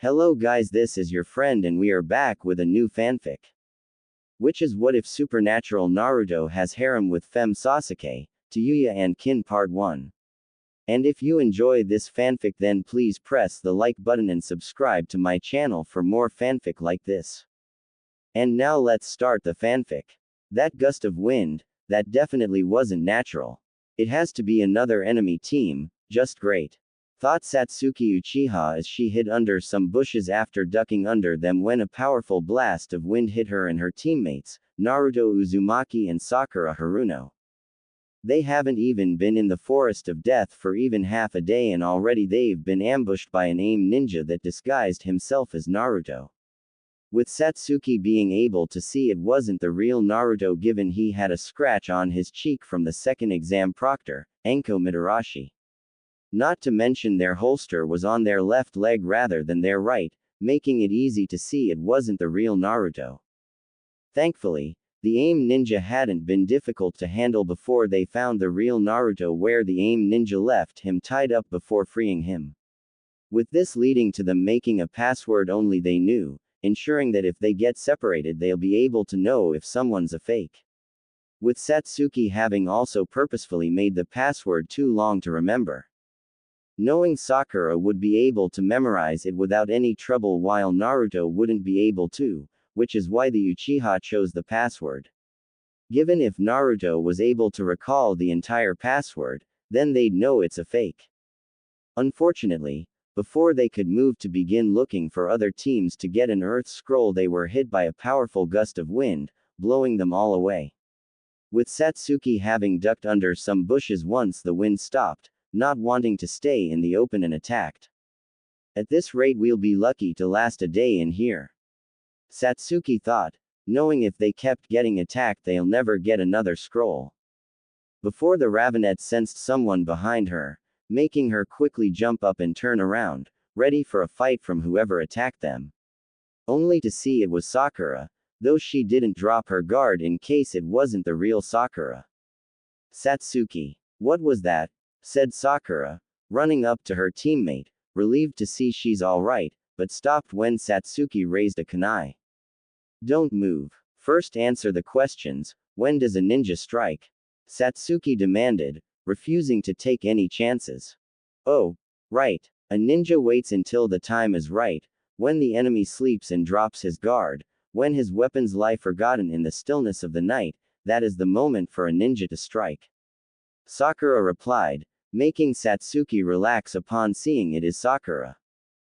Hello guys, this is your friend and we are back with a new fanfic. Which is what if supernatural Naruto has harem with femme Sasuke, Tayuya and kin part 1. And if you enjoy this fanfic then please press the like button and subscribe to my channel for more fanfic like this. And now let's start the fanfic. That gust of wind, that definitely wasn't natural. It has to be another enemy team, just great. Thought Satsuki Uchiha as she hid under some bushes after ducking under them when a powerful blast of wind hit her and her teammates, Naruto Uzumaki and Sakura Haruno. They haven't even been in the forest of death for even half a day and already they've been ambushed by an AIM ninja that disguised himself as Naruto. With Satsuki being able to see it wasn't the real Naruto given he had a scratch on his cheek from the second exam proctor, Anko Mitarashi. Not to mention their holster was on their left leg rather than their right, making it easy to see it wasn't the real Naruto. Thankfully, the AIM ninja hadn't been difficult to handle before they found the real Naruto where the AIM ninja left him tied up before freeing him. With this leading to them making a password only they knew, ensuring that if they get separated they'll be able to know if someone's a fake. With Satsuki having also purposefully made the password too long to remember. Knowing Sakura would be able to memorize it without any trouble while Naruto wouldn't be able to, which is why the Uchiha chose the password. Given if Naruto was able to recall the entire password, then they'd know it's a fake. Unfortunately, before they could move to begin looking for other teams to get an Earth Scroll they were hit by a powerful gust of wind, blowing them all away. With Satsuki having ducked under some bushes once the wind stopped, not wanting to stay in the open and attacked. At this rate we'll be lucky to last a day in here. Satsuki thought, knowing if they kept getting attacked they'll never get another scroll. Before the Ravenette sensed someone behind her, making her quickly jump up and turn around, ready for a fight from whoever attacked them. Only to see it was Sakura, though she didn't drop her guard in case it wasn't the real Sakura. Satsuki. What was that? Said Sakura, running up to her teammate, relieved to see she's alright, but stopped when Satsuki raised a kunai. Don't move. First answer the questions, when does a ninja strike? Satsuki demanded, refusing to take any chances. Oh, right. A ninja waits until the time is right, when the enemy sleeps and drops his guard, when his weapons lie forgotten in the stillness of the night, that is the moment for a ninja to strike. Sakura replied, making Satsuki relax upon seeing it is Sakura.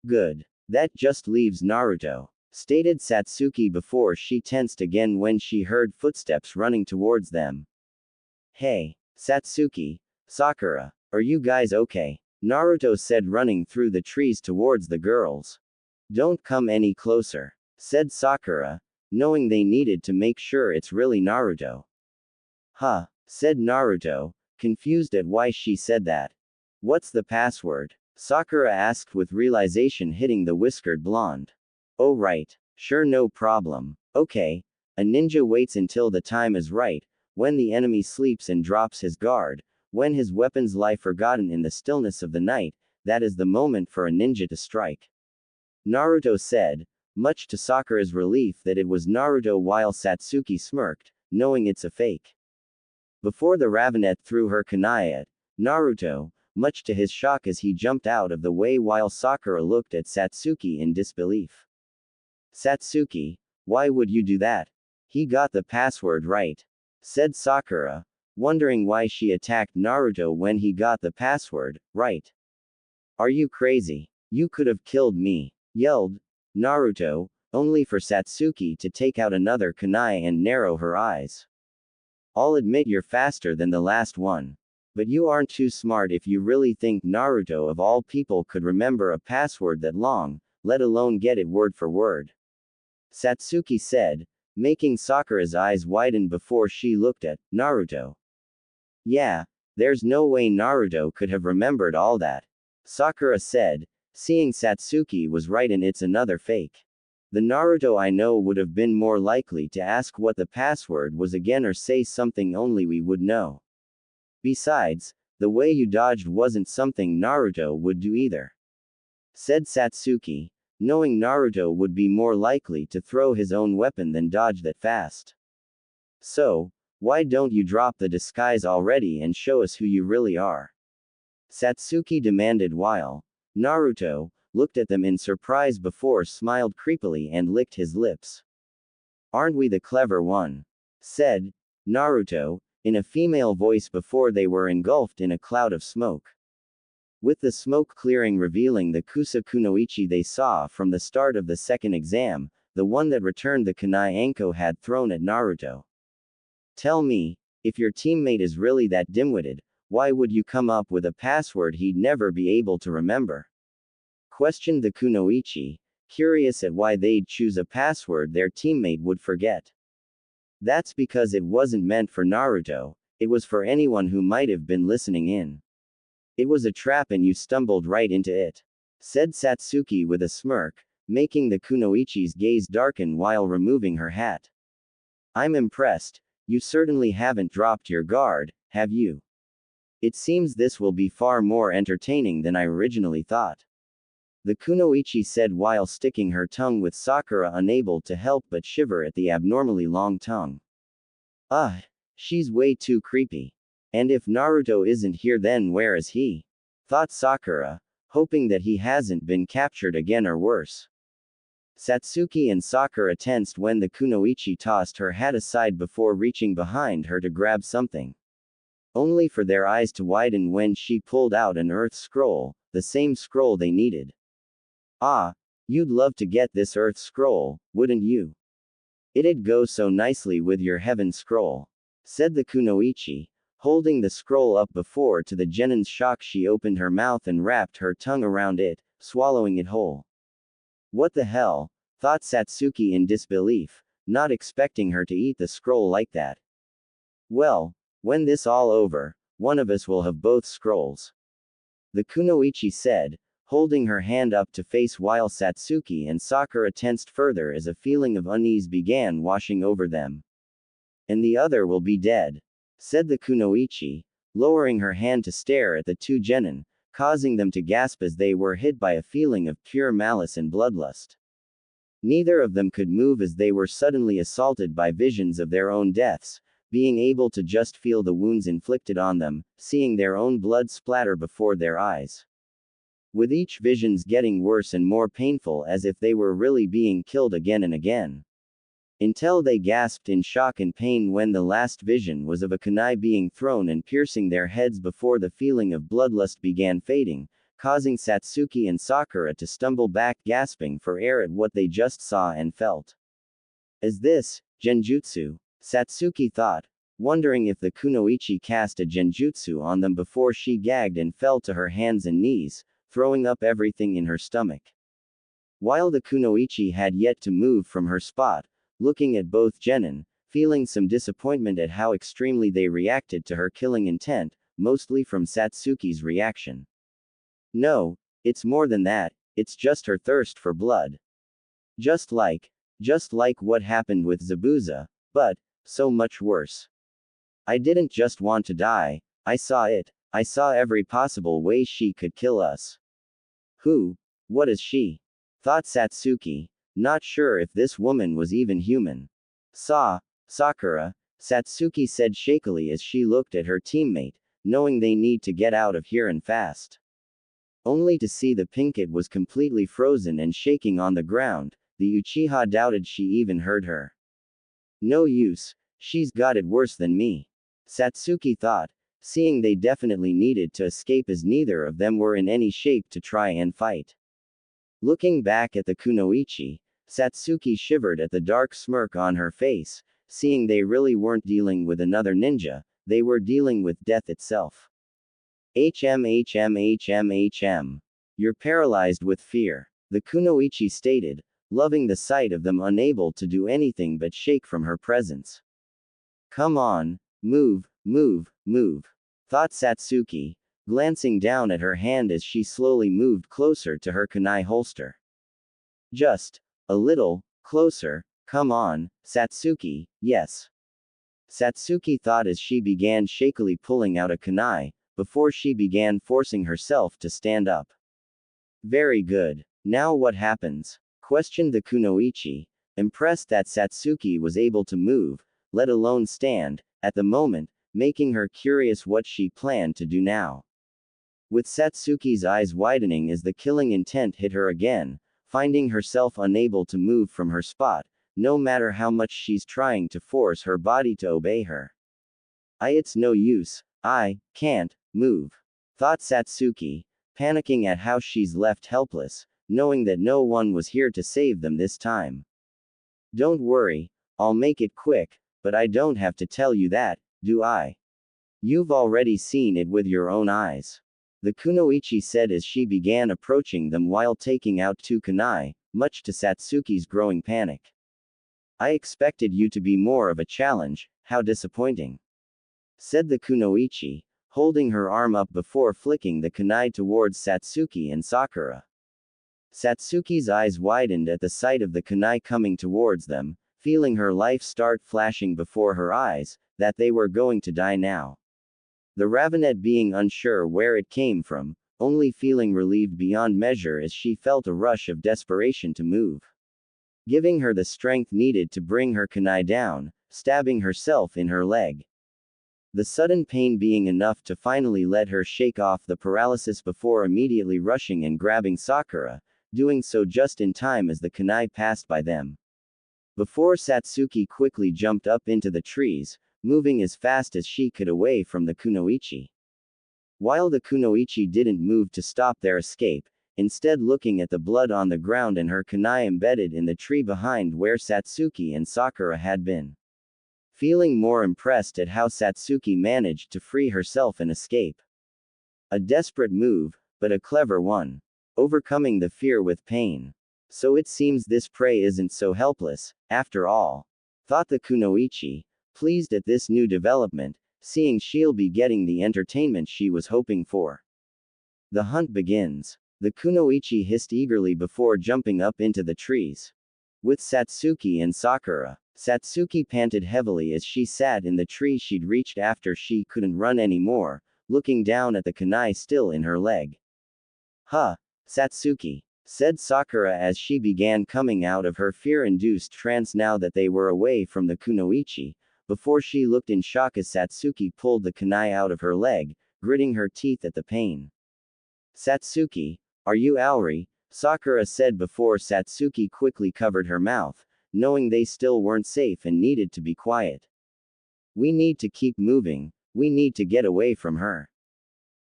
Good. That just leaves Naruto, stated Satsuki before she tensed again when she heard footsteps running towards them. Hey, Satsuki, Sakura, are you guys okay? Naruto said running through the trees towards the girls. Don't come any closer, said Sakura, knowing they needed to make sure it's really Naruto. Huh, said Naruto, confused at why she said that. What's the password? Sakura asked with realization hitting the whiskered blonde. Oh right, sure no problem. Okay, a ninja waits until the time is right, when the enemy sleeps and drops his guard, when his weapons lie forgotten in the stillness of the night, that is the moment for a ninja to strike. Naruto said, much to Sakura's relief that it was Naruto while Satsuki smirked, knowing it's a fake. Before the Ravenette threw her kunai at Naruto, much to his shock as he jumped out of the way while Sakura looked at Satsuki in disbelief. Satsuki, why would you do that? He got the password right, said Sakura, wondering why she attacked Naruto when he got the password right. Are you crazy? You could have killed me, yelled Naruto, only for Satsuki to take out another kunai and narrow her eyes. I'll admit you're faster than the last one. But you aren't too smart if you really think Naruto of all people could remember a password that long, let alone get it word for word. Satsuki said, making Sakura's eyes widen before she looked at Naruto. Yeah, there's no way Naruto could have remembered all that. Sakura said, seeing Satsuki was right and it's another fake. The Naruto I know would have been more likely to ask what the password was again or say something only we would know. Besides, the way you dodged wasn't something Naruto would do either. Said Satsuki, knowing Naruto would be more likely to throw his own weapon than dodge that fast. So, why don't you drop the disguise already and show us who you really are? Satsuki demanded while Naruto looked at them in surprise before smiled creepily and licked his lips. Aren't we the clever one? Said Naruto, in a female voice before they were engulfed in a cloud of smoke. With the smoke clearing revealing the kunoichi they saw from the start of the second exam, the one that returned the kunai Anko had thrown at Naruto. Tell me, if your teammate is really that dim-witted, why would you come up with a password he'd never be able to remember? Questioned the kunoichi, curious at why they'd choose a password their teammate would forget. That's because it wasn't meant for Naruto, it was for anyone who might have been listening in. It was a trap and you stumbled right into it, said Satsuki with a smirk, making the kunoichi's gaze darken while removing her hat. I'm impressed, you certainly haven't dropped your guard, have you? It seems this will be far more entertaining than I originally thought. The kunoichi said while sticking her tongue with Sakura unable to help but shiver at the abnormally long tongue. She's way too creepy. And if Naruto isn't here then where is he? Thought Sakura, hoping that he hasn't been captured again or worse. Satsuki and Sakura tensed when the kunoichi tossed her hat aside before reaching behind her to grab something. Only for their eyes to widen when she pulled out an earth scroll, the same scroll they needed. You'd love to get this earth scroll, wouldn't you? It'd go so nicely with your heaven scroll, said the kunoichi, holding the scroll up before to the genin's shock she opened her mouth and wrapped her tongue around it, swallowing it whole. What the hell? Thought Satsuki in disbelief, not expecting her to eat the scroll like that. Well, when this all over, one of us will have both scrolls. The kunoichi said, holding her hand up to face while Satsuki and Sakura tensed further as a feeling of unease began washing over them. And the other will be dead, said the kunoichi, lowering her hand to stare at the two genin, causing them to gasp as they were hit by a feeling of pure malice and bloodlust. Neither of them could move as they were suddenly assaulted by visions of their own deaths, being able to just feel the wounds inflicted on them, seeing their own blood splatter before their eyes. With each visions getting worse and more painful as if they were really being killed again and again. Until they gasped in shock and pain when the last vision was of a kunai being thrown and piercing their heads before the feeling of bloodlust began fading, causing Satsuki and Sakura to stumble back gasping for air at what they just saw and felt. Is this genjutsu? Satsuki thought, wondering if the kunoichi cast a genjutsu on them before she gagged and fell to her hands and knees, throwing up everything in her stomach. While the kunoichi had yet to move from her spot, looking at both genin, feeling some disappointment at how extremely they reacted to her killing intent, mostly from Satsuki's reaction. No, it's more than that, it's just her thirst for blood. Just like what happened with Zabuza, but so much worse. I didn't just want to die, I saw it, I saw every possible way she could kill us. What is she? Thought Satsuki, not sure if this woman was even human. Sakura, Satsuki said shakily as she looked at her teammate, knowing they need to get out of here and fast. Only to see the Pinkett was completely frozen and shaking on the ground, the Uchiha doubted she even heard her. No use, she's got it worse than me. Satsuki thought, seeing they definitely needed to escape as neither of them were in any shape to try and fight. Looking back at the kunoichi, Satsuki shivered at the dark smirk on her face, seeing they really weren't dealing with another ninja, they were dealing with death itself. HM. You're paralyzed with fear, the kunoichi stated, loving the sight of them unable to do anything but shake from her presence. Come on, move, thought Satsuki, glancing down at her hand as she slowly moved closer to her kunai holster. Just a little closer, come on, Satsuki, yes. Satsuki thought as she began shakily pulling out a kunai, before she began forcing herself to stand up. Very good. Now what happens? Questioned the kunoichi, impressed that Satsuki was able to move, let alone stand, at the moment, making her curious what she planned to do now. With Satsuki's eyes widening as the killing intent hit her again, finding herself unable to move from her spot, no matter how much she's trying to force her body to obey her. It's no use, I can't move, thought Satsuki, panicking at how she's left helpless, knowing that no one was here to save them this time. Don't worry, I'll make it quick, but I don't have to tell you that, do I? You've already seen it with your own eyes. The kunoichi said as she began approaching them while taking out 2 kunai, much to Satsuki's growing panic. I expected you to be more of a challenge, how disappointing, said the kunoichi, holding her arm up before flicking the kunai towards Satsuki and Sakura. Satsuki's eyes widened at the sight of the kunai coming towards them, feeling her life start flashing before her eyes, that they were going to die now. The ravenet being unsure where it came from, only feeling relieved beyond measure as she felt a rush of desperation to move, giving her the strength needed to bring her kunai down, stabbing herself in her leg. The sudden pain being enough to finally let her shake off the paralysis before immediately rushing and grabbing Sakura, doing so just in time as the kunai passed by them. Before Satsuki quickly jumped up into the trees, moving as fast as she could away from the kunoichi. While the kunoichi didn't move to stop their escape, instead looking at the blood on the ground and her kunai embedded in the tree behind where Satsuki and Sakura had been. Feeling more impressed at how Satsuki managed to free herself and escape. A desperate move, but a clever one. Overcoming the fear with pain. So it seems this prey isn't so helpless, after all, thought the kunoichi, pleased at this new development, seeing she'll be getting the entertainment she was hoping for. The hunt begins. The kunoichi hissed eagerly before jumping up into the trees. With Satsuki and Sakura, Satsuki panted heavily as she sat in the tree she'd reached after she couldn't run anymore, looking down at the kunai still in her leg. Huh, Satsuki, said Sakura as she began coming out of her fear-induced trance now that they were away from the kunoichi, before she looked in shock as Satsuki pulled the kunai out of her leg, gritting her teeth at the pain. Satsuki, are you Aori? Sakura said before Satsuki quickly covered her mouth, knowing they still weren't safe and needed to be quiet. We need to keep moving, we need to get away from her.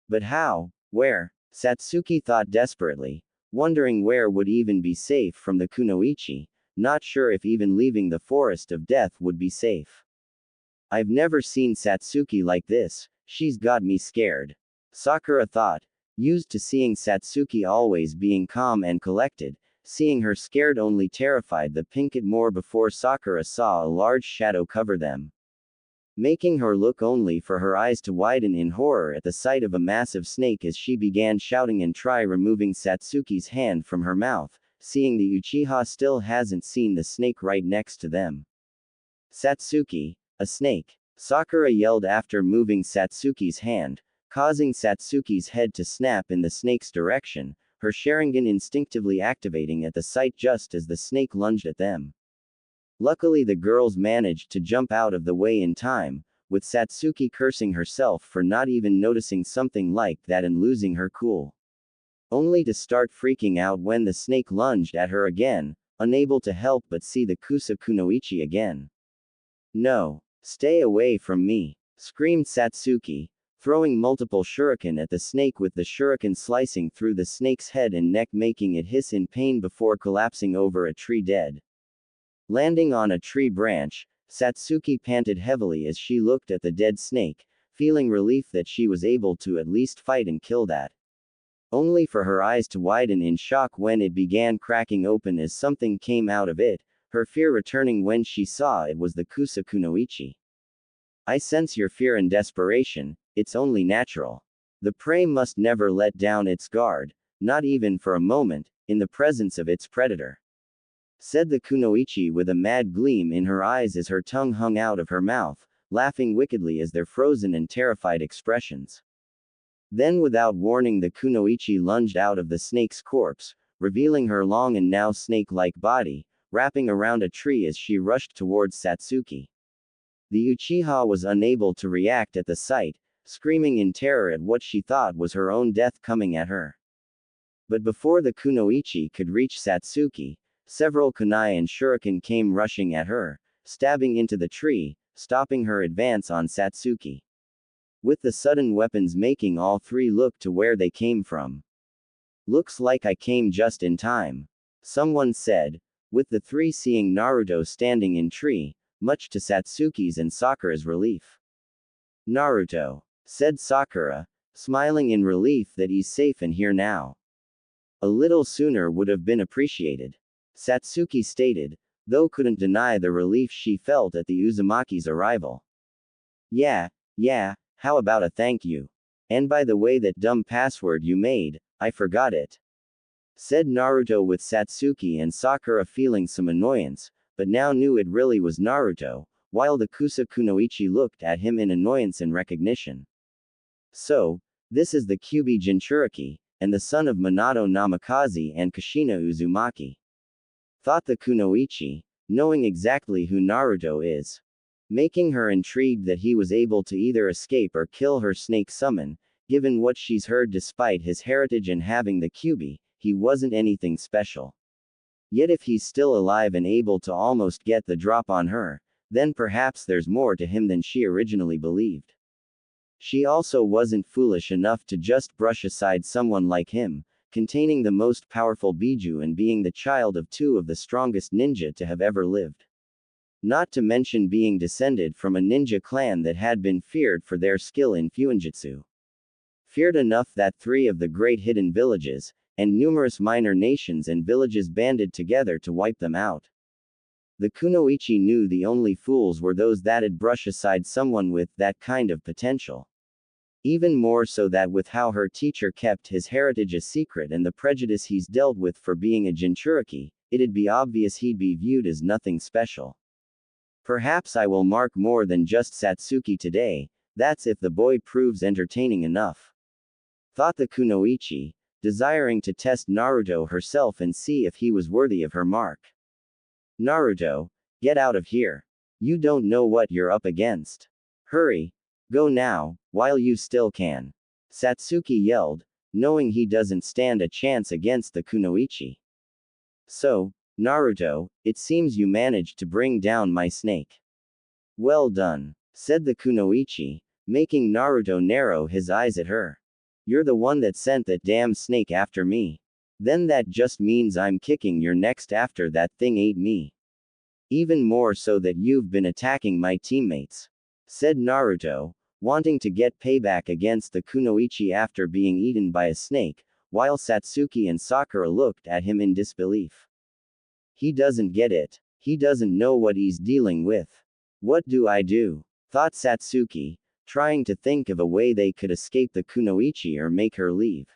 But how? Where? Satsuki thought desperately, wondering where would even be safe from the kunoichi, not sure if even leaving the forest of death would be safe. I've never seen Satsuki like this, she's got me scared. Sakura thought, used to seeing Satsuki always being calm and collected, seeing her scared only terrified the Pinkett more before Sakura saw a large shadow cover them, making her look only for her eyes to widen in horror at the sight of a massive snake as she began shouting and try removing Satsuki's hand from her mouth, seeing the Uchiha still hasn't seen the snake right next to them. Satsuki, a snake, Sakura yelled after moving Satsuki's hand, causing Satsuki's head to snap in the snake's direction, her Sharingan instinctively activating at the sight just as the snake lunged at them. Luckily the girls managed to jump out of the way in time, with Satsuki cursing herself for not even noticing something like that and losing her cool. Only to start freaking out when the snake lunged at her again, unable to help but see the Kusa kunoichi again. No. Stay away from me, screamed Satsuki, throwing multiple shuriken at the snake with the shuriken slicing through the snake's head and neck making it hiss in pain before collapsing over a tree dead. Landing on a tree branch, Satsuki panted heavily as she looked at the dead snake, feeling relief that she was able to at least fight and kill that. Only for her eyes to widen in shock when it began cracking open as something came out of it, her fear returning when she saw it was the Kusa kunoichi. I sense your fear and desperation, it's only natural. The prey must never let down its guard, not even for a moment, in the presence of its predator, said the kunoichi with a mad gleam in her eyes as her tongue hung out of her mouth, laughing wickedly as their frozen and terrified expressions. Then without warning the kunoichi lunged out of the snake's corpse, revealing her long and now snake-like body, wrapping around a tree as she rushed towards Satsuki. The Uchiha was unable to react at the sight, screaming in terror at what she thought was her own death coming at her. But before the kunoichi could reach Satsuki, several kunai and shuriken came rushing at her, stabbing into the tree, stopping her advance on Satsuki. With the sudden weapons making all three look to where they came from. "Looks like I came just in time," someone said, with the three seeing Naruto standing in tree, much to Satsuki's and Sakura's relief. "Naruto," said Sakura, smiling in relief that he's safe and here now. "A little sooner would have been appreciated," Satsuki stated, though couldn't deny the relief she felt at the Uzumaki's arrival. Yeah, how about a thank you? And by the way, that dumb password you made, I forgot it," said Naruto, with Satsuki and Sakura feeling some annoyance, but now knew it really was Naruto, while the Kusa kunoichi looked at him in annoyance and recognition. "So, this is the Kyuubi Jinchuriki, and the son of Minato Namikaze and Kushina Uzumaki," thought the kunoichi, knowing exactly who Naruto is. Making her intrigued that he was able to either escape or kill her snake summon, given what she's heard. Despite his heritage and having the Kyuubi, he wasn't anything special. Yet if he's still alive and able to almost get the drop on her, then perhaps there's more to him than she originally believed. She also wasn't foolish enough to just brush aside someone like him, containing the most powerful Biju and being the child of two of the strongest ninja to have ever lived. Not to mention being descended from a ninja clan that had been feared for their skill in Fuinjutsu. Feared enough that three of the great hidden villages, and numerous minor nations and villages banded together to wipe them out. The kunoichi knew the only fools were those that'd brush aside someone with that kind of potential. Even more so that with how her teacher kept his heritage a secret and the prejudice he's dealt with for being a Jinchuriki, it'd be obvious he'd be viewed as nothing special. Perhaps I will mark more than just Satsuki today, that's if the boy proves entertaining enough, thought the kunoichi, desiring to test Naruto herself and see if he was worthy of her mark. "Naruto, get out of here. You don't know what you're up against. Hurry. Go now, while you still can," Satsuki yelled, knowing he doesn't stand a chance against the kunoichi. "So, Naruto, it seems you managed to bring down my snake. Well done," said the kunoichi, making Naruto narrow his eyes at her. "You're the one that sent that damn snake after me. Then that just means I'm kicking your next after that thing ate me. Even more so that you've been attacking my teammates," said Naruto, wanting to get payback against the kunoichi after being eaten by a snake, while Satsuki and Sakura looked at him in disbelief. He doesn't get it. He doesn't know what he's dealing with. What do I do? Thought Satsuki, trying to think of a way they could escape the kunoichi or make her leave.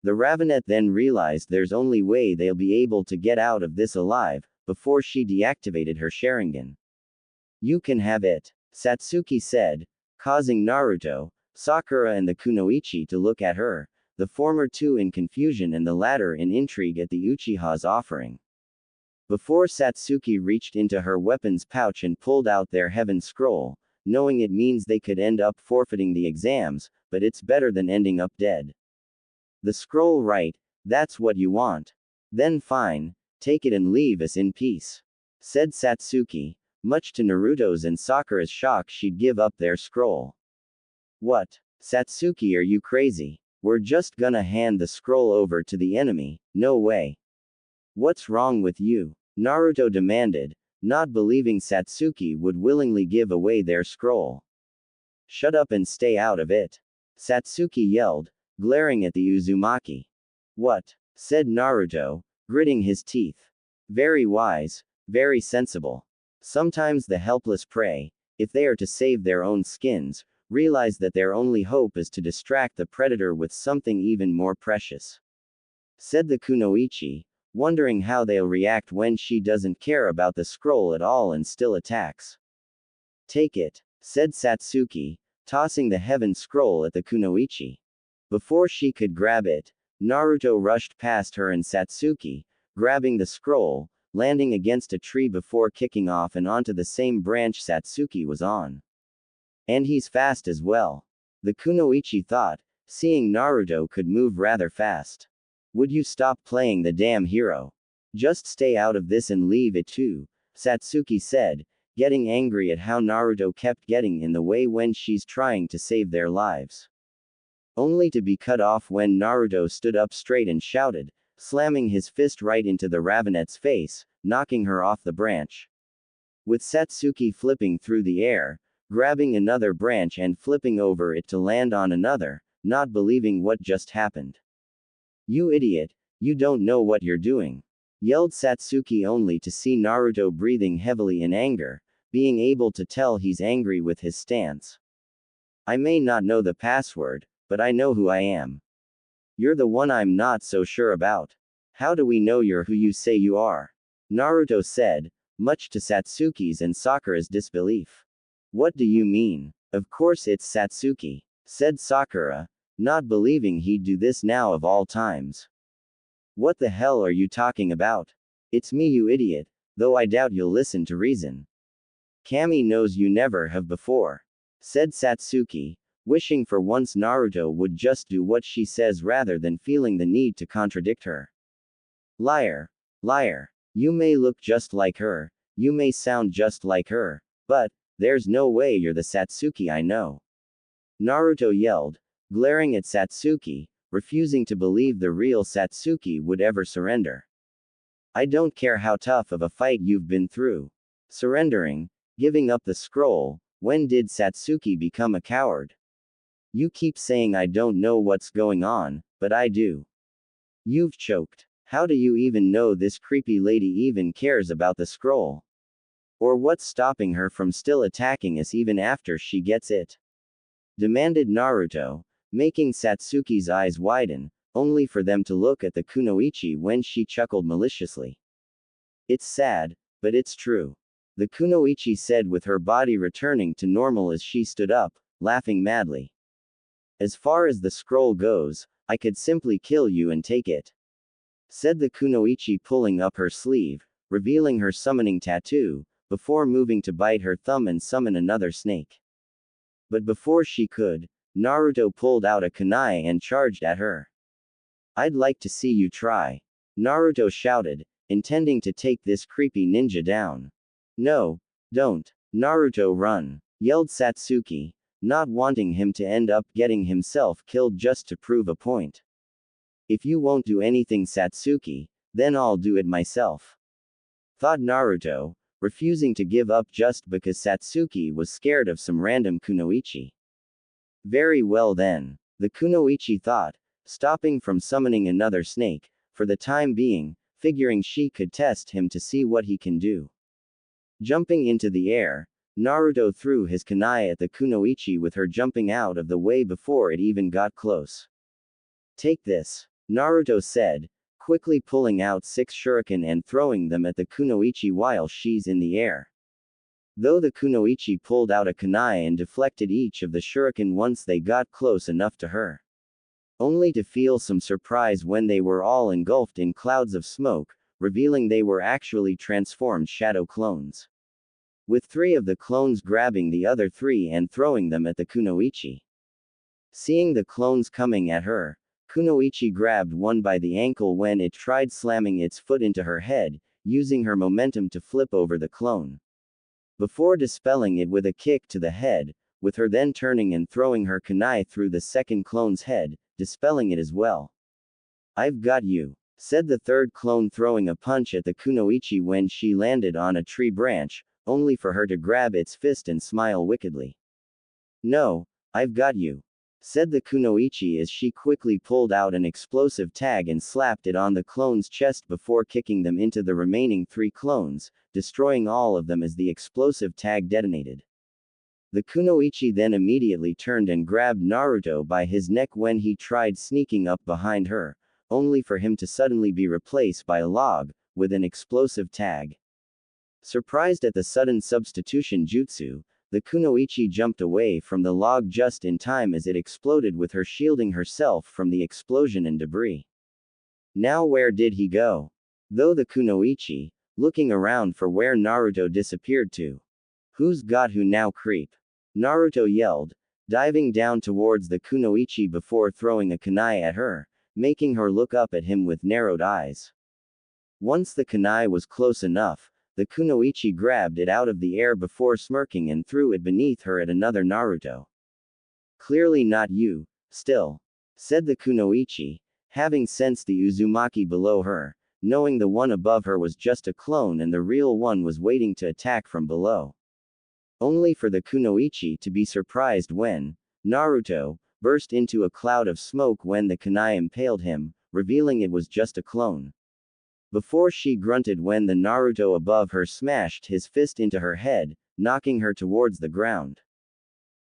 The Ravenet then realized there's only way they'll be able to get out of this alive, before she deactivated her Sharingan. "You can have it," Satsuki said, causing Naruto, Sakura and the kunoichi to look at her, the former two in confusion and the latter in intrigue at the Uchiha's offering. Before Satsuki reached into her weapons pouch and pulled out their heaven scroll, knowing it means they could end up forfeiting the exams, but it's better than ending up dead. "The scroll, right? That's what you want? Then fine, take it and leave us in peace," said Satsuki, much to Naruto's and Sakura's shock. She'd give up their scroll. "What? Satsuki, are you crazy? We're just gonna hand the scroll over to the enemy? No way. What's wrong with you?" Naruto demanded, not believing Satsuki would willingly give away their scroll. "Shut up and stay out of it," Satsuki yelled, glaring at the Uzumaki. "What?" said Naruto, gritting his teeth. "Very wise, very sensible. Sometimes the helpless prey, if they are to save their own skins, realize that their only hope is to distract the predator with something even more precious," said the kunoichi, wondering how they'll react when she doesn't care about the scroll at all and still attacks. "Take it," said Satsuki, tossing the heaven scroll at the kunoichi. Before she could grab it, Naruto rushed past her and Satsuki, grabbing the scroll, landing against a tree before kicking off and onto the same branch Satsuki was on. And he's fast as well. The kunoichi thought, seeing Naruto could move rather fast. Would you stop playing the damn hero? Just stay out of this and leave it too, Satsuki said, getting angry at how Naruto kept getting in the way when she's trying to save their lives. Only to be cut off when Naruto stood up straight and shouted, slamming his fist right into the Ravenette's face, knocking her off the branch. With Satsuki flipping through the air, grabbing another branch and flipping over it to land on another, not believing what just happened. You idiot, you don't know what you're doing, yelled Satsuki only to see Naruto breathing heavily in anger, being able to tell he's angry with his stance. I may not know the password, but I know who I am. You're the one I'm not so sure about. How do we know you're who you say you are? Naruto said, much to Satsuki's and Sakura's disbelief. What do you mean? Of course it's Satsuki, said Sakura, not believing he'd do this now of all times. What the hell are you talking about? It's me, you idiot, though I doubt you'll listen to reason. Kami knows you never have before, said Satsuki, wishing for once Naruto would just do what she says rather than feeling the need to contradict her. Liar. Liar. You may look just like her, you may sound just like her, but there's no way you're the Satsuki I know. Naruto yelled, glaring at Satsuki, refusing to believe the real Satsuki would ever surrender. I don't care how tough of a fight you've been through. Surrendering, giving up the scroll, when did Satsuki become a coward? You keep saying I don't know what's going on, but I do. You've choked. How do you even know this creepy lady even cares about the scroll? Or what's stopping her from still attacking us even after she gets it? Demanded Naruto, making Satsuki's eyes widen, only for them to look at the kunoichi when she chuckled maliciously. It's sad, but it's true. The kunoichi said with her body returning to normal as she stood up, laughing madly. As far as the scroll goes, I could simply kill you and take it, said the kunoichi, pulling up her sleeve, revealing her summoning tattoo, before moving to bite her thumb and summon another snake. But before she could, Naruto pulled out a kunai and charged at her. I'd like to see you try, Naruto shouted, intending to take this creepy ninja down. No, don't, Naruto, run, yelled Satsuki, not wanting him to end up getting himself killed just to prove a point. If you won't do anything, Satsuki, then I'll do it myself, thought Naruto, refusing to give up just because Satsuki was scared of some random kunoichi. Very well then, the kunoichi thought, stopping from summoning another snake, for the time being, figuring she could test him to see what he can do. Jumping into the air, Naruto threw his kunai at the kunoichi with her jumping out of the way before it even got close. Take this, Naruto said, quickly pulling out 6 shuriken and throwing them at the kunoichi while she's in the air. Though the kunoichi pulled out a kunai and deflected each of the shuriken once they got close enough to her, only to feel some surprise when they were all engulfed in clouds of smoke, revealing they were actually transformed shadow clones, with 3 of the clones grabbing the other 3 and throwing them at the kunoichi. Seeing the clones coming at her, kunoichi grabbed one by the ankle when it tried slamming its foot into her head, using her momentum to flip over the clone, before dispelling it with a kick to the head, with her then turning and throwing her kunai through the second clone's head, dispelling it as well. I've got you, said the third clone, throwing a punch at the kunoichi when she landed on a tree branch, only for her to grab its fist and smile wickedly. No, I've got you, said the kunoichi as she quickly pulled out an explosive tag and slapped it on the clone's chest before kicking them into the remaining 3 clones, destroying all of them as the explosive tag detonated. The kunoichi then immediately turned and grabbed Naruto by his neck when he tried sneaking up behind her, only for him to suddenly be replaced by a log, with an explosive tag. Surprised at the sudden substitution jutsu, the The kunoichi jumped away from the log just in time as it exploded, with her shielding herself from the explosion and debris. Now where did he go? Though the kunoichi, looking around for where Naruto disappeared to. Who's got who now, creep? Naruto yelled, diving down towards the kunoichi before throwing a kunai at her, making her look up at him with narrowed eyes. Once the kunai was close enough, the kunoichi grabbed it out of the air before smirking and threw it beneath her at another Naruto. Clearly not you, still, said the kunoichi, having sensed the Uzumaki below her, knowing the one above her was just a clone and the real one was waiting to attack from below. Only for the kunoichi to be surprised when Naruto burst into a cloud of smoke when the kunai impaled him, revealing it was just a clone. Before she grunted when the Naruto above her smashed his fist into her head, knocking her towards the ground.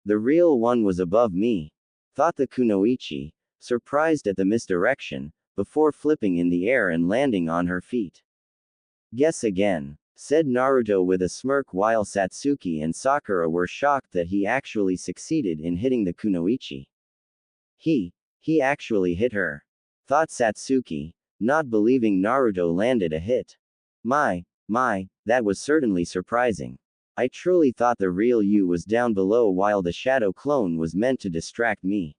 The real one was above me, thought the kunoichi, surprised at the misdirection, before flipping in the air and landing on her feet. Guess again, said Naruto with a smirk, while Satsuki and Sakura were shocked that he actually succeeded in hitting the kunoichi. He actually hit her, thought Satsuki, not believing Naruto landed a hit. My, that was certainly surprising. I truly thought the real you was down below while the shadow clone was meant to distract me.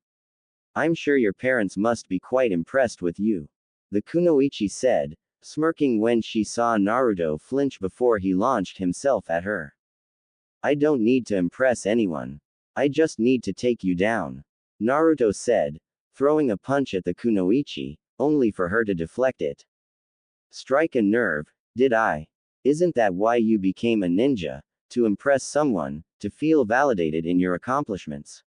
I'm sure your parents must be quite impressed with you, the kunoichi said, smirking when she saw Naruto flinch before he launched himself at her. I don't need to impress anyone. I just need to take you down, Naruto said, throwing a punch at the kunoichi, only for her to deflect it. Strike a nerve, did I? Isn't that why you became a ninja? To impress someone, to feel validated in your accomplishments?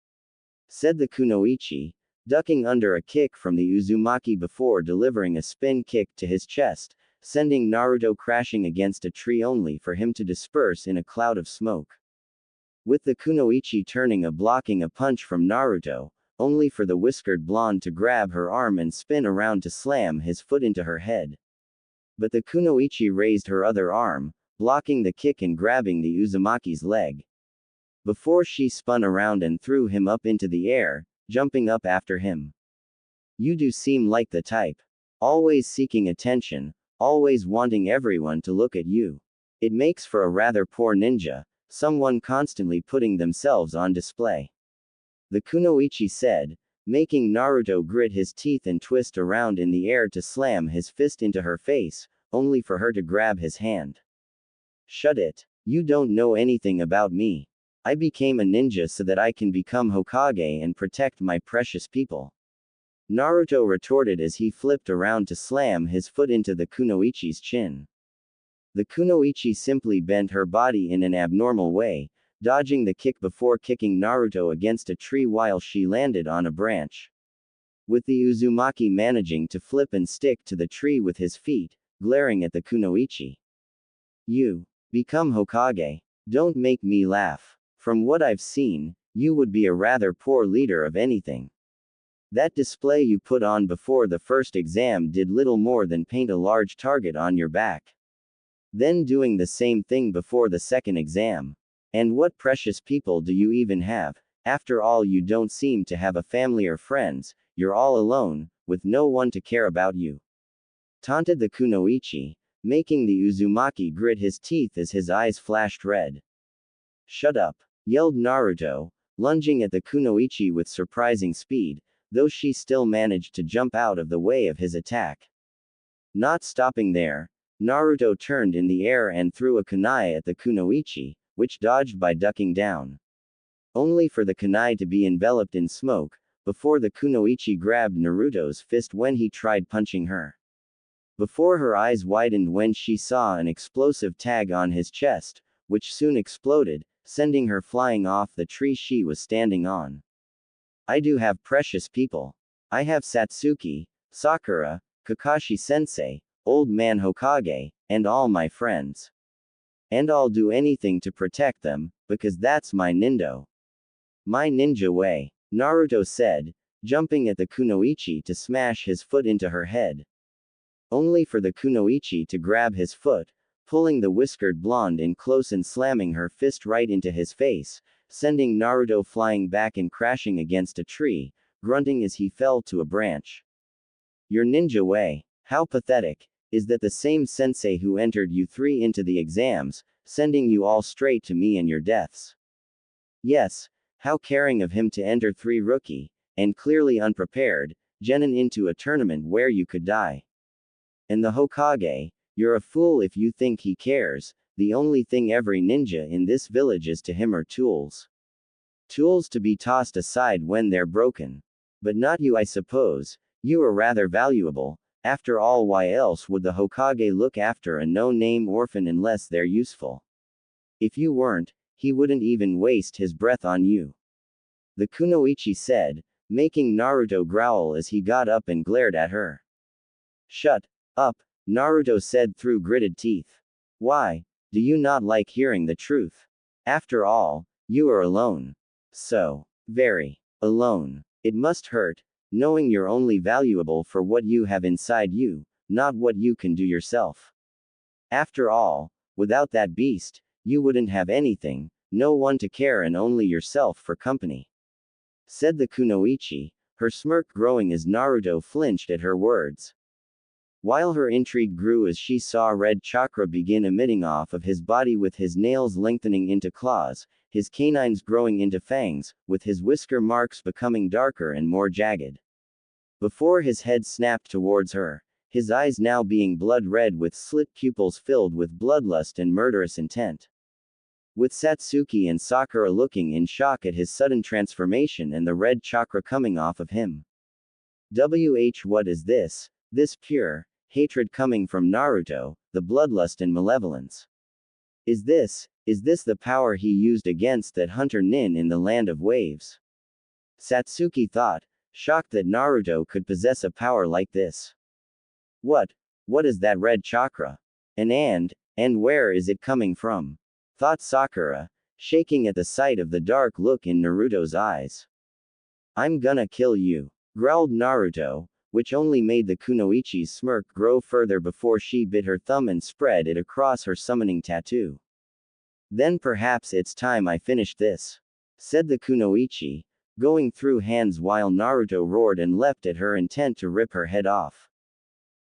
Said the kunoichi, ducking under a kick from the Uzumaki before delivering a spin kick to his chest, sending Naruto crashing against a tree only for him to disperse in a cloud of smoke. With the kunoichi turning blocking a punch from Naruto, only for the whiskered blonde to grab her arm and spin around to slam his foot into her head. But the kunoichi raised her other arm, blocking the kick and grabbing the Uzumaki's leg. Before she spun around and threw him up into the air, jumping up after him. You do seem like the type. Always seeking attention, always wanting everyone to look at you. It makes for a rather poor ninja, someone constantly putting themselves on display. The kunoichi said, making Naruto grit his teeth and twist around in the air to slam his fist into her face, only for her to grab his hand. Shut it. You don't know anything about me. I became a ninja so that I can become Hokage and protect my precious people, Naruto retorted as he flipped around to slam his foot into the kunoichi's chin. The kunoichi simply bent her body in an abnormal way, dodging the kick before kicking Naruto against a tree while she landed on a branch. With the Uzumaki managing to flip and stick to the tree with his feet, glaring at the kunoichi. You become Hokage. Don't make me laugh. From what I've seen, you would be a rather poor leader of anything. That display you put on before the first exam did little more than paint a large target on your back. Then doing the same thing before the second exam. And what precious people do you even have? After all, you don't seem to have a family or friends, you're all alone, with no one to care about you. Taunted the kunoichi, making the Uzumaki grit his teeth as his eyes flashed red. Shut up, yelled Naruto, lunging at the kunoichi with surprising speed, though she still managed to jump out of the way of his attack. Not stopping there, Naruto turned in the air and threw a kunai at the kunoichi, which dodged by ducking down. Only for the kunai to be enveloped in smoke, before the kunoichi grabbed Naruto's fist when he tried punching her. Before her eyes widened when she saw an explosive tag on his chest, which soon exploded, sending her flying off the tree she was standing on. I do have precious people. I have Satsuki, Sakura, Kakashi-sensei, Old Man Hokage, and all my friends. And I'll do anything to protect them, because that's my nindo. My ninja way, Naruto said, jumping at the kunoichi to smash his foot into her head. Only for the kunoichi to grab his foot, pulling the whiskered blonde in close and slamming her fist right into his face, sending Naruto flying back and crashing against a tree, grunting as he fell to a branch. Your ninja way. How pathetic. Is that the same sensei who entered you three into the exams, sending you all straight to me and your deaths? Yes, how caring of him to enter three rookie, and clearly unprepared, genin into a tournament where you could die. And the Hokage, you're a fool if you think he cares, the only thing every ninja in this village is to him are tools. Tools to be tossed aside when they're broken. But not you, I suppose. You are rather valuable. After all, why else would the Hokage look after a no-name orphan unless they're useful? If you weren't, he wouldn't even waste his breath on you. The kunoichi said, making Naruto growl as he got up and glared at her. Shut up, Naruto said through gritted teeth. Why? Do you not like hearing the truth? After all, you are alone. So very alone. It must hurt, knowing you're only valuable for what you have inside you, not what you can do yourself. After all, without that beast, you wouldn't have anything, no one to care and only yourself for company. Said the kunoichi, her smirk growing as Naruto flinched at her words. While her intrigue grew as she saw red chakra begin emitting off of his body with his nails lengthening into claws, his canines growing into fangs, with his whisker marks becoming darker and more jagged. Before his head snapped towards her, his eyes now being blood red with slit pupils filled with bloodlust and murderous intent. With Satsuki and Sakura looking in shock at his sudden transformation and the red chakra coming off of him. What is this? This pure hatred coming from Naruto, the bloodlust and malevolence. Is this the power he used against that hunter Nin in the land of waves? Satsuki thought, shocked that Naruto could possess a power like this. What is that red chakra? And where is it coming from? Thought Sakura, shaking at the sight of the dark look in Naruto's eyes. I'm gonna kill you, growled Naruto, which only made the kunoichi's smirk grow further before she bit her thumb and spread it across her summoning tattoo. Then perhaps it's time I finished this, said the kunoichi, going through hands while Naruto roared and leapt at her intent to rip her head off.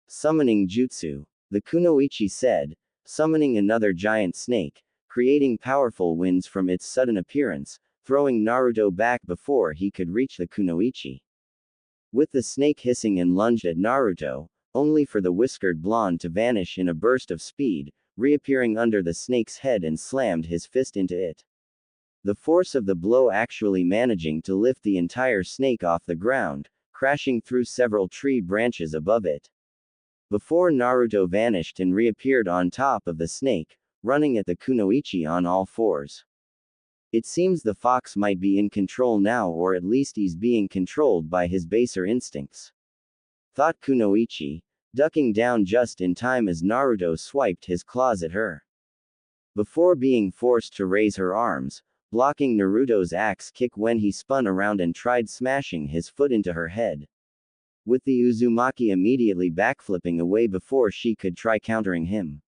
Summoning jutsu, the kunoichi said, summoning another giant snake, creating powerful winds from its sudden appearance, throwing Naruto back before he could reach the kunoichi. With the snake hissing and lunged at Naruto, only for the whiskered blonde to vanish in a burst of speed, reappearing under the snake's head and slammed his fist into it. The force of the blow actually managing to lift the entire snake off the ground, crashing through several tree branches above it. Before Naruto vanished and reappeared on top of the snake, running at the kunoichi on all fours. It seems the fox might be in control now, or at least he's being controlled by his baser instincts. Thought kunoichi, ducking down just in time as Naruto swiped his claws at her. Before being forced to raise her arms, blocking Naruto's axe kick when he spun around and tried smashing his foot into her head. With the Uzumaki immediately backflipping away before she could try countering him.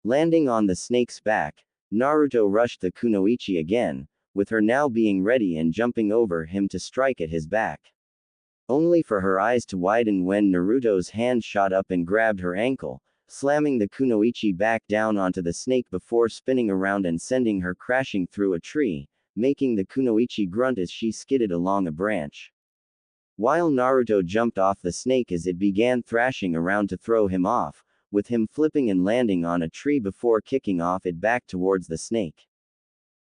Landing on the snake's back, Naruto rushed the kunoichi again, with her now being ready and jumping over him to strike at his back. Only for her eyes to widen when Naruto's hand shot up and grabbed her ankle, slamming the kunoichi back down onto the snake before spinning around and sending her crashing through a tree, making the kunoichi grunt as she skidded along a branch. While Naruto jumped off the snake as it began thrashing around to throw him off, with him flipping and landing on a tree before kicking off it back towards the snake.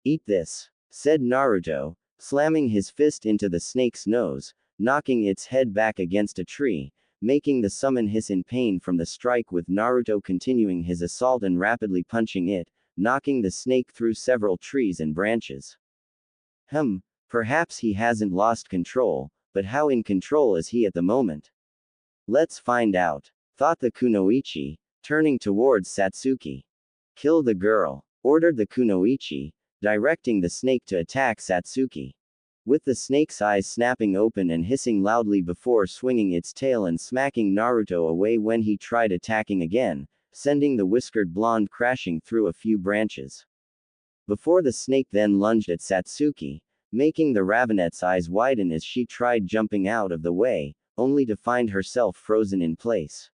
Eat this, said Naruto, slamming his fist into the snake's nose, knocking its head back against a tree, making the summon hiss in pain from the strike, with Naruto continuing his assault and rapidly punching it, knocking the snake through several trees and branches. Perhaps he hasn't lost control, but how in control is he at the moment? Let's find out, thought the kunoichi, turning towards Satsuki. Kill the girl, ordered the kunoichi, directing the snake to attack Satsuki. With the snake's eyes snapping open and hissing loudly before swinging its tail and smacking Naruto away when he tried attacking again, sending the whiskered blonde crashing through a few branches. Before the snake then lunged at Satsuki, making the ravenette's eyes widen as she tried jumping out of the way, only to find herself frozen in place.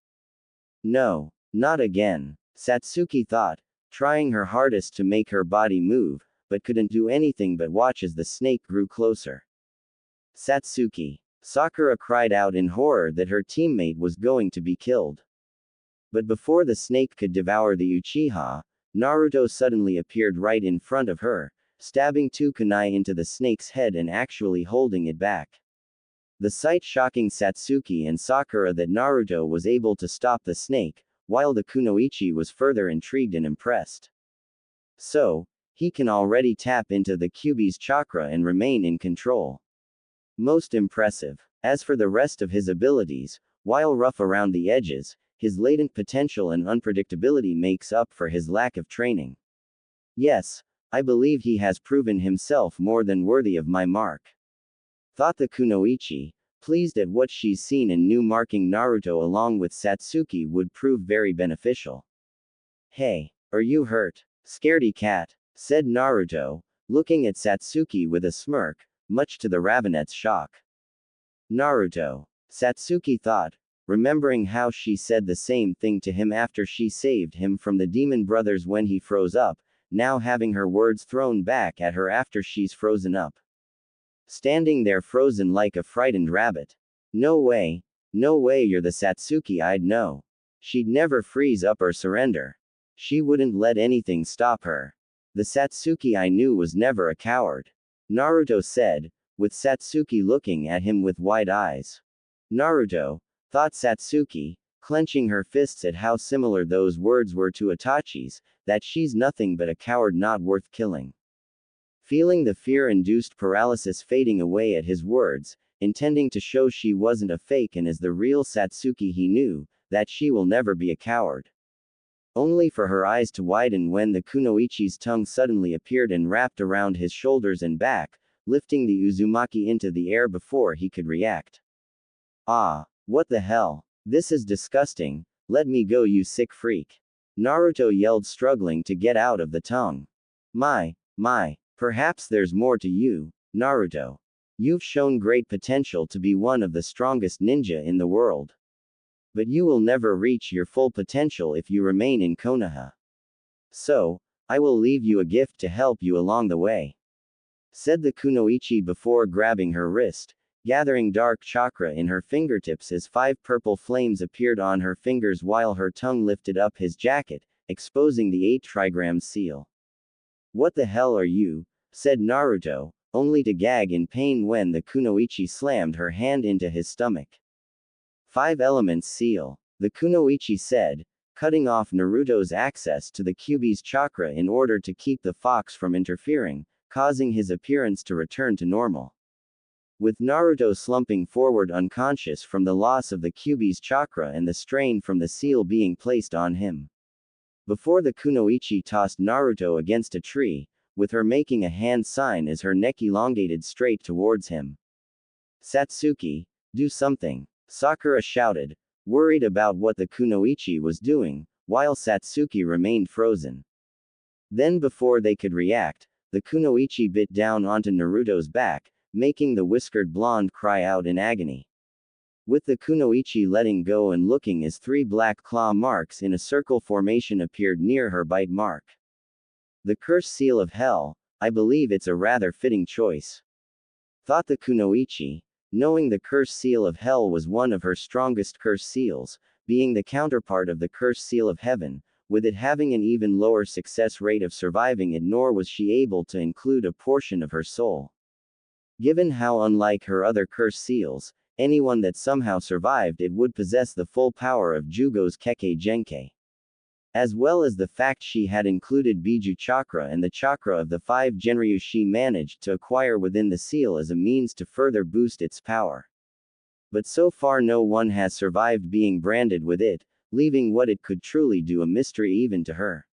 No, not again, Satsuki thought, trying her hardest to make her body move, but couldn't do anything but watch as the snake grew closer. Satsuki. Sakura cried out in horror that her teammate was going to be killed. But before the snake could devour the Uchiha, Naruto suddenly appeared right in front of her, stabbing two kunai into the snake's head and actually holding it back. The sight shocking Satsuki and Sakura that Naruto was able to stop the snake, while the kunoichi was further intrigued and impressed. So, he can already tap into the Kyuubi's chakra and remain in control. Most impressive. As for the rest of his abilities, while rough around the edges, his latent potential and unpredictability makes up for his lack of training. Yes, I believe he has proven himself more than worthy of my mark. Thought the kunoichi, pleased at what she's seen and knew marking Naruto along with Satsuki would prove very beneficial. Hey, are you hurt? Scaredy cat, said Naruto, looking at Satsuki with a smirk, much to the ravenette's shock. Naruto, Satsuki thought, remembering how she said the same thing to him after she saved him from the demon brothers when he froze up, now having her words thrown back at her after she's frozen up. Standing there frozen like a frightened rabbit. No way you're the Satsuki I'd know. She'd never freeze up or surrender. She wouldn't let anything stop her. The Satsuki I knew was never a coward. Naruto said, with Satsuki looking at him with wide eyes. Naruto, thought Satsuki, clenching her fists at how similar those words were to Itachi's, that she's nothing but a coward not worth killing. Feeling the fear-induced paralysis fading away at his words, intending to show she wasn't a fake and is the real Satsuki he knew, that she will never be a coward. Only for her eyes to widen when the kunoichi's tongue suddenly appeared and wrapped around his shoulders and back, lifting the Uzumaki into the air before he could react. Ah, what the hell? This is disgusting, let me go you sick freak. Naruto yelled, struggling to get out of the tongue. My, perhaps there's more to you, Naruto. You've shown great potential to be one of the strongest ninja in the world. But you will never reach your full potential if you remain in Konoha. So, I will leave you a gift to help you along the way, said the kunoichi before grabbing her wrist, gathering dark chakra in her fingertips as 5 purple flames appeared on her fingers while her tongue lifted up his jacket, exposing the 8 trigram seal. What the hell are you? Said Naruto, only to gag in pain when the kunoichi slammed her hand into his stomach. 5 elements seal, the kunoichi said, cutting off Naruto's access to the Kyuubi's chakra in order to keep the fox from interfering, causing his appearance to return to normal. With Naruto slumping forward unconscious from the loss of the Kyuubi's chakra and the strain from the seal being placed on him. Before the kunoichi tossed Naruto against a tree, with her making a hand sign as her neck elongated straight towards him. Satsuki, do something, Sakura shouted, worried about what the kunoichi was doing, while Satsuki remained frozen. Then before they could react, the kunoichi bit down onto Naruto's back, making the whiskered blonde cry out in agony. With the kunoichi letting go and looking as 3 black claw marks in a circle formation appeared near her bite mark. The curse seal of hell, I believe it's a rather fitting choice, thought the kunoichi, knowing the curse seal of hell was one of her strongest curse seals, being the counterpart of the curse seal of heaven, with it having an even lower success rate of surviving it, nor was she able to include a portion of her soul. Given how unlike her other curse seals, anyone that somehow survived it would possess the full power of Jugo's Kekkei Genkai. As well as the fact she had included Biju chakra and the chakra of the 5 Genryu she managed to acquire within the seal as a means to further boost its power. But so far no one has survived being branded with it, leaving what it could truly do a mystery even to her.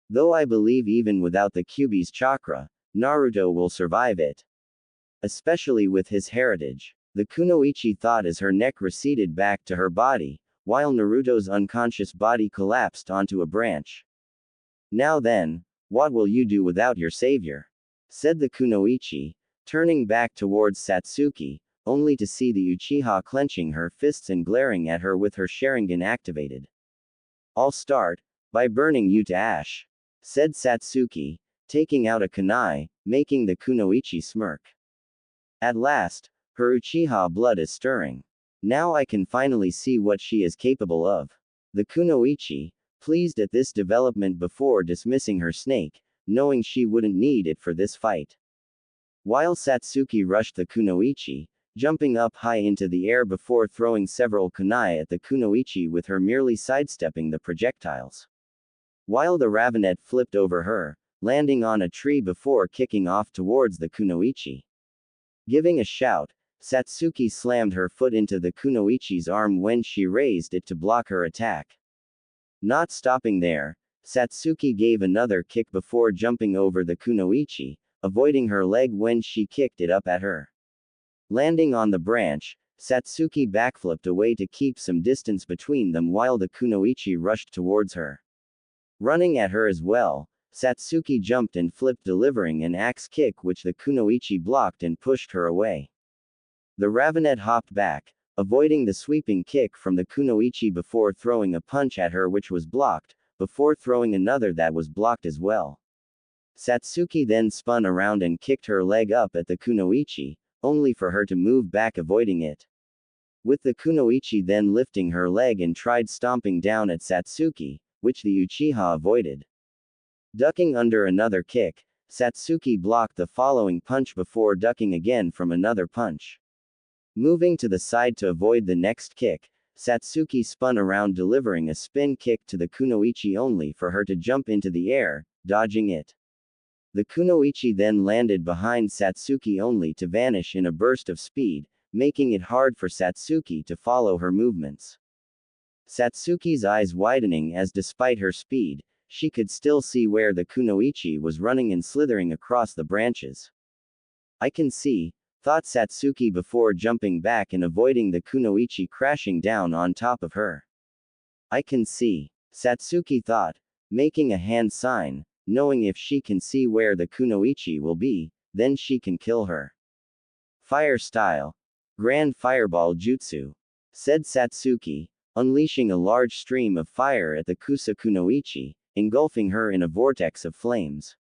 Though I believe even without the Kyuubi's chakra, Naruto will survive it. Especially with his heritage. The kunoichi thought as her neck receded back to her body, while Naruto's unconscious body collapsed onto a branch. "Now then, what will you do without your savior?" said the kunoichi, turning back towards Satsuki, only to see the Uchiha clenching her fists and glaring at her with her Sharingan activated. "I'll start by burning you to ash," said Satsuki, taking out a kunai, making the kunoichi smirk. At last, her Uchiha blood is stirring. Now I can finally see what she is capable of. The kunoichi, pleased at this development before dismissing her snake, knowing she wouldn't need it for this fight. While Satsuki rushed the kunoichi, jumping up high into the air before throwing several kunai at the kunoichi with her merely sidestepping the projectiles. While the ravenet flipped over her, landing on a tree before kicking off towards the kunoichi. Giving a shout, Satsuki slammed her foot into the kunoichi's arm when she raised it to block her attack. Not stopping there, Satsuki gave another kick before jumping over the kunoichi, avoiding her leg when she kicked it up at her. Landing on the branch, Satsuki backflipped away to keep some distance between them while the kunoichi rushed towards her. Running at her as well, Satsuki jumped and flipped, delivering an axe kick which the kunoichi blocked and pushed her away. The ravenet hopped back, avoiding the sweeping kick from the kunoichi before throwing a punch at her which was blocked, before throwing another that was blocked as well. Satsuki then spun around and kicked her leg up at the kunoichi, only for her to move back, avoiding it. With the kunoichi then lifting her leg and tried stomping down at Satsuki, which the Uchiha avoided. Ducking under another kick, Satsuki blocked the following punch before ducking again from another punch. Moving to the side to avoid the next kick, Satsuki spun around, delivering a spin kick to the kunoichi only for her to jump into the air, dodging it. The kunoichi then landed behind Satsuki only to vanish in a burst of speed, making it hard for Satsuki to follow her movements. Satsuki's eyes widening as despite her speed, she could still see where the kunoichi was running and slithering across the branches. "I can see," thought Satsuki before jumping back and avoiding the kunoichi crashing down on top of her. "I can see," Satsuki thought, making a hand sign, knowing if she can see where the kunoichi will be, then she can kill her. "Fire style. Grand Fireball Jutsu," said Satsuki, unleashing a large stream of fire at the Kusa kunoichi, engulfing her in a vortex of flames.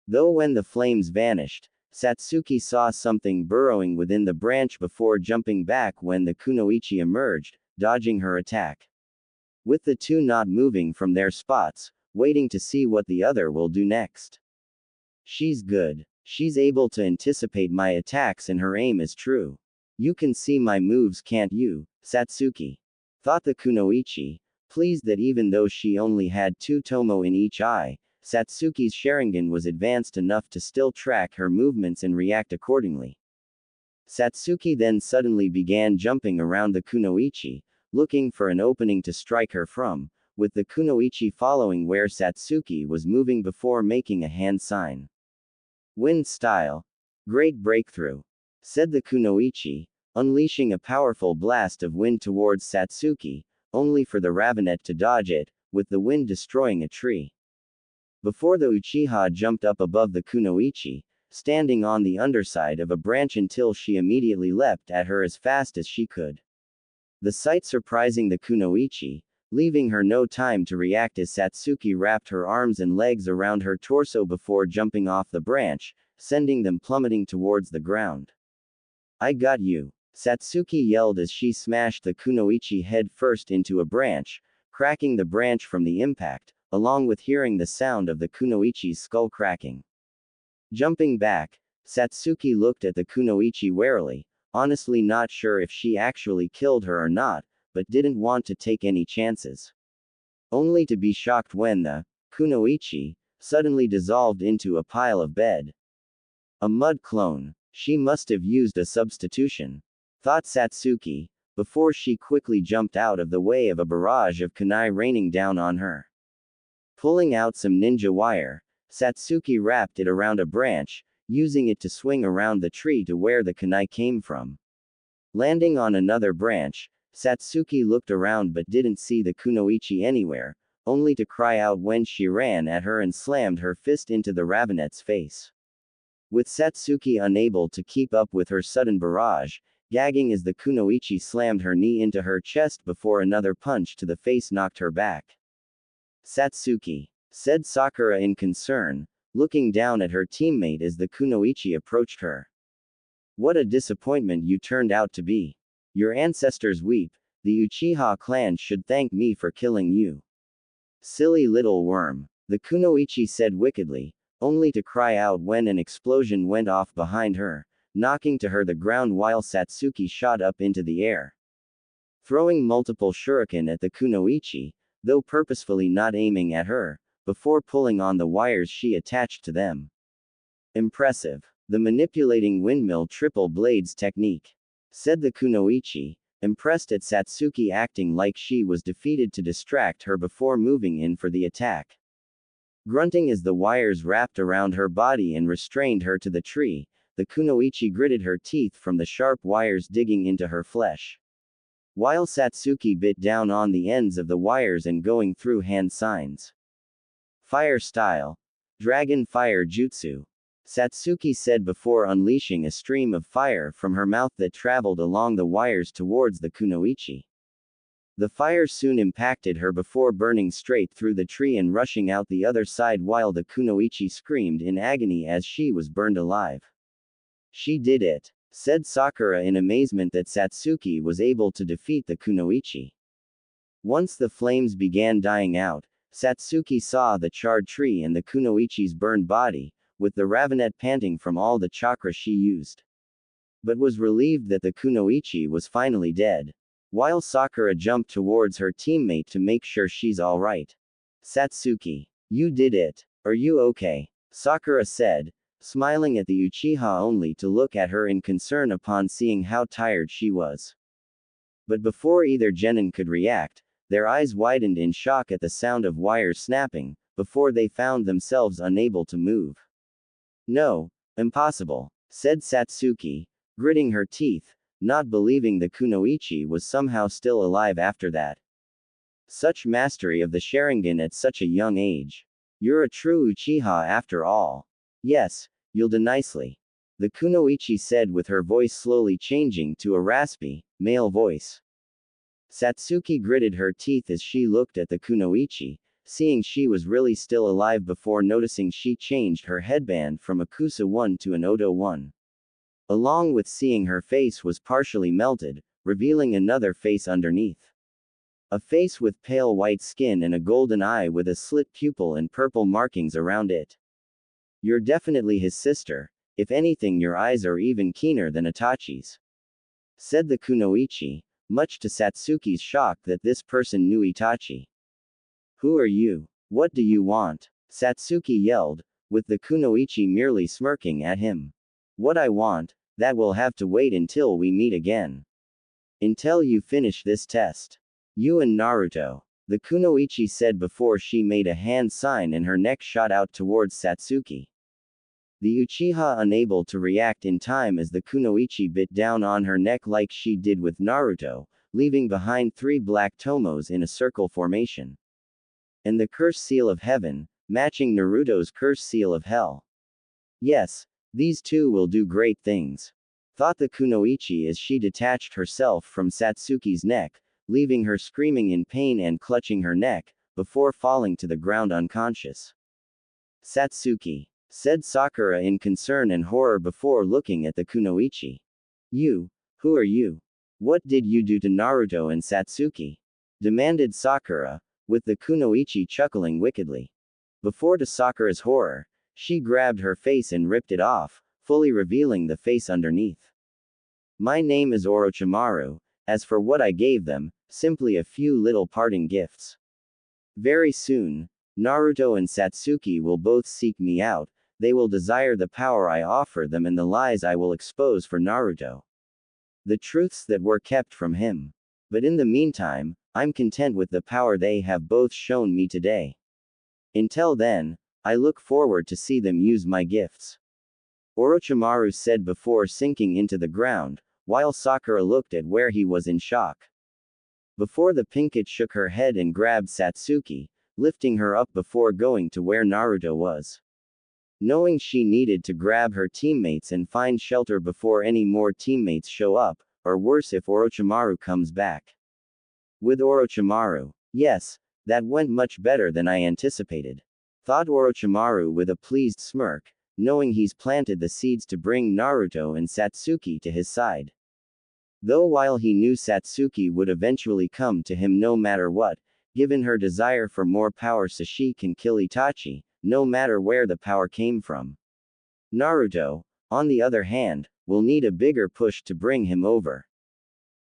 Though when the flames vanished, Satsuki saw something burrowing within the branch before jumping back when the kunoichi emerged, dodging her attack. With the two not moving from their spots, waiting to see what the other will do next. "She's good. She's able to anticipate my attacks and her aim is true. You can see my moves, can't you, Satsuki?" thought the kunoichi, pleased that even though she only had 2 tomo in each eye, Satsuki's Sharingan was advanced enough to still track her movements and react accordingly. Satsuki then suddenly began jumping around the kunoichi, looking for an opening to strike her from, with the kunoichi following where Satsuki was moving before making a hand sign. "Wind style. Great breakthrough," said the kunoichi, unleashing a powerful blast of wind towards Satsuki, only for the ravenet to dodge it, with the wind destroying a tree. Before the Uchiha jumped up above the kunoichi, standing on the underside of a branch until she immediately leapt at her as fast as she could. The sight surprising the kunoichi, leaving her no time to react as Satsuki wrapped her arms and legs around her torso before jumping off the branch, sending them plummeting towards the ground. "I got you," Satsuki yelled as she smashed the kunoichi head first into a branch, cracking the branch from the impact, along with hearing the sound of the kunoichi's skull cracking. Jumping back, Satsuki looked at the kunoichi warily, honestly not sure if she actually killed her or not, but didn't want to take any chances. Only to be shocked when the kunoichi suddenly dissolved into a pile of bed. A mud clone. She must have used a substitution, thought Satsuki, before she quickly jumped out of the way of a barrage of kunai raining down on her. Pulling out some ninja wire, Satsuki wrapped it around a branch, using it to swing around the tree to where the kunai came from. Landing on another branch, Satsuki looked around but didn't see the kunoichi anywhere, only to cry out when she ran at her and slammed her fist into the ravenette's face. With Satsuki unable to keep up with her sudden barrage, gagging as the kunoichi slammed her knee into her chest before another punch to the face knocked her back. Satsuki, said Sakura in concern, looking down at her teammate as the kunoichi approached her. What a disappointment you turned out to be. Your ancestors weep, the Uchiha clan should thank me for killing you. Silly little worm, the kunoichi said wickedly, only to cry out when an explosion went off behind her, knocking to her the ground while Satsuki shot up into the air. Throwing multiple shuriken at the kunoichi, though purposefully not aiming at her, before pulling on the wires she attached to them. Impressive. The manipulating windmill triple blades technique, said the kunoichi, impressed at Satsuki acting like she was defeated to distract her before moving in for the attack. Grunting as the wires wrapped around her body and restrained her to the tree, the kunoichi gritted her teeth from the sharp wires digging into her flesh. While Satsuki bit down on the ends of the wires and going through hand signs. Fire style. Dragon fire jutsu. Satsuki said before unleashing a stream of fire from her mouth that traveled along the wires towards the kunoichi. The fire soon impacted her before burning straight through the tree and rushing out the other side while the kunoichi screamed in agony as she was burned alive. She did it, said Sakura in amazement that Satsuki was able to defeat the kunoichi. Once the flames began dying out, Satsuki saw the charred tree and the kunoichi's burned body, with the ravenette panting from all the chakra she used. But was relieved that the kunoichi was finally dead. While Sakura jumped towards her teammate to make sure she's alright. Satsuki, you did it. Are you okay? Sakura said, smiling at the Uchiha only to look at her in concern upon seeing how tired she was. But before either genin could react, their eyes widened in shock at the sound of wires snapping, before they found themselves unable to move. No, impossible, said Satsuki, gritting her teeth, not believing the kunoichi was somehow still alive after that. Such mastery of the Sharingan at such a young age. You're a true Uchiha after all. Yes, you'll do nicely. The kunoichi said with her voice slowly changing to a raspy, male voice. Satsuki gritted her teeth as she looked at the kunoichi, seeing she was really still alive before noticing she changed her headband from a Kusa 1 to an Odo 1. Along with seeing her face was partially melted, revealing another face underneath. A face with pale white skin and a golden eye with a slit pupil and purple markings around it. You're definitely his sister, if anything your eyes are even keener than Itachi's. Said the kunoichi, much to Satsuki's shock that this person knew Itachi. Who are you? What do you want? Satsuki yelled, with the kunoichi merely smirking at him. What I want, that will have to wait until we meet again. Until you finish this test. You and Naruto. The kunoichi said before she made a hand sign and her neck shot out towards Satsuki. The Uchiha unable to react in time as the kunoichi bit down on her neck like she did with Naruto, leaving behind 3 black tomos in a circle formation. And the curse seal of heaven, matching Naruto's curse seal of hell. Yes, these two will do great things. Thought the kunoichi as she detached herself from Satsuki's neck, leaving her screaming in pain and clutching her neck, before falling to the ground unconscious. Satsuki, said Sakura in concern and horror before looking at the kunoichi. You, who are you? What did you do to Naruto and Satsuki? Demanded Sakura, with the kunoichi chuckling wickedly. Before to Sakura's horror, she grabbed her face and ripped it off, fully revealing the face underneath. My name is Orochimaru, as for what I gave them, simply a few little parting gifts. Very soon, Naruto and Satsuki will both seek me out, they will desire the power I offer them and the lies I will expose for Naruto. The truths that were kept from him. But in the meantime, I'm content with the power they have both shown me today. Until then, I look forward to see them use my gifts. Orochimaru said before sinking into the ground, while Sakura looked at where he was in shock. Before the Pinkett shook her head and grabbed Satsuki, lifting her up before going to where Naruto was. Knowing she needed to grab her teammates and find shelter before any more teammates show up, or worse if Orochimaru comes back. With Orochimaru. Yes, that went much better than I anticipated. Thought Orochimaru with a pleased smirk, knowing he's planted the seeds to bring Naruto and Satsuki to his side. Though while he knew Satsuki would eventually come to him no matter what, given her desire for more power, so she can kill Itachi, no matter where the power came from. Naruto, on the other hand, will need a bigger push to bring him over.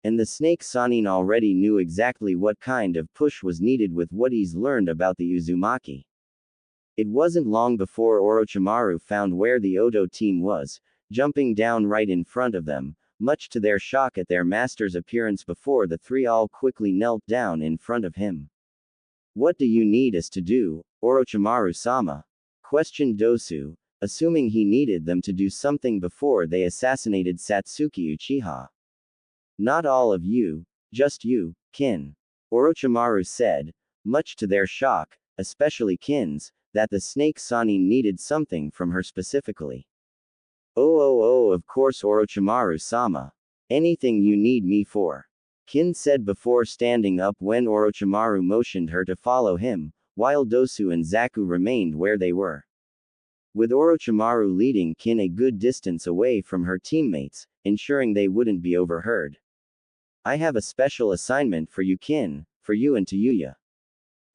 And the Snake Sannin already knew exactly what kind of push was needed with what he's learned about the Uzumaki. It wasn't long before Orochimaru found where the Oto team was, jumping down right in front of them, much to their shock at their master's appearance before the three all quickly knelt down in front of him. What do you need us to do, Orochimaru-sama? Questioned Dosu, assuming he needed them to do something before they assassinated Satsuki Uchiha. Not all of you, just you, Kin. Orochimaru said, much to their shock, especially Kin's, that the Snake Sannin needed something from her specifically. Oh, of course Orochimaru-sama. Anything you need me for. Kin said before standing up when Orochimaru motioned her to follow him, while Dosu and Zaku remained where they were. With Orochimaru leading Kin a good distance away from her teammates, ensuring they wouldn't be overheard. I have a special assignment for you, Kin, for you and Tayuya.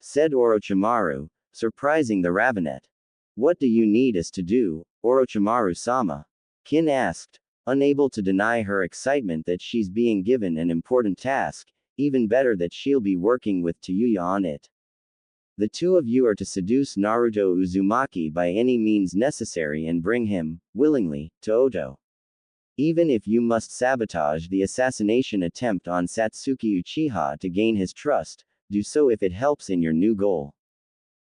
Said Orochimaru, surprising the Ravenet. What do you need us to do, Orochimaru-sama? Kin asked, unable to deny her excitement that she's being given an important task, even better that she'll be working with Tayuya on it. The two of you are to seduce Naruto Uzumaki by any means necessary and bring him, willingly, to Oto. Even if you must sabotage the assassination attempt on Satsuki Uchiha to gain his trust, do so if it helps in your new goal.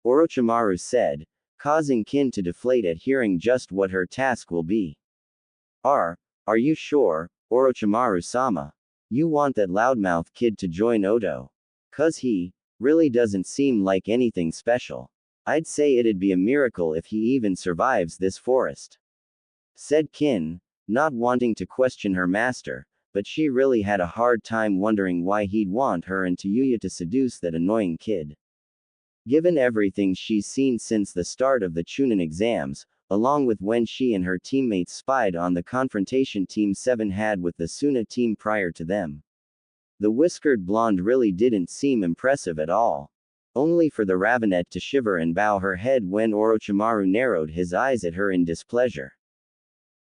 Orochimaru said, causing Kin to deflate at hearing just what her task will be. Are you sure, Orochimaru-sama? You want that loudmouth kid to join Oto? 'Cause he really doesn't seem like anything special. I'd say it'd be a miracle if he even survives this forest. Said Kin, not wanting to question her master, but she really had a hard time wondering why he'd want her and Tayuya to seduce that annoying kid. Given everything she's seen since the start of the Chunin exams, along with when she and her teammates spied on the confrontation Team 7 had with the Suna team prior to them. The whiskered blonde really didn't seem impressive at all. Only for the Ravenet to shiver and bow her head when Orochimaru narrowed his eyes at her in displeasure.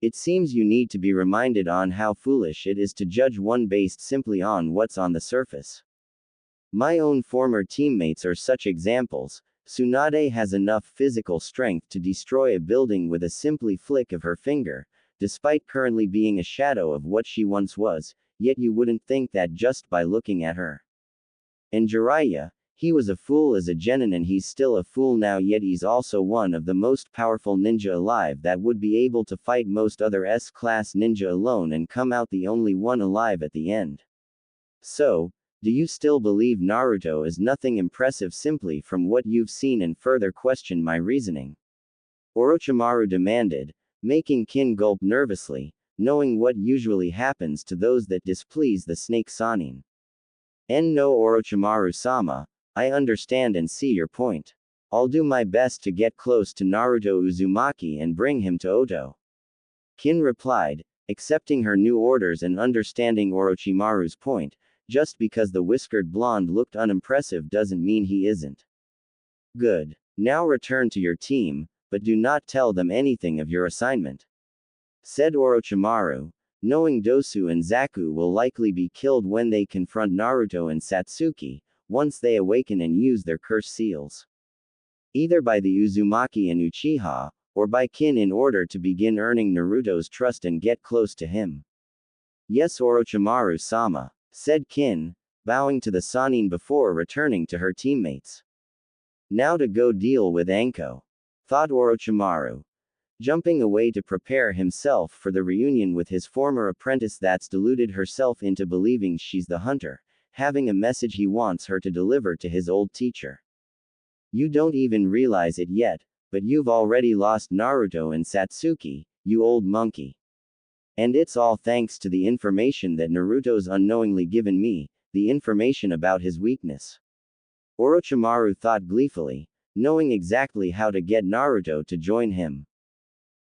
It seems you need to be reminded on how foolish it is to judge one based simply on what's on the surface. My own former teammates are such examples. Tsunade has enough physical strength to destroy a building with a simply flick of her finger, despite currently being a shadow of what she once was, yet you wouldn't think that just by looking at her. And Jiraiya, he was a fool as a genin and he's still a fool now, yet he's also one of the most powerful ninja alive that would be able to fight most other S-class ninja alone and come out the only one alive at the end. So, do you still believe Naruto is nothing impressive simply from what you've seen and further question my reasoning? Orochimaru demanded, making Kin gulp nervously, knowing what usually happens to those that displease the Snake Sannin. No, Orochimaru-sama, I understand and see your point. I'll do my best to get close to Naruto Uzumaki and bring him to Oto. Kin replied, accepting her new orders and understanding Orochimaru's point. Just because the whiskered blonde looked unimpressive doesn't mean he isn't. Good. Now return to your team, but do not tell them anything of your assignment. Said Orochimaru, knowing Dosu and Zaku will likely be killed when they confront Naruto and Satsuki, once they awaken and use their curse seals. Either by the Uzumaki and Uchiha, or by Kin in order to begin earning Naruto's trust and get close to him. Yes, Orochimaru-sama, said Kin, bowing to the Sannin before returning to her teammates. Now to go deal with Anko. Thought Orochimaru. Jumping away to prepare himself for the reunion with his former apprentice that's deluded herself into believing she's the hunter, having a message he wants her to deliver to his old teacher. You don't even realize it yet, but you've already lost Naruto and Satsuki, you old monkey. And it's all thanks to the information that Naruto's unknowingly given me, the information about his weakness. Orochimaru thought gleefully, knowing exactly how to get Naruto to join him.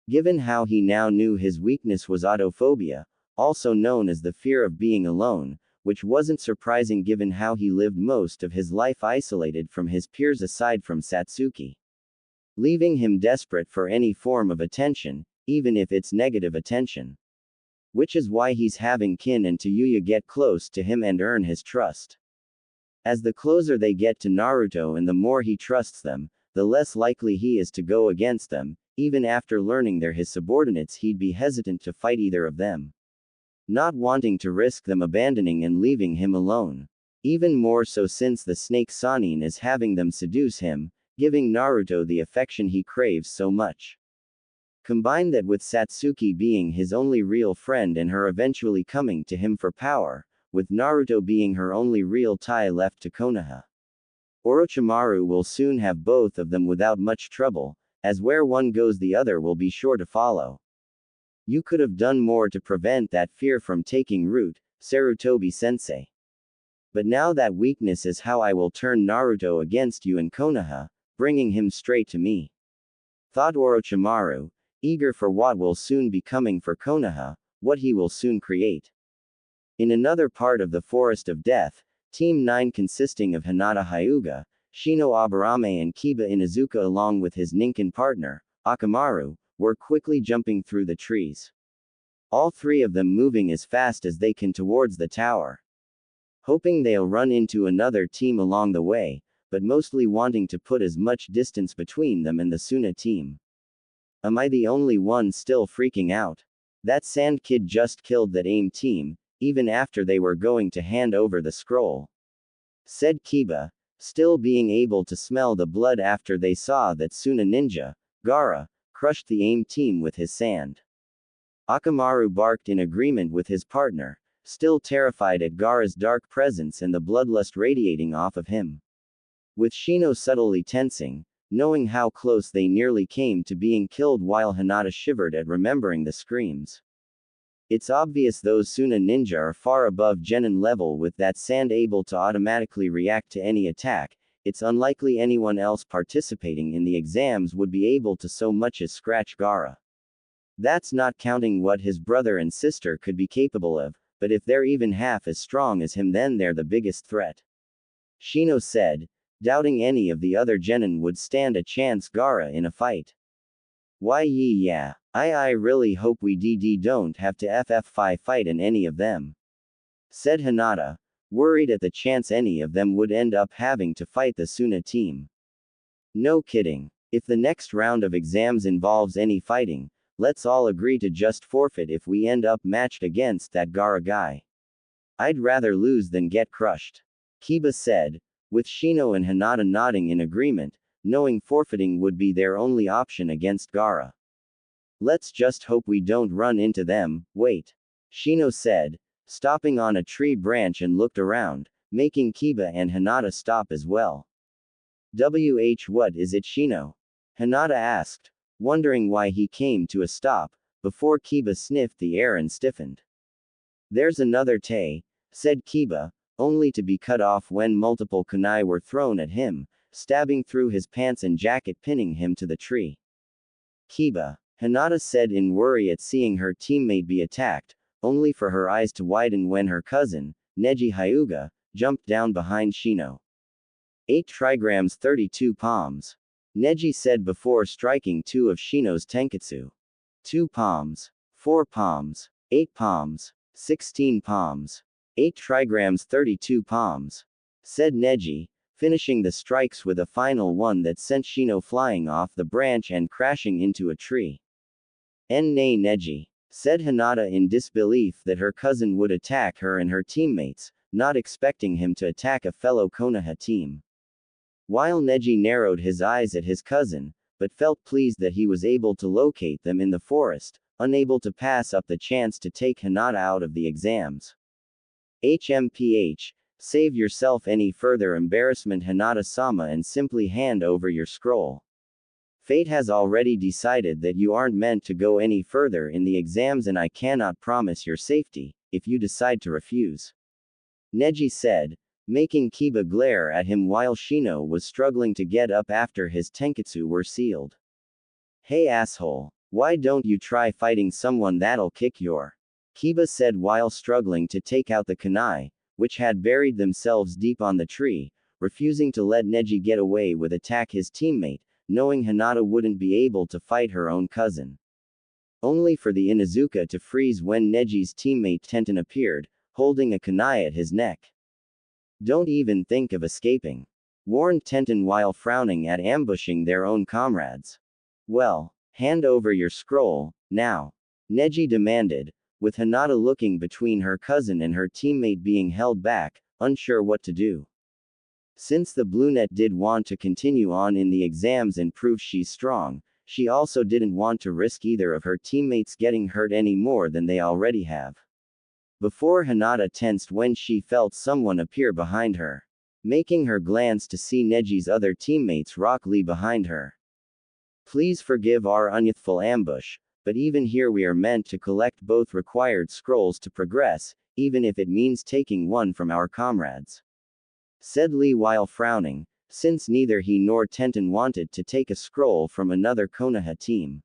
Given how he now knew his weakness was autophobia, also known as the fear of being alone, which wasn't surprising given how he lived most of his life isolated from his peers aside from Satsuki. Leaving him desperate for any form of attention, even if it's negative attention. Which is why he's having Kin and Tayuya get close to him and earn his trust. As the closer they get to Naruto and the more he trusts them, the less likely he is to go against them. Even after learning they're his subordinates, he'd be hesitant to fight either of them. Not wanting to risk them abandoning and leaving him alone. Even more so since the snake Sannin is having them seduce him, giving Naruto the affection he craves so much. Combine that with Satsuki being his only real friend and her eventually coming to him for power, with Naruto being her only real tie left to Konoha. Orochimaru will soon have both of them without much trouble, as where one goes the other will be sure to follow. You could have done more to prevent that fear from taking root, Sarutobi-sensei. But now that weakness is how I will turn Naruto against you and Konoha, bringing him straight to me. Thought Orochimaru, eager for what will soon be coming for Konoha, what he will soon create. In another part of the Forest of Death, Team 9 consisting of Hinata Hyuga, Shino Aburame and Kiba Inuzuka along with his Ninken partner, Akamaru, were quickly jumping through the trees. All three of them moving as fast as they can towards the tower. Hoping they'll run into another team along the way, but mostly wanting to put as much distance between them and the Suna team. Am I the only one still freaking out? That sand kid just killed that AIM team, even after they were going to hand over the scroll. Said Kiba, still being able to smell the blood after they saw that Suna ninja, Gaara, crushed the AIM team with his sand. Akamaru barked in agreement with his partner, still terrified at Gaara's dark presence and the bloodlust radiating off of him. With Shino subtly tensing, knowing how close they nearly came to being killed while Hinata shivered at remembering the screams. It's obvious those Suna ninja are far above Genin level with that sand able to automatically react to any attack. It's unlikely anyone else participating in the exams would be able to so much as scratch Gaara. That's not counting what his brother and sister could be capable of, but if they're even half as strong as him then they're the biggest threat. Shino said, doubting any of the other Genin would stand a chance Gaara in a fight. Why yeah, I really hope we don't have to fight in any of them. Said Hinata, worried at the chance any of them would end up having to fight the Suna team. No kidding. If the next round of exams involves any fighting, let's all agree to just forfeit if we end up matched against that Gaara guy. I'd rather lose than get crushed. Kiba said, with Shino and Hinata nodding in agreement, knowing forfeiting would be their only option against Gaara. Let's just hope we don't run into them. Wait. Shino said, stopping on a tree branch and looked around, making Kiba and Hinata stop as well. What is it, Shino? Hinata asked, wondering why he came to a stop, before Kiba sniffed the air and stiffened. There's another Tay, said Kiba, only to be cut off when multiple kunai were thrown at him, stabbing through his pants and jacket pinning him to the tree. Kiba, Hinata said in worry at seeing her teammate be attacked, only for her eyes to widen when her cousin, Neji Hyuga, jumped down behind Shino. 8 trigrams 32 palms. Neji said before striking 2 of Shino's tenketsu. 2 palms. 4 palms. 8 palms. 16 palms. 8 trigrams 32 palms. Said Neji, finishing the strikes with a final one that sent Shino flying off the branch and crashing into a tree. Nay Neji, said Hinata in disbelief that her cousin would attack her and her teammates, not expecting him to attack a fellow Konoha team. While Neji narrowed his eyes at his cousin, but felt pleased that he was able to locate them in the forest, unable to pass up the chance to take Hinata out of the exams. HMPH, Save yourself any further embarrassment, Hinata-sama, and simply hand over your scroll. Fate has already decided that you aren't meant to go any further in the exams, and I cannot promise your safety if you decide to refuse. Neji said, making Kiba glare at him while Shino was struggling to get up after his tenketsu were sealed. Hey asshole, why don't you try fighting someone that'll kick your... Kiba said while struggling to take out the kunai, which had buried themselves deep on the tree, refusing to let Neji get away with attack his teammate, knowing Hinata wouldn't be able to fight her own cousin. Only for the Inuzuka to freeze when Neji's teammate Tenten appeared, holding a kunai at his neck. Don't even think of escaping, warned Tenten while frowning at ambushing their own comrades. Well, hand over your scroll, now, Neji demanded, with Hinata looking between her cousin and her teammate being held back, unsure what to do. Since the brunette did want to continue on in the exams and prove she's strong, she also didn't want to risk either of her teammates getting hurt any more than they already have. Before Hinata tensed when she felt someone appear behind her, making her glance to see Neji's other teammates Rock Lee behind her. Please forgive our unyouthful ambush, but even here we are meant to collect both required scrolls to progress, even if it means taking one from our comrades, said Lee while frowning, since neither he nor Tenten wanted to take a scroll from another Konoha team.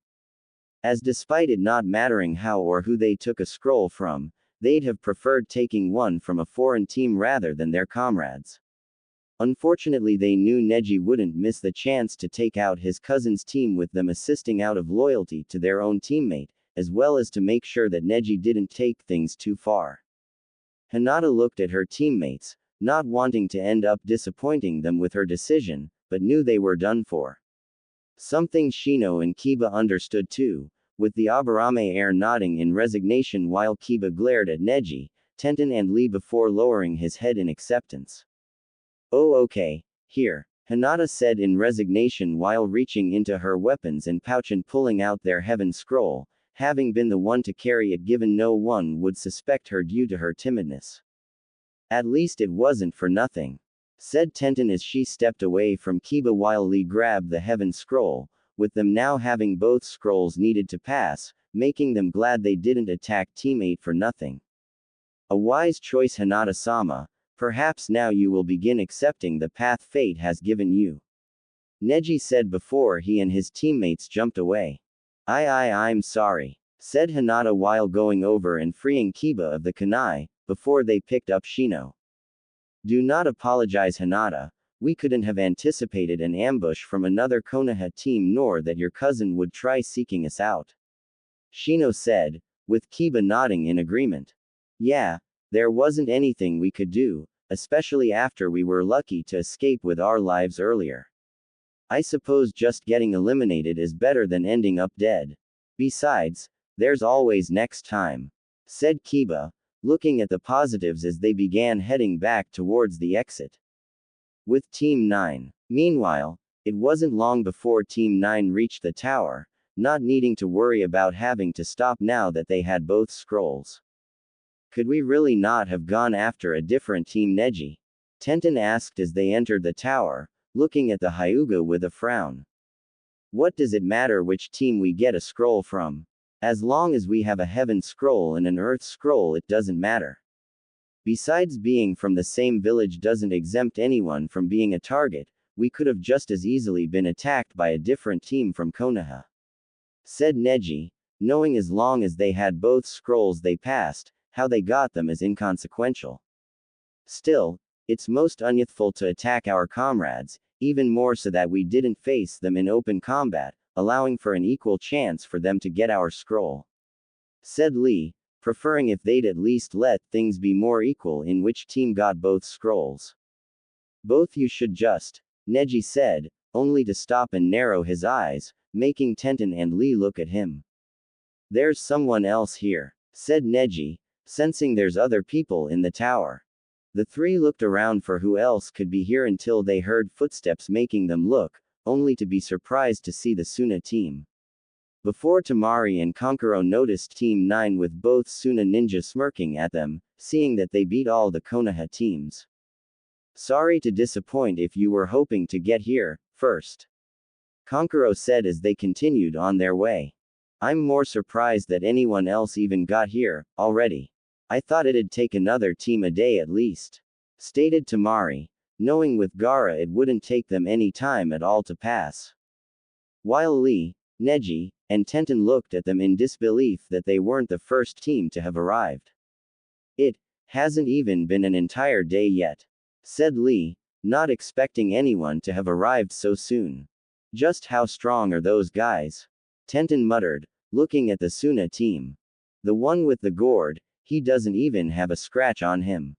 As despite it not mattering how or who they took a scroll from, they'd have preferred taking one from a foreign team rather than their comrades. Unfortunately, they knew Neji wouldn't miss the chance to take out his cousin's team with them assisting out of loyalty to their own teammate, as well as to make sure that Neji didn't take things too far. Hinata looked at her teammates, not wanting to end up disappointing them with her decision, but knew they were done for. Something Shino and Kiba understood too, with the Aburame heir nodding in resignation while Kiba glared at Neji, Tenten and Lee before lowering his head in acceptance. Oh okay, here, Hinata said in resignation while reaching into her weapons and pouch and pulling out their heaven scroll, having been the one to carry it given no one would suspect her due to her timidness. At least it wasn't for nothing, said Tenten as she stepped away from Kiba while Lee grabbed the heaven scroll, with them now having both scrolls needed to pass, making them glad they didn't attack teammate for nothing. A wise choice, Hinata-sama. Perhaps now you will begin accepting the path fate has given you, Neji said before he and his teammates jumped away. I'm sorry, said Hinata while going over and freeing Kiba of the kunai, before they picked up Shino. Do not apologize, Hinata. We couldn't have anticipated an ambush from another Konoha team nor that your cousin would try seeking us out, Shino said, with Kiba nodding in agreement. Yeah, there wasn't anything we could do, especially after we were lucky to escape with our lives earlier. I suppose just getting eliminated is better than ending up dead. Besides, there's always next time, said Kiba, looking at the positives as they began heading back towards the exit. With Team 9. Meanwhile, it wasn't long before Team 9 reached the tower, not needing to worry about having to stop now that they had both scrolls. Could we really not have gone after a different team, Neji? Tenten asked as they entered the tower, looking at the Hyuga with a frown. What does it matter which team we get a scroll from? As long as we have a heaven scroll and an earth scroll, it doesn't matter. Besides, being from the same village doesn't exempt anyone from being a target. We could have just as easily been attacked by a different team from Konoha, said Neji, knowing as long as they had both scrolls they passed, how they got them is inconsequential. Still, it's most unyouthful to attack our comrades, even more so that we didn't face them in open combat, allowing for an equal chance for them to get our scroll, said Lee, preferring if they'd at least let things be more equal in which team got both scrolls. Both you should just, Neji said, only to stop and narrow his eyes, making Tenten and Lee look at him. There's someone else here, said Neji, sensing there's other people in the tower. The three looked around for who else could be here until they heard footsteps making them look, only to be surprised to see the Suna team. Before Tamari and Kankuro noticed Team 9 with both Suna ninja smirking at them, seeing that they beat all the Konoha teams. Sorry to disappoint if you were hoping to get here first, Kankuro said as they continued on their way. I'm more surprised that anyone else even got here already. I thought it'd take another team a day at least, stated Tamari, knowing with Gaara it wouldn't take them any time at all to pass. While Lee, Neji, and Tenten looked at them in disbelief that they weren't the first team to have arrived. It hasn't even been an entire day yet, said Lee, not expecting anyone to have arrived so soon. Just how strong are those guys? Tenten muttered, looking at the Suna team. The one with the gourd, he doesn't even have a scratch on him.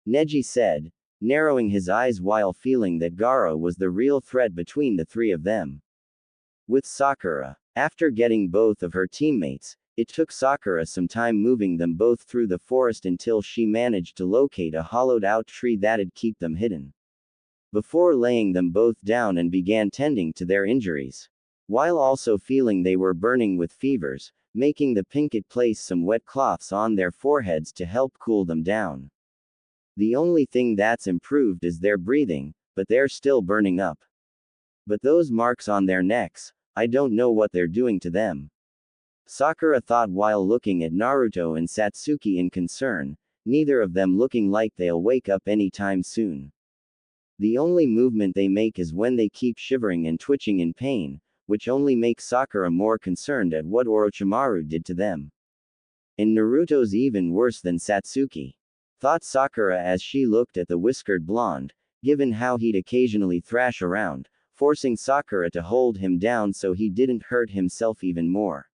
Neji said, narrowing his eyes while feeling that Gaara was the real threat between the three of them. With Sakura, after getting both of her teammates, it took Sakura some time moving them both through the forest until she managed to locate a hollowed-out tree that'd keep them hidden. Before laying them both down and began tending to their injuries. While also feeling they were burning with fevers, making the Pinkett place some wet cloths on their foreheads to help cool them down. The only thing that's improved is their breathing, but they're still burning up. But those marks on their necks, I don't know what they're doing to them. Sakura thought while looking at Naruto and Satsuki in concern, neither of them looking like they'll wake up anytime soon. The only movement they make is when they keep shivering and twitching in pain, which only makes Sakura more concerned at what Orochimaru did to them. And Naruto's even worse than Satsuki, thought Sakura as she looked at the whiskered blonde, given how he'd occasionally thrash around, forcing Sakura to hold him down so he didn't hurt himself even more.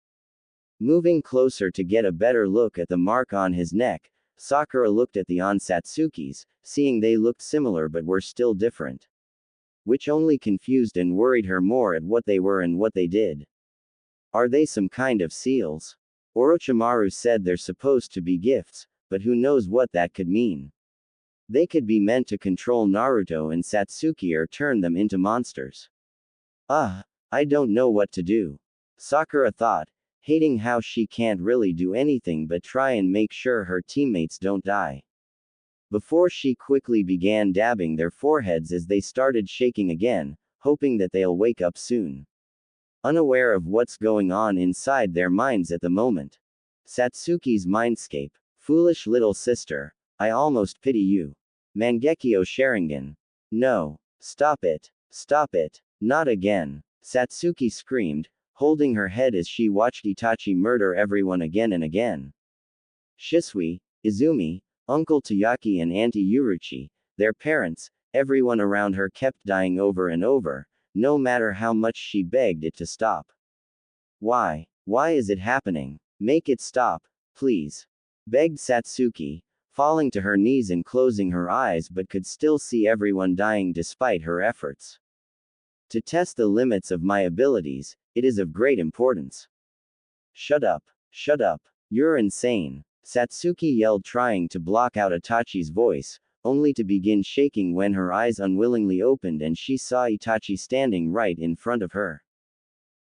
Moving closer to get a better look at the mark on his neck, Sakura looked at the Satsuki's, seeing they looked similar but were still different. Which only confused and worried her more at what they were and what they did. Are they some kind of seals? Orochimaru said they're supposed to be gifts, but who knows what that could mean. They could be meant to control Naruto and Satsuki or turn them into monsters. I don't know what to do, Sakura thought, hating how she can't really do anything but try and make sure her teammates don't die. Before she quickly began dabbing their foreheads as they started shaking again, hoping that they'll wake up soon. Unaware of what's going on inside their minds at the moment. Satsuki's Mindscape. Foolish little sister, I almost pity you. Mangekyo Sharingan. No. Stop it. Stop it. Not again. Satsuki screamed, holding her head as she watched Itachi murder everyone again and again. Shisui, Izumi, Uncle Tayaki and Auntie Uruchi, their parents, everyone around her kept dying over and over, no matter how much she begged it to stop. Why? Why is it happening? Make it stop, please. Begged Satsuki, falling to her knees and closing her eyes but could still see everyone dying despite her efforts. To test the limits of my abilities, it is of great importance. Shut up. Shut up. You're insane. Satsuki yelled, trying to block out Itachi's voice, only to begin shaking when her eyes unwillingly opened and she saw Itachi standing right in front of her.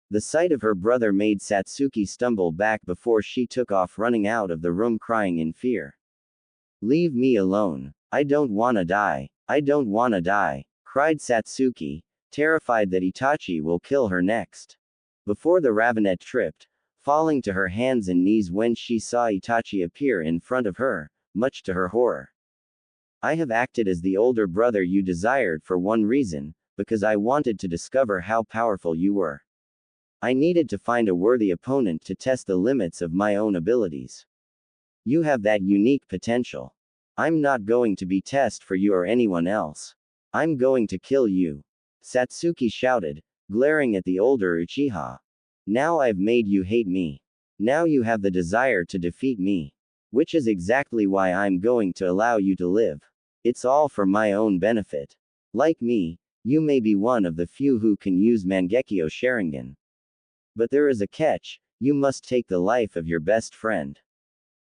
The sight of her brother made Satsuki stumble back before she took off running out of the room crying in fear. Leave me alone. I don't wanna die. I don't wanna die, cried Satsuki, terrified that Itachi will kill her next. Before the Ravenet tripped, falling to her hands and knees when she saw Itachi appear in front of her, much to her horror. I have acted as the older brother you desired for one reason, because I wanted to discover how powerful you were. I needed to find a worthy opponent to test the limits of my own abilities. You have that unique potential. I'm not going to be test for you or anyone else. I'm going to kill you. Satsuki shouted, glaring at the older Uchiha. Now I've made you hate me. Now you have the desire to defeat me. Which is exactly why I'm going to allow you to live. It's all for my own benefit. Like me, you may be one of the few who can use Mangekyo Sharingan. But there is a catch, you must take the life of your best friend.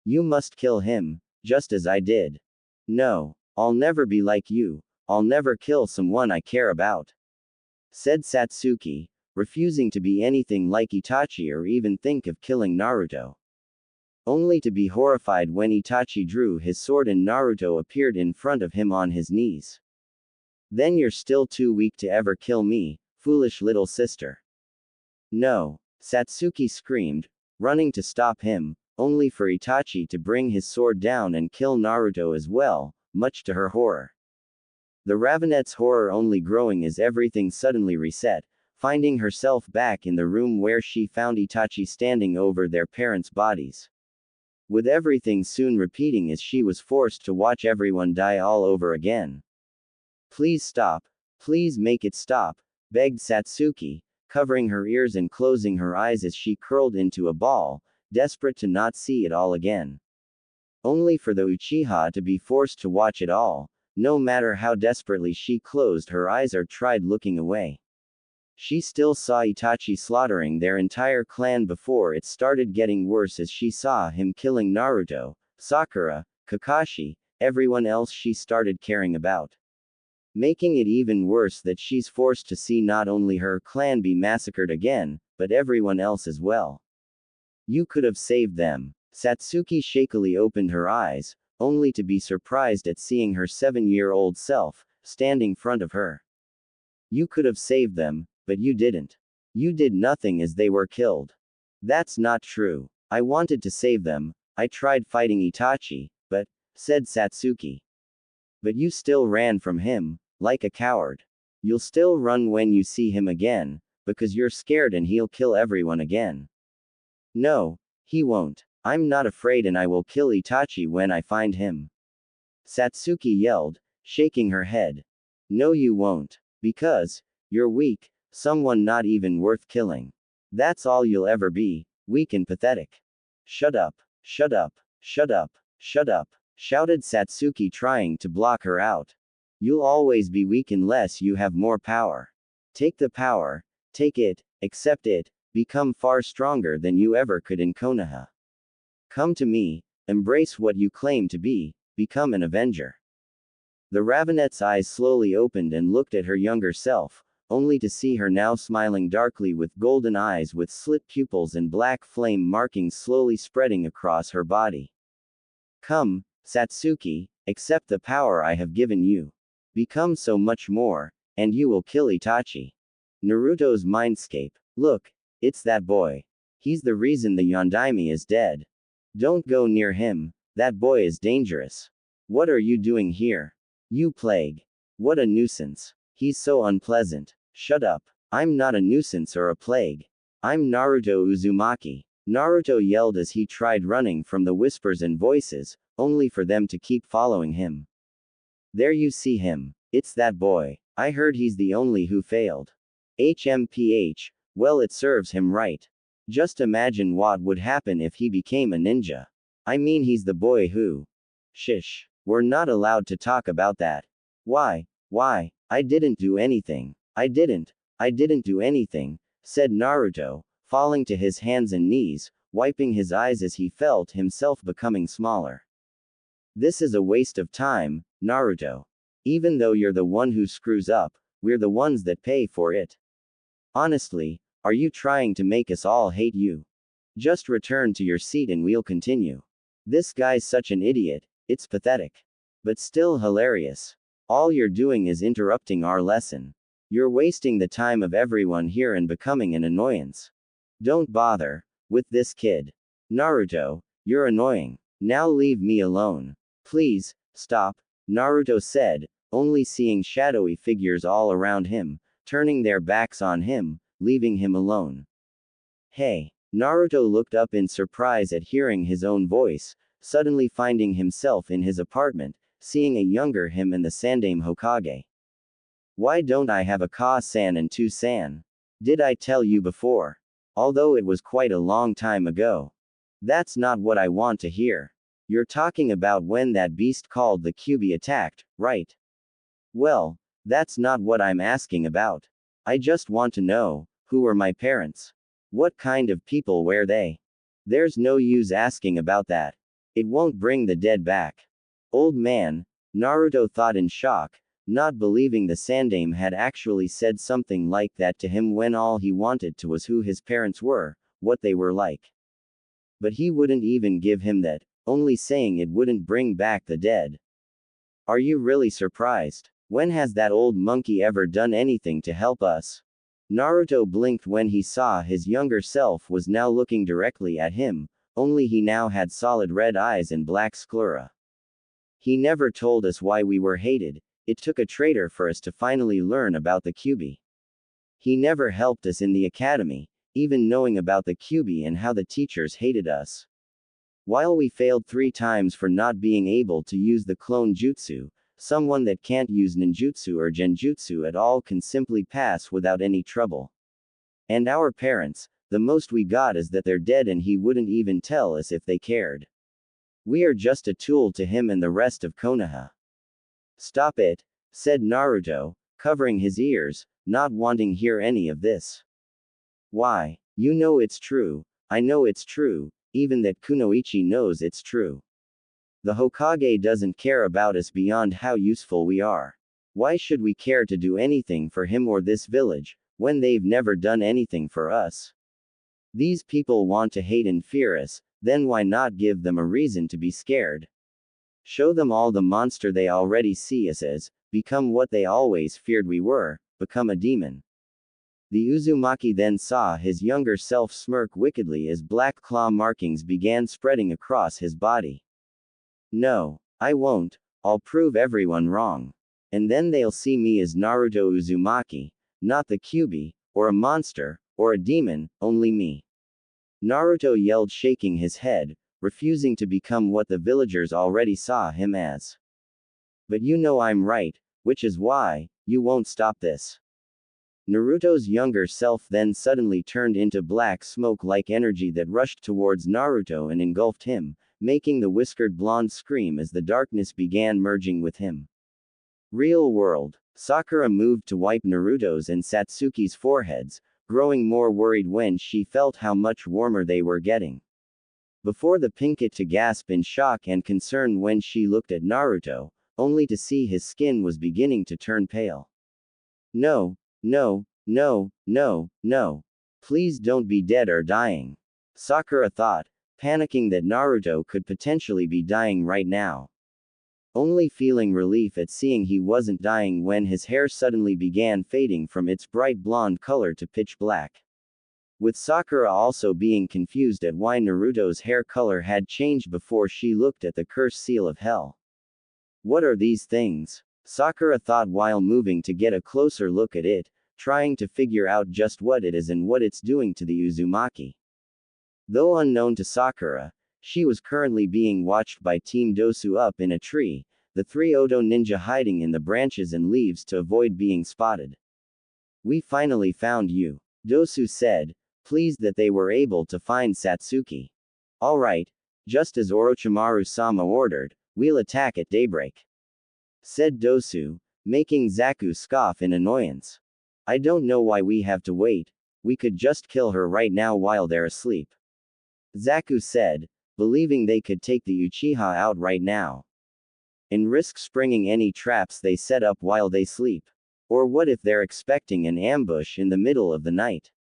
You must kill him, just as I did. No, I'll never be like you, I'll never kill someone I care about, said Satsuki, refusing to be anything like Itachi or even think of killing Naruto. Only to be horrified when Itachi drew his sword and Naruto appeared in front of him on his knees. Then you're still too weak to ever kill me, foolish little sister. No, Satsuki screamed, running to stop him, only for Itachi to bring his sword down and kill Naruto as well, much to her horror. The Ravenette's horror only growing as everything suddenly reset, finding herself back in the room where she found Itachi standing over their parents' bodies. With everything soon repeating as she was forced to watch everyone die all over again. Please stop. Please make it stop, begged Satsuki, covering her ears and closing her eyes as she curled into a ball, desperate to not see it all again. Only for the Uchiha to be forced to watch it all, no matter how desperately she closed her eyes or tried looking away. She still saw Itachi slaughtering their entire clan before it started getting worse as she saw him killing Naruto, Sakura, Kakashi, everyone else she started caring about. Making it even worse that she's forced to see not only her clan be massacred again, but everyone else as well. You could have saved them. Satsuki shakily opened her eyes, only to be surprised at seeing her 7-year-old self, standing front of her. You could have saved them, but you didn't. You did nothing as they were killed. That's not true. I wanted to save them, I tried fighting Itachi, but, said Satsuki. But you still ran from him, like a coward. You'll still run when you see him again, because you're scared and he'll kill everyone again. No, he won't. I'm not afraid and I will kill Itachi when I find him. Satsuki yelled, shaking her head. No you won't. Because, you're weak, someone not even worth killing. That's all you'll ever be, weak and pathetic. Shut up, shut up, shut up, shut up, shouted Satsuki trying to block her out. You'll always be weak unless you have more power. Take the power, take it, accept it, become far stronger than you ever could in Konoha. Come to me, embrace what you claim to be, become an avenger. The Ravenette's eyes slowly opened and looked at her younger self, only to see her now smiling darkly with golden eyes with slit pupils and black flame markings slowly spreading across her body. Come, Satsuki, accept the power I have given you. Become so much more, and you will kill Itachi. Naruto's Mindscape. Look, it's that boy. He's the reason the Yondaime is dead. Don't go near him, that boy is dangerous. What are you doing here? You plague. What a nuisance. He's so unpleasant. Shut up. I'm not a nuisance or a plague. I'm Naruto Uzumaki. Naruto yelled as he tried running from the whispers and voices, only for them to keep following him. There you see him. It's that boy. I heard he's the only who failed. HMPH, well it serves him right. Just imagine what would happen if he became a ninja. I mean he's the boy who. Shish. We're not allowed to talk about that. Why? I didn't do anything. I didn't do anything, said Naruto, falling to his hands and knees, wiping his eyes as he felt himself becoming smaller. This is a waste of time, Naruto. Even though you're the one who screws up, we're the ones that pay for it. Honestly, are you trying to make us all hate you? Just return to your seat and we'll continue. This guy's such an idiot, it's pathetic. But still hilarious. All you're doing is interrupting our lesson. You're wasting the time of everyone here and becoming an annoyance. Don't bother with this kid. Naruto, you're annoying. Now leave me alone. Please, stop, Naruto said, only seeing shadowy figures all around him, turning their backs on him, leaving him alone. Hey, Naruto looked up in surprise at hearing his own voice, suddenly finding himself in his apartment, seeing a younger him and the Sandaime Hokage. Why don't I have a Ka-san and 2-san? Did I tell you before? Although it was quite a long time ago. That's not what I want to hear. You're talking about when that beast called the Kyuubi attacked, right? Well, that's not what I'm asking about. I just want to know, who were my parents? What kind of people were they? There's no use asking about that. It won't bring the dead back. Old man, Naruto thought in shock, not believing the Sandaime had actually said something like that to him when all he wanted to was who his parents were, what they were like. But he wouldn't even give him that, only saying it wouldn't bring back the dead. Are you really surprised? When has that old monkey ever done anything to help us? Naruto blinked when he saw his younger self was now looking directly at him, only he now had solid red eyes and black sclera. He never told us why we were hated. It took a traitor for us to finally learn about the Kyuubi. He never helped us in the academy, even knowing about the Kyuubi and how the teachers hated us. While we failed 3 times for not being able to use the clone jutsu, someone that can't use ninjutsu or genjutsu at all can simply pass without any trouble. And our parents, the most we got is that they're dead and he wouldn't even tell us if they cared. We are just a tool to him and the rest of Konoha. Stop it, said Naruto, covering his ears, not wanting to hear any of this. Why? You know it's true, I know it's true, even that kunoichi knows it's true. The Hokage doesn't care about us beyond how useful we are. Why should we care to do anything for him or this village, when they've never done anything for us? These people want to hate and fear us, then why not give them a reason to be scared? Show them all the monster they already see us as, become what they always feared we were, become a demon. The Uzumaki then saw his younger self smirk wickedly as black claw markings began spreading across his body. No, I won't, I'll prove everyone wrong. And then they'll see me as Naruto Uzumaki, not the Kyuubi, or a monster, or a demon, only me. Naruto yelled, shaking his head, refusing to become what the villagers already saw him as. But you know I'm right, which is why, you won't stop this. Naruto's younger self then suddenly turned into black smoke-like energy that rushed towards Naruto and engulfed him, making the whiskered blonde scream as the darkness began merging with him. Real world. Sakura moved to wipe Naruto's and Satsuki's foreheads, growing more worried when she felt how much warmer they were getting. Before the Pinkett to gasp in shock and concern when she looked at Naruto, only to see his skin was beginning to turn pale. No, no, no, no, no. Please don't be dead or dying. Sakura thought, panicking that Naruto could potentially be dying right now. Only feeling relief at seeing he wasn't dying when his hair suddenly began fading from its bright blonde color to pitch black. With Sakura also being confused at why Naruto's hair color had changed before she looked at the cursed seal of hell. What are these things? Sakura thought while moving to get a closer look at it, trying to figure out just what it is and what it's doing to the Uzumaki. Though unknown to Sakura, she was currently being watched by Team Dosu up in a tree, the 3 Oto ninja hiding in the branches and leaves to avoid being spotted. We finally found you, Dosu said, pleased that they were able to find Satsuki. Alright, just as Orochimaru-sama ordered, we'll attack at daybreak, said Dosu, making Zaku scoff in annoyance. I don't know why we have to wait, we could just kill her right now while they're asleep, Zaku said, believing they could take the Uchiha out right now, and risk springing any traps they set up while they sleep. Or what if they're expecting an ambush in the middle of the night?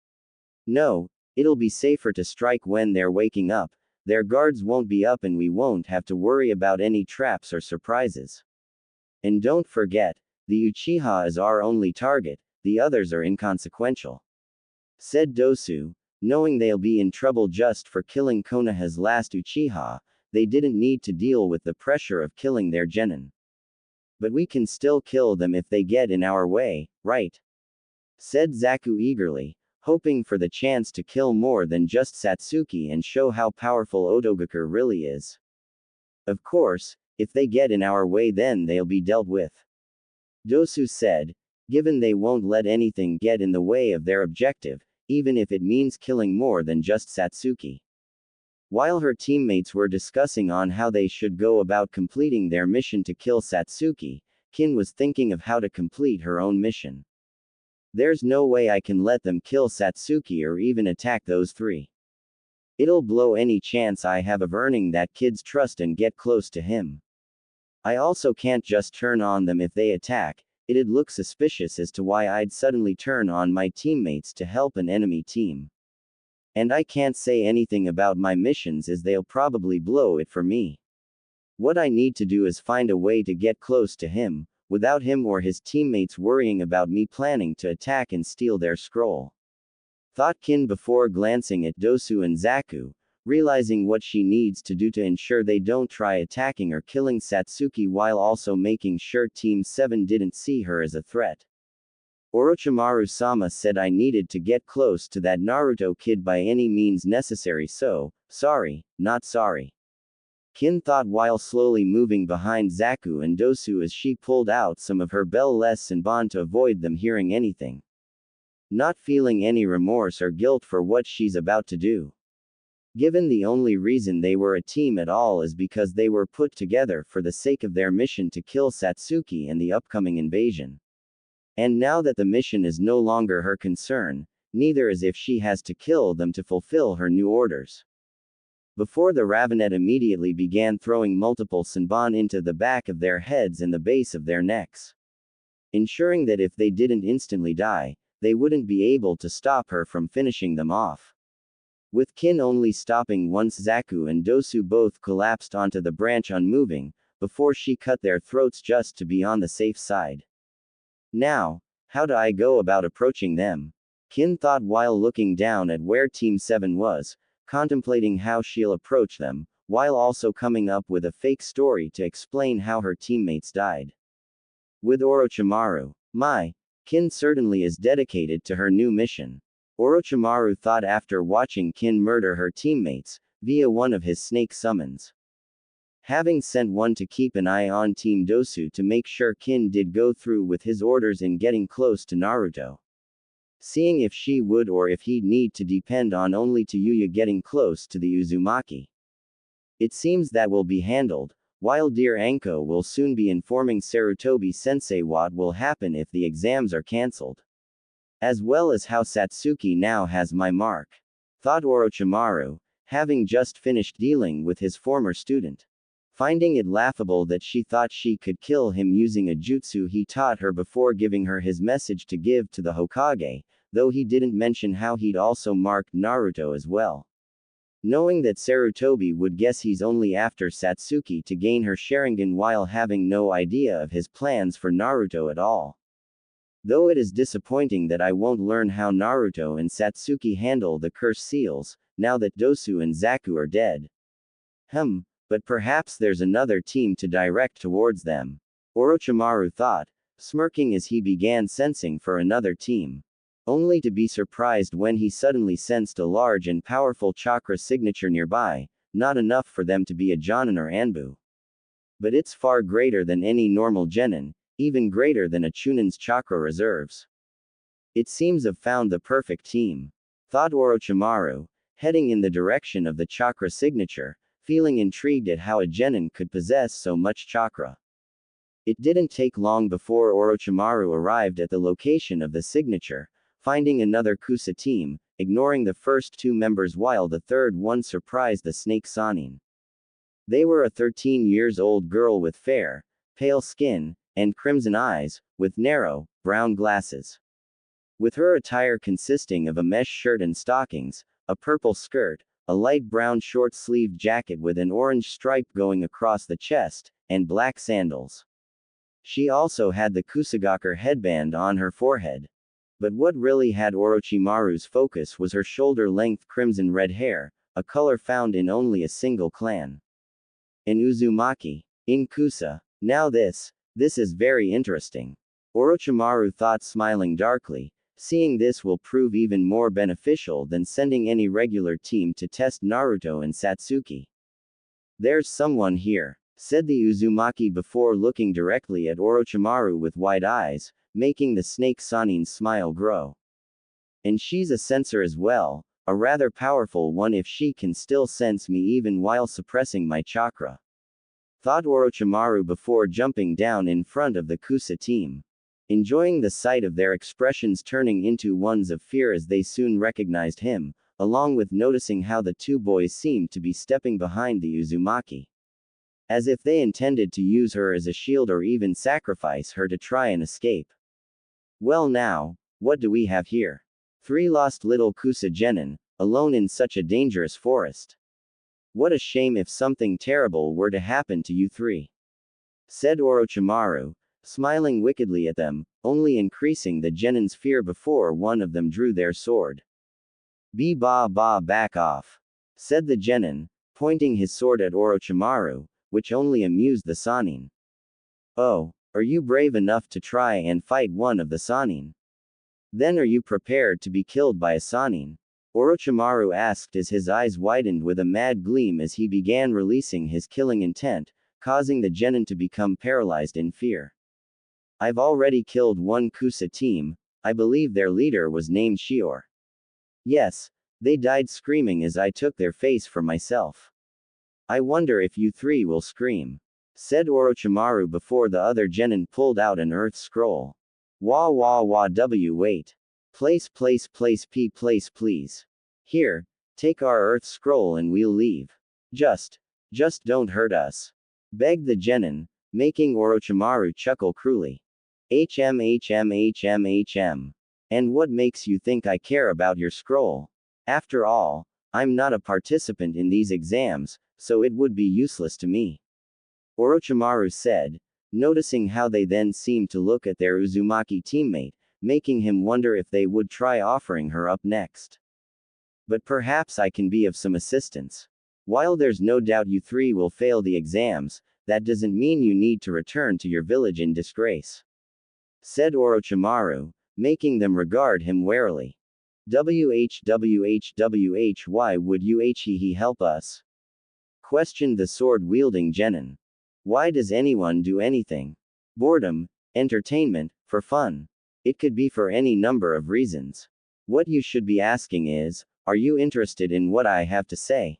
No, it'll be safer to strike when they're waking up, their guards won't be up and we won't have to worry about any traps or surprises. And don't forget, the Uchiha is our only target, the others are inconsequential, said Dosu, knowing they'll be in trouble just for killing Konoha's last Uchiha. They didn't need to deal with the pressure of killing their genin. But we can still kill them if they get in our way, right? Said Zaku eagerly, hoping for the chance to kill more than just Satsuki and show how powerful Otogaku really is. Of course, if they get in our way then they'll be dealt with, Dosu said, given they won't let anything get in the way of their objective, even if it means killing more than just Satsuki. While her teammates were discussing on how they should go about completing their mission to kill Satsuki, Kin was thinking of how to complete her own mission. There's no way I can let them kill Satsuki or even attack those 3. It'll blow any chance I have of earning that kid's trust and get close to him. I also can't just turn on them if they attack, it'd look suspicious as to why I'd suddenly turn on my teammates to help an enemy team. And I can't say anything about my missions as they'll probably blow it for me. What I need to do is find a way to get close to him, without him or his teammates worrying about me planning to attack and steal their scroll. Thought Kin before glancing at Dosu and Zaku, realizing what she needs to do to ensure they don't try attacking or killing Satsuki while also making sure Team 7 didn't see her as a threat. Orochimaru-sama said I needed to get close to that Naruto kid by any means necessary, so, sorry, not sorry. Kin thought while slowly moving behind Zaku and Dosu as she pulled out some of her bell-less Senbon to avoid them hearing anything. Not feeling any remorse or guilt for what she's about to do. Given the only reason they were a team at all is because they were put together for the sake of their mission to kill Satsuki and the upcoming invasion. And now that the mission is no longer her concern, neither is if she has to kill them to fulfill her new orders. Before the Ravenet immediately began throwing multiple Senbon into the back of their heads and the base of their necks, ensuring that if they didn't instantly die, they wouldn't be able to stop her from finishing them off. With Kin only stopping once Zaku and Dosu both collapsed onto the branch unmoving, before she cut their throats just to be on the safe side. Now, how do I go about approaching them? Kin thought while looking down at where Team 7 was, contemplating how she'll approach them, while also coming up with a fake story to explain how her teammates died. With Orochimaru, Kin certainly is dedicated to her new mission. Orochimaru thought after watching Kin murder her teammates, via one of his snake summons. Having sent one to keep an eye on Team Dosu to make sure Kin did go through with his orders in getting close to Naruto. Seeing if she would or if he'd need to depend on only Tayuya getting close to the Uzumaki. It seems that will be handled, while dear Anko will soon be informing Sarutobi-sensei what will happen if the exams are cancelled. As well as how Satsuki now has my mark. Thought Orochimaru, having just finished dealing with his former student. Finding it laughable that she thought she could kill him using a jutsu he taught her before giving her his message to give to the Hokage, though he didn't mention how he'd also marked Naruto as well. Knowing that Sarutobi would guess he's only after Satsuki to gain her Sharingan while having no idea of his plans for Naruto at all. Though it is disappointing that I won't learn how Naruto and Satsuki handle the curse seals, now that Dosu and Zaku are dead. But perhaps there's another team to direct towards them. Orochimaru thought, smirking as he began sensing for another team. Only to be surprised when he suddenly sensed a large and powerful chakra signature nearby, not enough for them to be a Jonin or Anbu. But it's far greater than any normal Genin, even greater than a Chunin's chakra reserves. It seems I've found the perfect team. Thought Orochimaru, heading in the direction of the chakra signature, feeling intrigued at how a Genin could possess so much chakra. It didn't take long before Orochimaru arrived at the location of the signature, finding another Kusa team, ignoring the first two members while the third one surprised the Snake Sanin. They were a 13-year-old girl with fair, pale skin, and crimson eyes, with narrow, brown glasses. With her attire consisting of a mesh shirt and stockings, a purple skirt, a light brown short-sleeved jacket with an orange stripe going across the chest, and black sandals. She also had the Kusagakure headband on her forehead. But what really had Orochimaru's focus was her shoulder-length crimson-red hair, a color found in only a single clan. An Uzumaki. In Kusa. Now this is very interesting. Orochimaru thought, smiling darkly. Seeing this will prove even more beneficial than sending any regular team to test Naruto and Satsuki. There's someone here, said the Uzumaki before looking directly at Orochimaru with wide eyes, making the Snake Sanin's smile grow. And she's a sensor as well, a rather powerful one if she can still sense me even while suppressing my chakra. Thought Orochimaru before jumping down in front of the Kusa team. Enjoying the sight of their expressions turning into ones of fear as they soon recognized him, along with noticing how the two boys seemed to be stepping behind the Uzumaki. As if they intended to use her as a shield or even sacrifice her to try and escape. Well now, what do we have here? 3 lost little Kusa Genin, alone in such a dangerous forest. What a shame if something terrible were to happen to you 3. Said Orochimaru, smiling wickedly at them, only increasing the genin's fear before one of them drew their sword. "Be ba ba, back off," said the genin, pointing his sword at Orochimaru, which only amused the Sannin. "Oh, are you brave enough to try and fight one of the Sannin? Then are you prepared to be killed by a Sannin?" Orochimaru asked as his eyes widened with a mad gleam as he began releasing his killing intent, causing the genin to become paralyzed in fear. "I've already killed one Kusa team, I believe their leader was named Shior. Yes, they died screaming as I took their face for myself. I wonder if you three will scream," said Orochimaru before the other genin pulled out an earth scroll. "Wah wah wah w wait. Place please. Here, take our earth scroll and we'll leave. Just don't hurt us," begged the genin, making Orochimaru chuckle cruelly. HM. And what makes you think I care about your scroll? After all, I'm not a participant in these exams, so it would be useless to me," Orochimaru said, noticing how they then seemed to look at their Uzumaki teammate, making him wonder if they would try offering her up next. "But perhaps I can be of some assistance. While there's no doubt you three will fail the exams, that doesn't mean you need to return to your village in disgrace," said Orochimaru, making them regard him warily. Why would you he help us?" questioned the sword-wielding genin. "Why does anyone do anything? Boredom, entertainment, for fun. It could be for any number of reasons. What you should be asking is, are you interested in what I have to say?"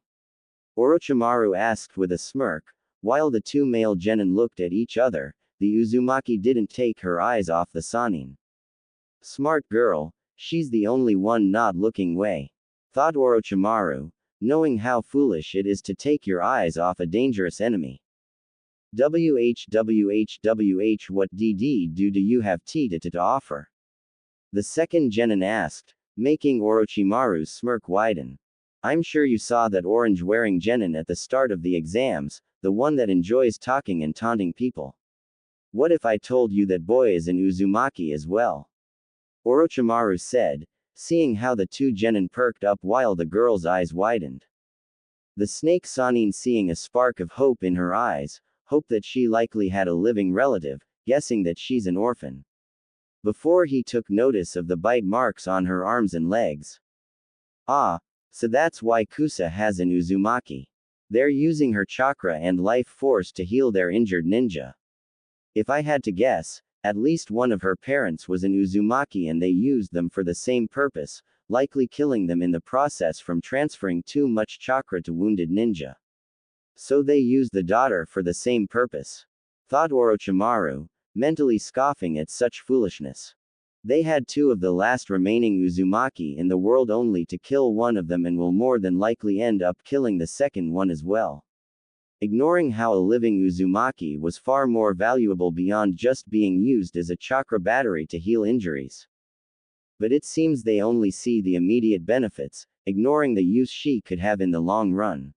Orochimaru asked with a smirk, while the two male genin looked at each other. The Uzumaki didn't take her eyes off the Sannin. "Smart girl, she's the only one not looking away," thought Orochimaru, knowing how foolish it is to take your eyes off a dangerous enemy. What do you have to offer?" the second genin asked, making Orochimaru's smirk widen. "I'm sure you saw that orange-wearing genin at the start of the exams, the one that enjoys talking and taunting people. What if I told you that boy is an Uzumaki as well?" Orochimaru said, seeing how the two genin perked up while the girl's eyes widened. The snake Sannin, seeing a spark of hope in her eyes, hoped that she likely had a living relative, guessing that she's an orphan. Before he took notice of the bite marks on her arms and legs. "Ah, so that's why Kusa has an Uzumaki. They're using her chakra and life force to heal their injured ninja. If I had to guess, at least one of her parents was an Uzumaki and they used them for the same purpose, likely killing them in the process from transferring too much chakra to wounded ninja. So they used the daughter for the same purpose," thought Orochimaru, mentally scoffing at such foolishness. They had two of the last remaining Uzumaki in the world only to kill one of them and will more than likely end up killing the second one as well. Ignoring how a living Uzumaki was far more valuable beyond just being used as a chakra battery to heal injuries. But it seems they only see the immediate benefits, ignoring the use she could have in the long run.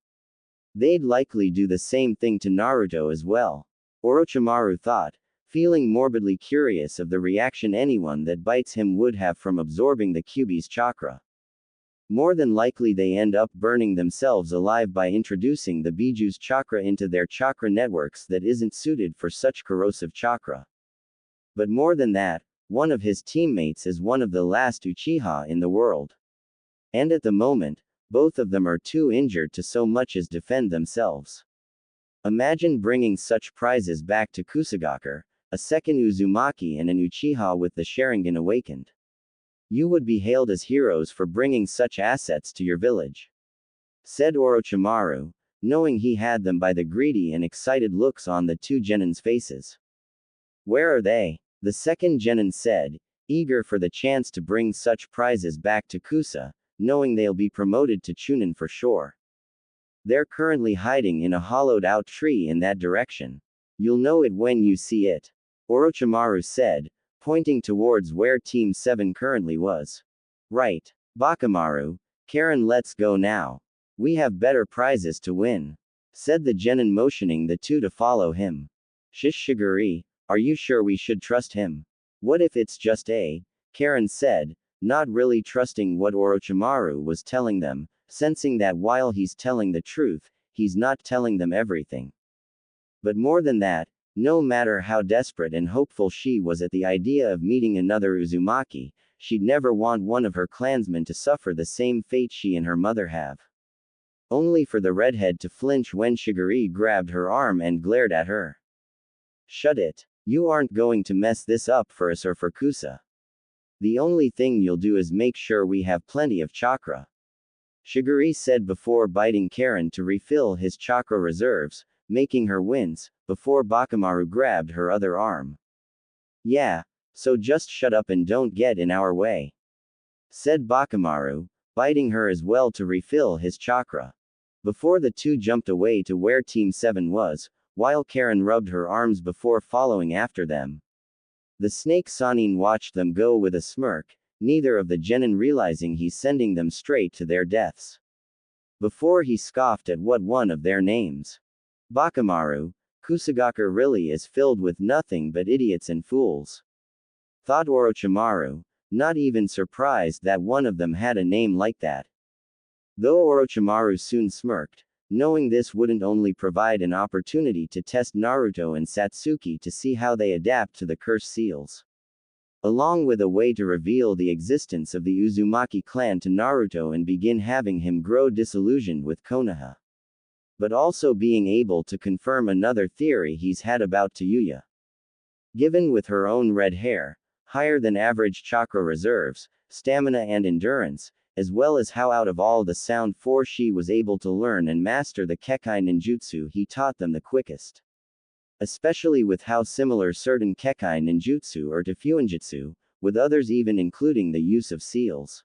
They'd likely do the same thing to Naruto as well, Orochimaru thought, feeling morbidly curious of the reaction anyone that bites him would have from absorbing the Kyuubi's chakra. More than likely they end up burning themselves alive by introducing the Biju's chakra into their chakra networks that isn't suited for such corrosive chakra. But more than that, one of his teammates is one of the last Uchiha in the world. And at the moment, both of them are too injured to so much as defend themselves. Imagine bringing such prizes back to Kusagaker, a second Uzumaki and an Uchiha with the Sharingan awakened. You would be hailed as heroes for bringing such assets to your village," said Orochimaru, knowing he had them by the greedy and excited looks on the two genin's faces. "Where are they?" the second genin said, eager for the chance to bring such prizes back to Kusa, knowing they'll be promoted to Chunin for sure. "They're currently hiding in a hollowed-out tree in that direction. You'll know it when you see it," Orochimaru said, pointing towards where Team 7 currently was. "Right. Bakamaru, Karen, let's go now. We have better prizes to win," said the genin, motioning the two to follow him. "Shishiguri, Are you sure we should trust him? What if it's just Karen said, not really trusting what Orochimaru was telling them, sensing that while he's telling the truth, he's not telling them everything. But more than that, no matter how desperate and hopeful she was at the idea of meeting another Uzumaki, she'd never want one of her clansmen to suffer the same fate she and her mother have. Only for the redhead to flinch when Shigure grabbed her arm and glared at her. Shut it. You aren't going to mess this up for us or for Kusa. The only thing you'll do is make sure we have plenty of chakra. Shigure said before biting Karen to refill his chakra reserves, making her wince, before Bakamaru grabbed her other arm. Yeah, so just shut up and don't get in our way, said Bakamaru, biting her as well to refill his chakra. Before the two jumped away to where Team 7 was, while Karen rubbed her arms before following after them. The snake Sanin watched them go with a smirk, neither of the genin realizing he's sending them straight to their deaths. Before he scoffed at what one of their names. Bakamaru, Kusagakure really is filled with nothing but idiots and fools, thought Orochimaru, not even surprised that one of them had a name like that. Though Orochimaru soon smirked, knowing this wouldn't only provide an opportunity to test Naruto and Satsuki to see how they adapt to the curse seals, along with a way to reveal the existence of the Uzumaki clan to Naruto and begin having him grow disillusioned with Konoha, but also being able to confirm another theory he's had about Tayuya. Given with her own red hair, higher than average chakra reserves, stamina and endurance, as well as how out of all the sound force she was able to learn and master the Kekai ninjutsu he taught them the quickest. Especially with how similar certain Kekai ninjutsu are to Fuinjutsu, with others even including the use of seals.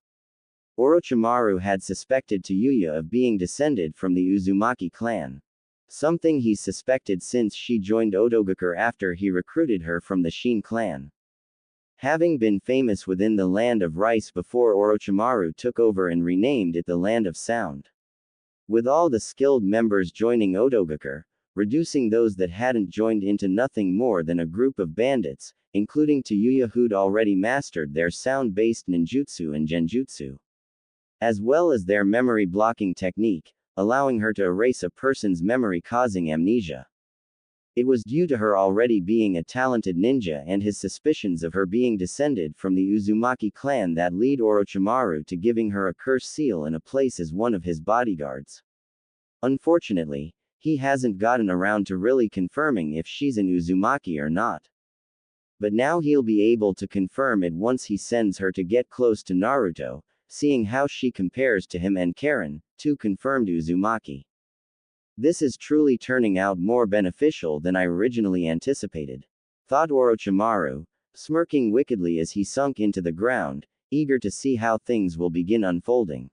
Orochimaru had suspected Tayuya of being descended from the Uzumaki clan. Something he suspected since she joined Otogakure after he recruited her from the Shin clan. Having been famous within the Land of Rice before Orochimaru took over and renamed it the Land of Sound. With all the skilled members joining Otogakure, reducing those that hadn't joined into nothing more than a group of bandits, including Tayuya who'd already mastered their sound-based ninjutsu and genjutsu, as well as their memory blocking technique, allowing her to erase a person's memory causing amnesia. It was due to her already being a talented ninja and his suspicions of her being descended from the Uzumaki clan that lead Orochimaru to giving her a curse seal and a place as one of his bodyguards. Unfortunately, he hasn't gotten around to really confirming if she's an Uzumaki or not. But now he'll be able to confirm it once he sends her to get close to Naruto, seeing how she compares to him and Karen, two confirmed Uzumaki. This is truly turning out more beneficial than I originally anticipated, thought Orochimaru, smirking wickedly as he sunk into the ground, eager to see how things will begin unfolding.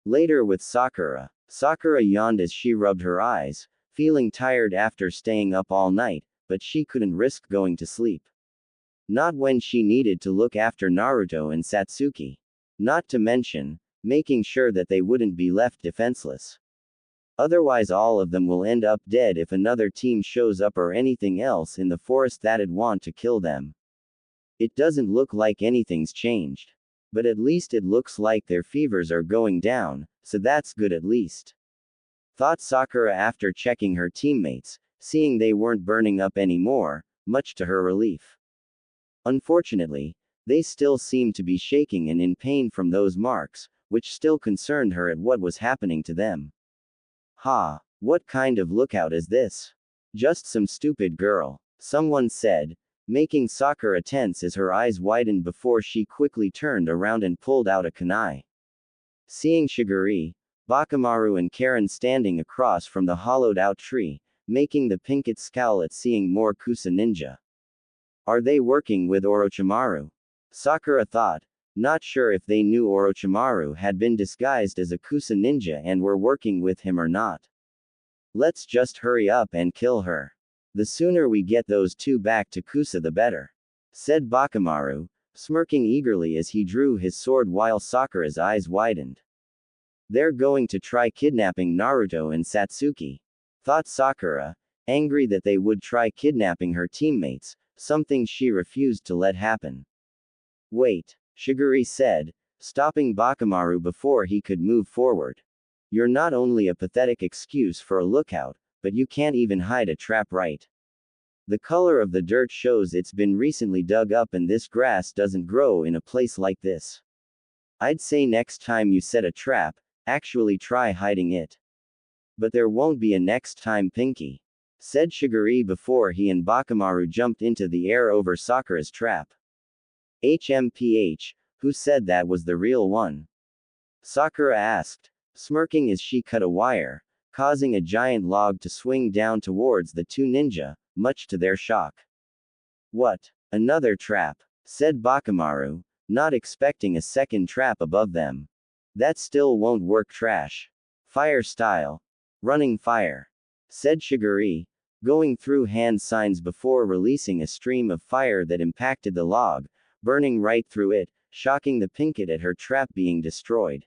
Later with Sakura. Sakura yawned as she rubbed her eyes, feeling tired after staying up all night, but she couldn't risk going to sleep. Not when she needed to look after Naruto and Satsuki. Not to mention, making sure that they wouldn't be left defenseless. Otherwise all of them will end up dead if another team shows up or anything else in the forest that'd want to kill them. It doesn't look like anything's changed. But at least it looks like their fevers are going down, so that's good at least, thought Sakura after checking her teammates, seeing they weren't burning up anymore, much to her relief. Unfortunately, they still seemed to be shaking and in pain from those marks, which still concerned her at what was happening to them. Ha, what kind of lookout is this? Just some stupid girl, someone said, making Sakura tense as her eyes widened before she quickly turned around and pulled out a kunai. Seeing Shigure, Bakamaru and Karen standing across from the hollowed-out tree, making the Pinkett scowl at seeing more Kusa ninja. Are they working with Orochimaru? Sakura thought, not sure if they knew Orochimaru had been disguised as a Kusa ninja and were working with him or not. Let's just hurry up and kill her. The sooner we get those two back to Kusa the better, said Bakamaru, smirking eagerly as he drew his sword while Sakura's eyes widened. They're going to try kidnapping Naruto and Satsuki, thought Sakura, angry that they would try kidnapping her teammates, something she refused to let happen. Wait, Shigure said, stopping Bakamaru before he could move forward. You're not only a pathetic excuse for a lookout, but you can't even hide a trap right. The color of the dirt shows it's been recently dug up and this grass doesn't grow in a place like this. I'd say next time you set a trap, actually try hiding it. But there won't be a next time, Pinky, said Shigure before he and Bakamaru jumped into the air over Sakura's trap. HMPH, who said that was the real one? Sakura asked, smirking as she cut a wire, causing a giant log to swing down towards the two ninja, much to their shock. What? Another trap, said Bakamaru, not expecting a second trap above them. That still won't work, trash. Fire style. Running fire, said Shigure, going through hand signs before releasing a stream of fire that impacted the log, burning right through it, shocking the Pinkett at her trap being destroyed.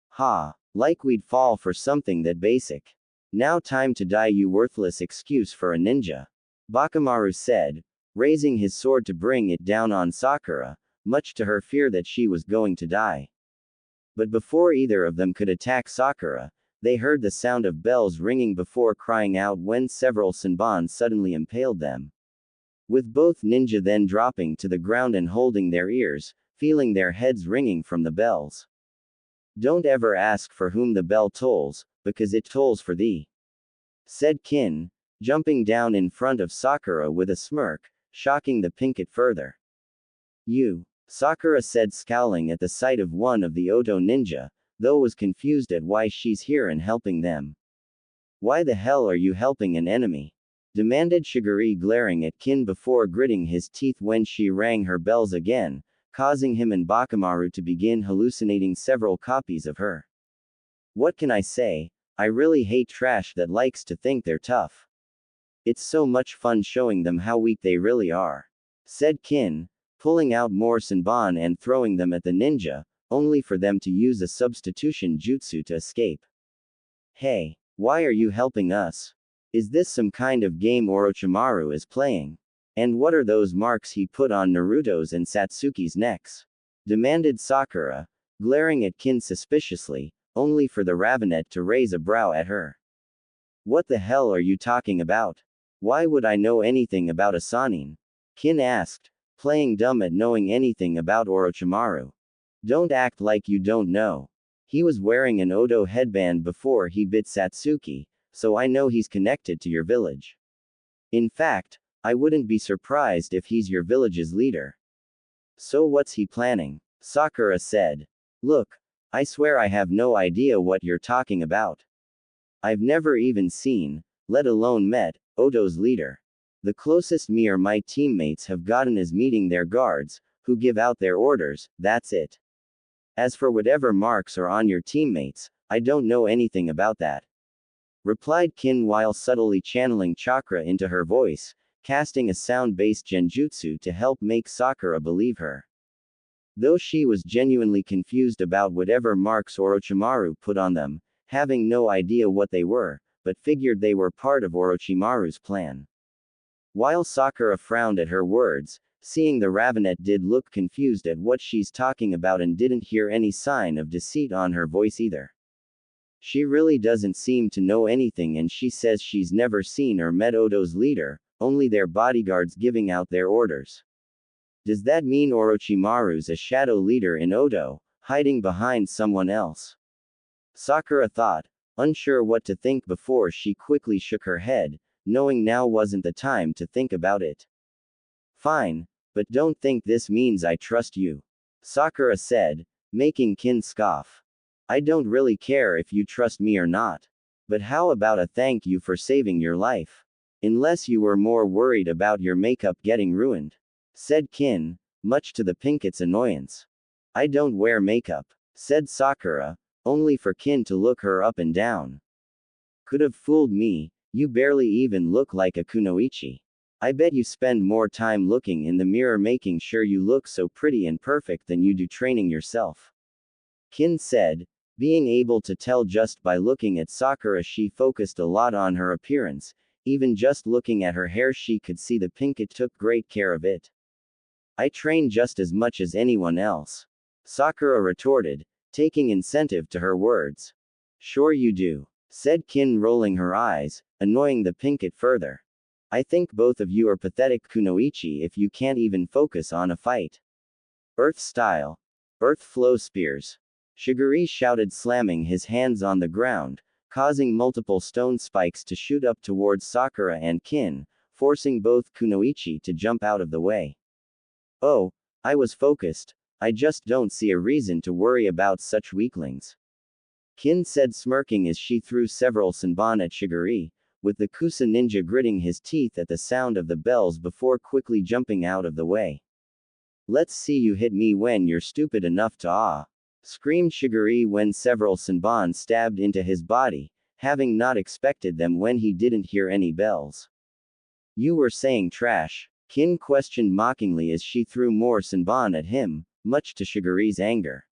Ha, like we'd fall for something that basic. Now time to die, you worthless excuse for a ninja, Bakamaru said, raising his sword to bring it down on Sakura, much to her fear that she was going to die. But before either of them could attack Sakura, they heard the sound of bells ringing before crying out when several Senbon suddenly impaled them. With both ninja then dropping to the ground and holding their ears, feeling their heads ringing from the bells. Don't ever ask for whom the bell tolls, because it tolls for thee, said Kin, jumping down in front of Sakura with a smirk, shocking the Pinkett further. You, Sakura said, scowling at the sight of one of the Oto ninja, though was confused at why she's here and helping them. Why the hell are you helping an enemy? Demanded Shigure, glaring at Kin before gritting his teeth when she rang her bells again, causing him and Bakamaru to begin hallucinating several copies of her. What can I say? I really hate trash that likes to think they're tough. It's so much fun showing them how weak they really are, said Kin, pulling out more Senbon and throwing them at the ninja, only for them to use a substitution jutsu to escape. Hey, why are you helping us? Is this some kind of game Orochimaru is playing? And what are those marks he put on Naruto's and Satsuki's necks? Demanded Sakura, glaring at Kin suspiciously, only for the Ravenet to raise a brow at her. What the hell are you talking about? Why would I know anything about a Sannin? Kin asked, playing dumb at knowing anything about Orochimaru. Don't act like you don't know. He was wearing an Oto headband before he bit Satsuki, so I know he's connected to your village. In fact, I wouldn't be surprised if he's your village's leader. So what's he planning? Sakura said. Look, I swear I have no idea what you're talking about. I've never even seen, let alone met, Oto's leader. The closest me or my teammates have gotten is meeting their guards, who give out their orders, that's it. As for whatever marks are on your teammates, I don't know anything about that, replied Kin while subtly channeling chakra into her voice, casting a sound-based genjutsu to help make Sakura believe her. Though she was genuinely confused about whatever marks Orochimaru put on them, having no idea what they were, but figured they were part of Orochimaru's plan. While Sakura frowned at her words, seeing the Ravenet did look confused at what she's talking about and didn't hear any sign of deceit on her voice either. She really doesn't seem to know anything, and she says she's never seen or met Oto's leader, only their bodyguards giving out their orders. Does that mean Orochimaru's a shadow leader in Oto, hiding behind someone else? Sakura thought, unsure what to think before she quickly shook her head, knowing now wasn't the time to think about it. Fine, but don't think this means I trust you, Sakura said, making Kin scoff. I don't really care if you trust me or not. But how about a thank you for saving your life? Unless you were more worried about your makeup getting ruined, said Kin, much to the Pinkett's annoyance. I don't wear makeup, said Sakura, only for Kin to look her up and down. Could have fooled me, you barely even look like a kunoichi. I bet you spend more time looking in the mirror making sure you look so pretty and perfect than you do training yourself, Kin said, being able to tell just by looking at Sakura she focused a lot on her appearance, Even just looking at her hair she could see the pinkett took great care of it. I train just as much as anyone else. Sakura retorted, taking incentive to her words. Sure you do, said Kin, rolling her eyes, annoying the pinkett further. I think both of you are pathetic kunoichi if you can't even focus on a fight. Earth style. Earth flow spears. Shigure shouted, slamming his hands on the ground, causing multiple stone spikes to shoot up towards Sakura and Kin, forcing both kunoichi to jump out of the way. Oh, I was focused, I just don't see a reason to worry about such weaklings. Kin said, smirking as she threw several senbon at Shigure, with the Kusa ninja gritting his teeth at the sound of the bells before quickly jumping out of the way. Let's see you hit me when you're stupid enough to screamed Shigure when several senbon stabbed into his body, having not expected them when he didn't hear any bells. You were saying trash? Kin questioned mockingly as she threw more senbon at him, much to Shigure's anger.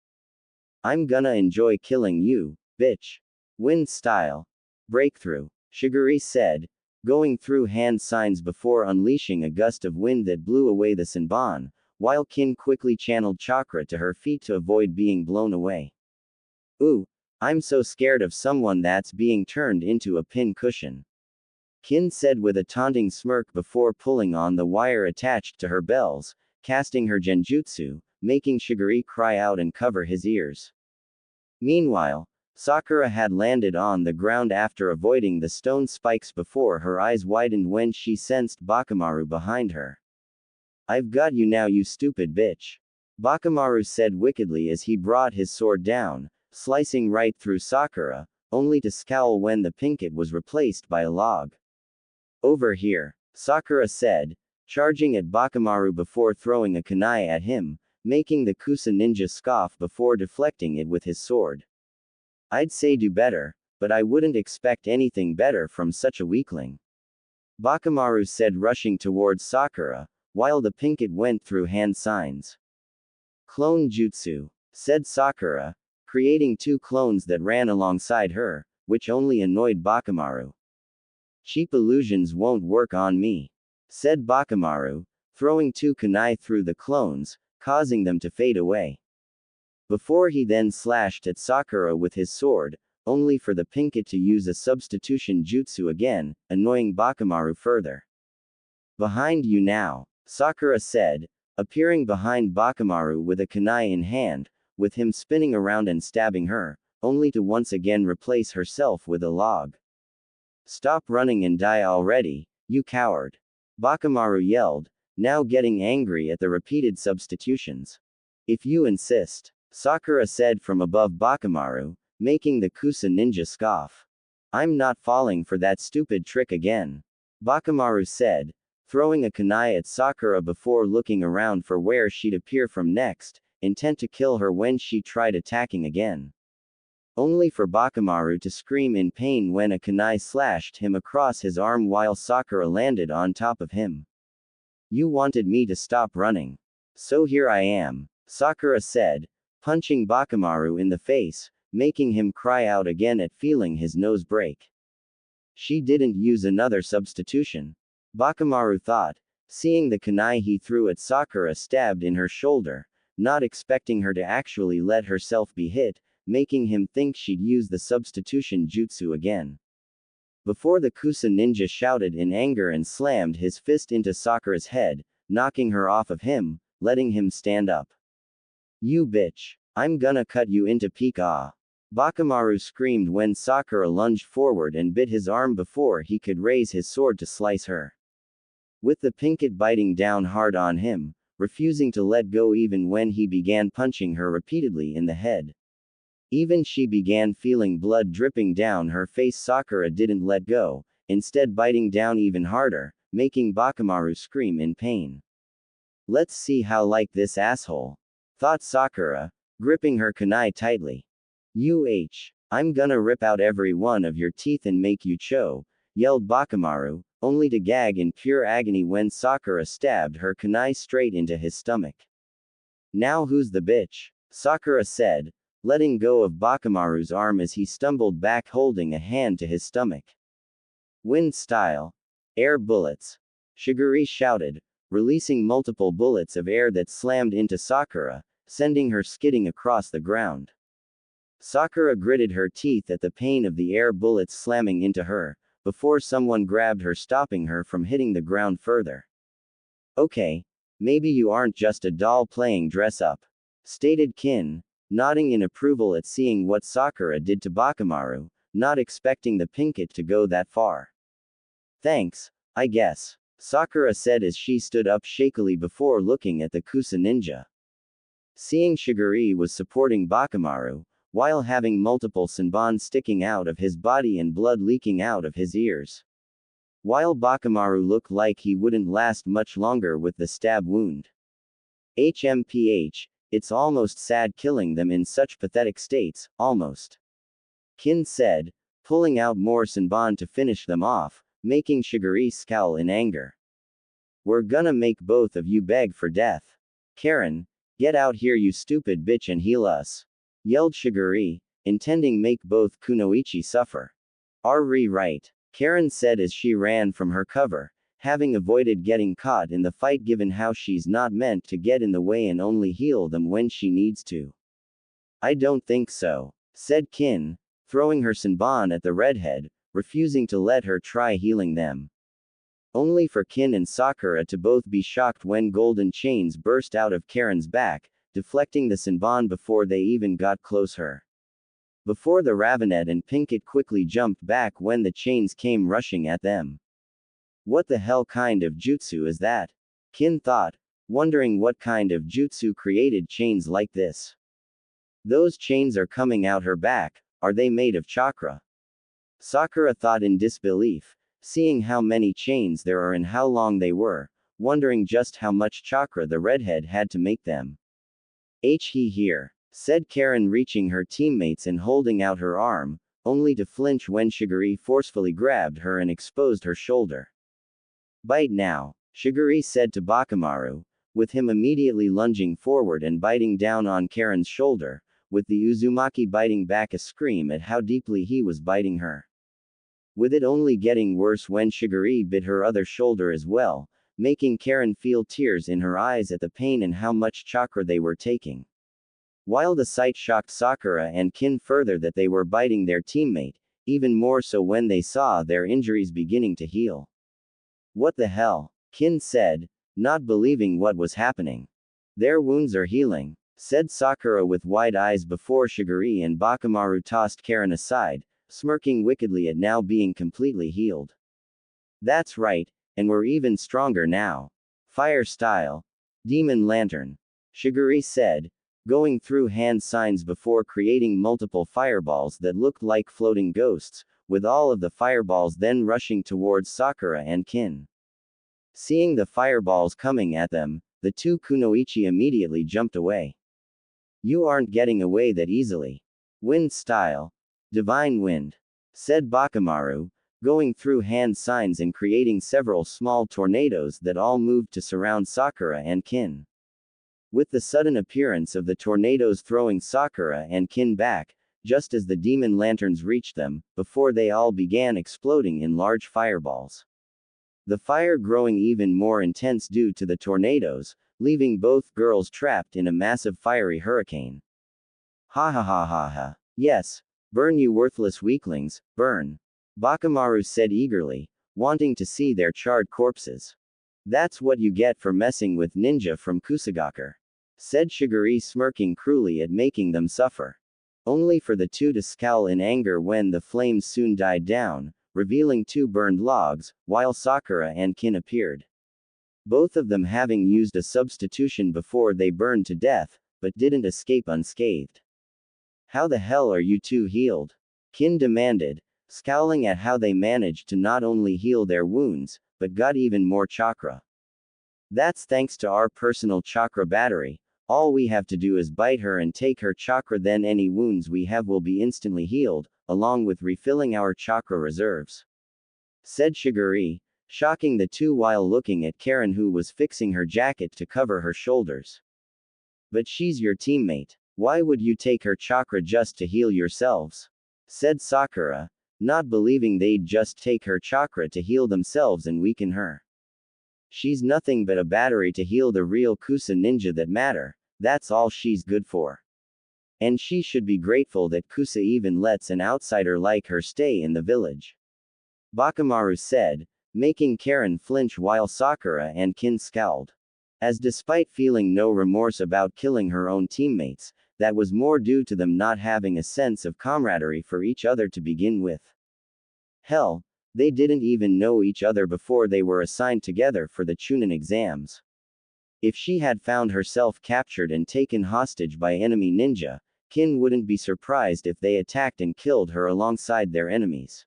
I'm gonna enjoy killing you, bitch. Wind style. Breakthrough, Shigure said, going through hand signs before unleashing a gust of wind that blew away the senbon, while Kin quickly channeled chakra to her feet to avoid being blown away. Ooh, I'm so scared of someone that's being turned into a pin cushion. Kin said with a taunting smirk before pulling on the wire attached to her bells, casting her genjutsu, making Shigure cry out and cover his ears. Meanwhile, Sakura had landed on the ground after avoiding the stone spikes before her eyes widened when she sensed Bakamaru behind her. I've got you now, you stupid bitch. Bakamaru said wickedly as he brought his sword down, slicing right through Sakura, only to scowl when the pinkett was replaced by a log. Over here, Sakura said, charging at Bakamaru before throwing a kunai at him, making the Kusa ninja scoff before deflecting it with his sword. I'd say do better, but I wouldn't expect anything better from such a weakling. Bakamaru said, rushing towards Sakura, while the pinkett went through hand signs. Clone jutsu, said Sakura, creating two clones that ran alongside her, which only annoyed Bakamaru. Cheap illusions won't work on me, said Bakamaru, throwing two kunai through the clones, causing them to fade away. Before he then slashed at Sakura with his sword, only for the pinkett to use a substitution jutsu again, annoying Bakamaru further. Behind you now, Sakura said, appearing behind Bakamaru with a kunai in hand, with him spinning around and stabbing her, only to once again replace herself with a log. Stop running and die already, you coward. Bakamaru yelled, now getting angry at the repeated substitutions. If you insist, Sakura said from above Bakamaru, making the Kusa ninja scoff. I'm not falling for that stupid trick again. Bakamaru said, throwing a kunai at Sakura before looking around for where she'd appear from next, intent to kill her when she tried attacking again. Only for Bakamaru to scream in pain when a kunai slashed him across his arm while Sakura landed on top of him. You wanted me to stop running. So here I am, Sakura said, punching Bakamaru in the face, making him cry out again at feeling his nose break. She didn't use another substitution, Bakamaru thought, seeing the kunai he threw at Sakura stabbed in her shoulder, not expecting her to actually let herself be hit, making him think she'd use the substitution jutsu again. Before the Kusa ninja shouted in anger and slammed his fist into Sakura's head, knocking her off of him, letting him stand up. You bitch, I'm gonna cut you into pika. Bakamaru screamed when Sakura lunged forward and bit his arm before he could raise his sword to slice her. With the pinkett biting down hard on him, refusing to let go even when he began punching her repeatedly in the head. Even she began feeling blood dripping down her face. Sakura didn't let go, instead biting down even harder, making Bakamaru scream in pain. Let's see how like this asshole, thought Sakura, gripping her kunai tightly. I'm gonna rip out every one of your teeth and make you choke, yelled Bakamaru, only to gag in pure agony when Sakura stabbed her kunai straight into his stomach. Now who's the bitch? Sakura said, letting go of Bakamaru's arm as he stumbled back holding a hand to his stomach. Wind style. Air bullets. Shigure shouted, releasing multiple bullets of air that slammed into Sakura, sending her skidding across the ground. Sakura gritted her teeth at the pain of the air bullets slamming into her, before someone grabbed her, stopping her from hitting the ground further. Okay, maybe you aren't just a doll playing dress up, stated Kin, nodding in approval at seeing what Sakura did to Bakamaru, not expecting the pinkett to go that far. Thanks, I guess, Sakura said as she stood up shakily before looking at the Kusa ninja. Seeing Shigure was supporting Bakamaru, while having multiple senbon sticking out of his body and blood leaking out of his ears. While Bakamaru looked like he wouldn't last much longer with the stab wound. HMPH, it's almost sad killing them in such pathetic states, almost. Kin said, pulling out more senbon to finish them off, making Shigure scowl in anger. We're gonna make both of you beg for death. Karen, get out here you stupid bitch and heal us, yelled Shigure, intending make both kunoichi suffer. Right, Karen said as she ran from her cover, having avoided getting caught in the fight given how she's not meant to get in the way and only heal them when she needs to. I don't think so, said Kin, throwing her senbon at the redhead, refusing to let her try healing them. Only for Kin and Sakura to both be shocked when golden chains burst out of Karen's back, deflecting the senbon before they even got close her. Before the Ravenet and Pinkett quickly jumped back when the chains came rushing at them. What the hell kind of jutsu is that? Kin thought, wondering what kind of jutsu created chains like this. Those chains are coming out her back, are they made of chakra? Sakura thought in disbelief, seeing how many chains there are and how long they were, wondering just how much chakra the redhead had to make them. He here, said Karen, reaching her teammates and holding out her arm, only to flinch when Shigure forcefully grabbed her and exposed her shoulder. Bite now, Shigure said to Bakamaru, with him immediately lunging forward and biting down on Karen's shoulder, with the Uzumaki biting back a scream at how deeply he was biting her. With it only getting worse when Shigure bit her other shoulder as well, making Karen feel tears in her eyes at the pain and how much chakra they were taking. While the sight shocked Sakura and Kin further that they were biting their teammate, even more so when they saw their injuries beginning to heal. What the hell? Kin said, not believing what was happening. Their wounds are healing, said Sakura with wide eyes before Shigure and Bakamaru tossed Karen aside, smirking wickedly at now being completely healed. That's right, and we're even stronger now. Fire style. Demon Lantern. Shigure said, going through hand signs before creating multiple fireballs that looked like floating ghosts, with all of the fireballs then rushing towards Sakura and Kin. Seeing the fireballs coming at them, the two kunoichi immediately jumped away. You aren't getting away that easily. Wind style. Divine Wind, said Bakamaru, going through hand signs and creating several small tornadoes that all moved to surround Sakura and Kin. With the sudden appearance of the tornadoes throwing Sakura and Kin back, just as the demon lanterns reached them, before they all began exploding in large fireballs. The fire growing even more intense due to the tornadoes, leaving both girls trapped in a massive fiery hurricane. Ha ha ha ha ha. Yes. Burn you worthless weaklings, burn. Bakamaru said eagerly, wanting to see their charred corpses. That's what you get for messing with ninja from Kusagaker, said Shigure, smirking cruelly at making them suffer. Only for the two to scowl in anger when the flames soon died down, revealing two burned logs, while Sakura and Kin appeared. Both of them having used a substitution before they burned to death, but didn't escape unscathed. How the hell are you two healed? Kin demanded, scowling at how they managed to not only heal their wounds, but got even more chakra. That's thanks to our personal chakra battery. All we have to do is bite her and take her chakra, then any wounds we have will be instantly healed, along with refilling our chakra reserves, said Shigure, shocking the two while looking at Karen, who was fixing her jacket to cover her shoulders. But she's your teammate. Why would you take her chakra just to heal yourselves? Said Sakura, not believing they'd just take her chakra to heal themselves and weaken her. She's nothing but a battery to heal the real Kusa ninja that matter, that's all she's good for. And she should be grateful that Kusa even lets an outsider like her stay in the village. Bakamaru said, making Karen flinch while Sakura and Kin scowled. As despite feeling no remorse about killing her own teammates, that was more due to them not having a sense of camaraderie for each other to begin with. Hell, they didn't even know each other before they were assigned together for the Chunin exams. If she had found herself captured and taken hostage by enemy ninja, Kin wouldn't be surprised if they attacked and killed her alongside their enemies.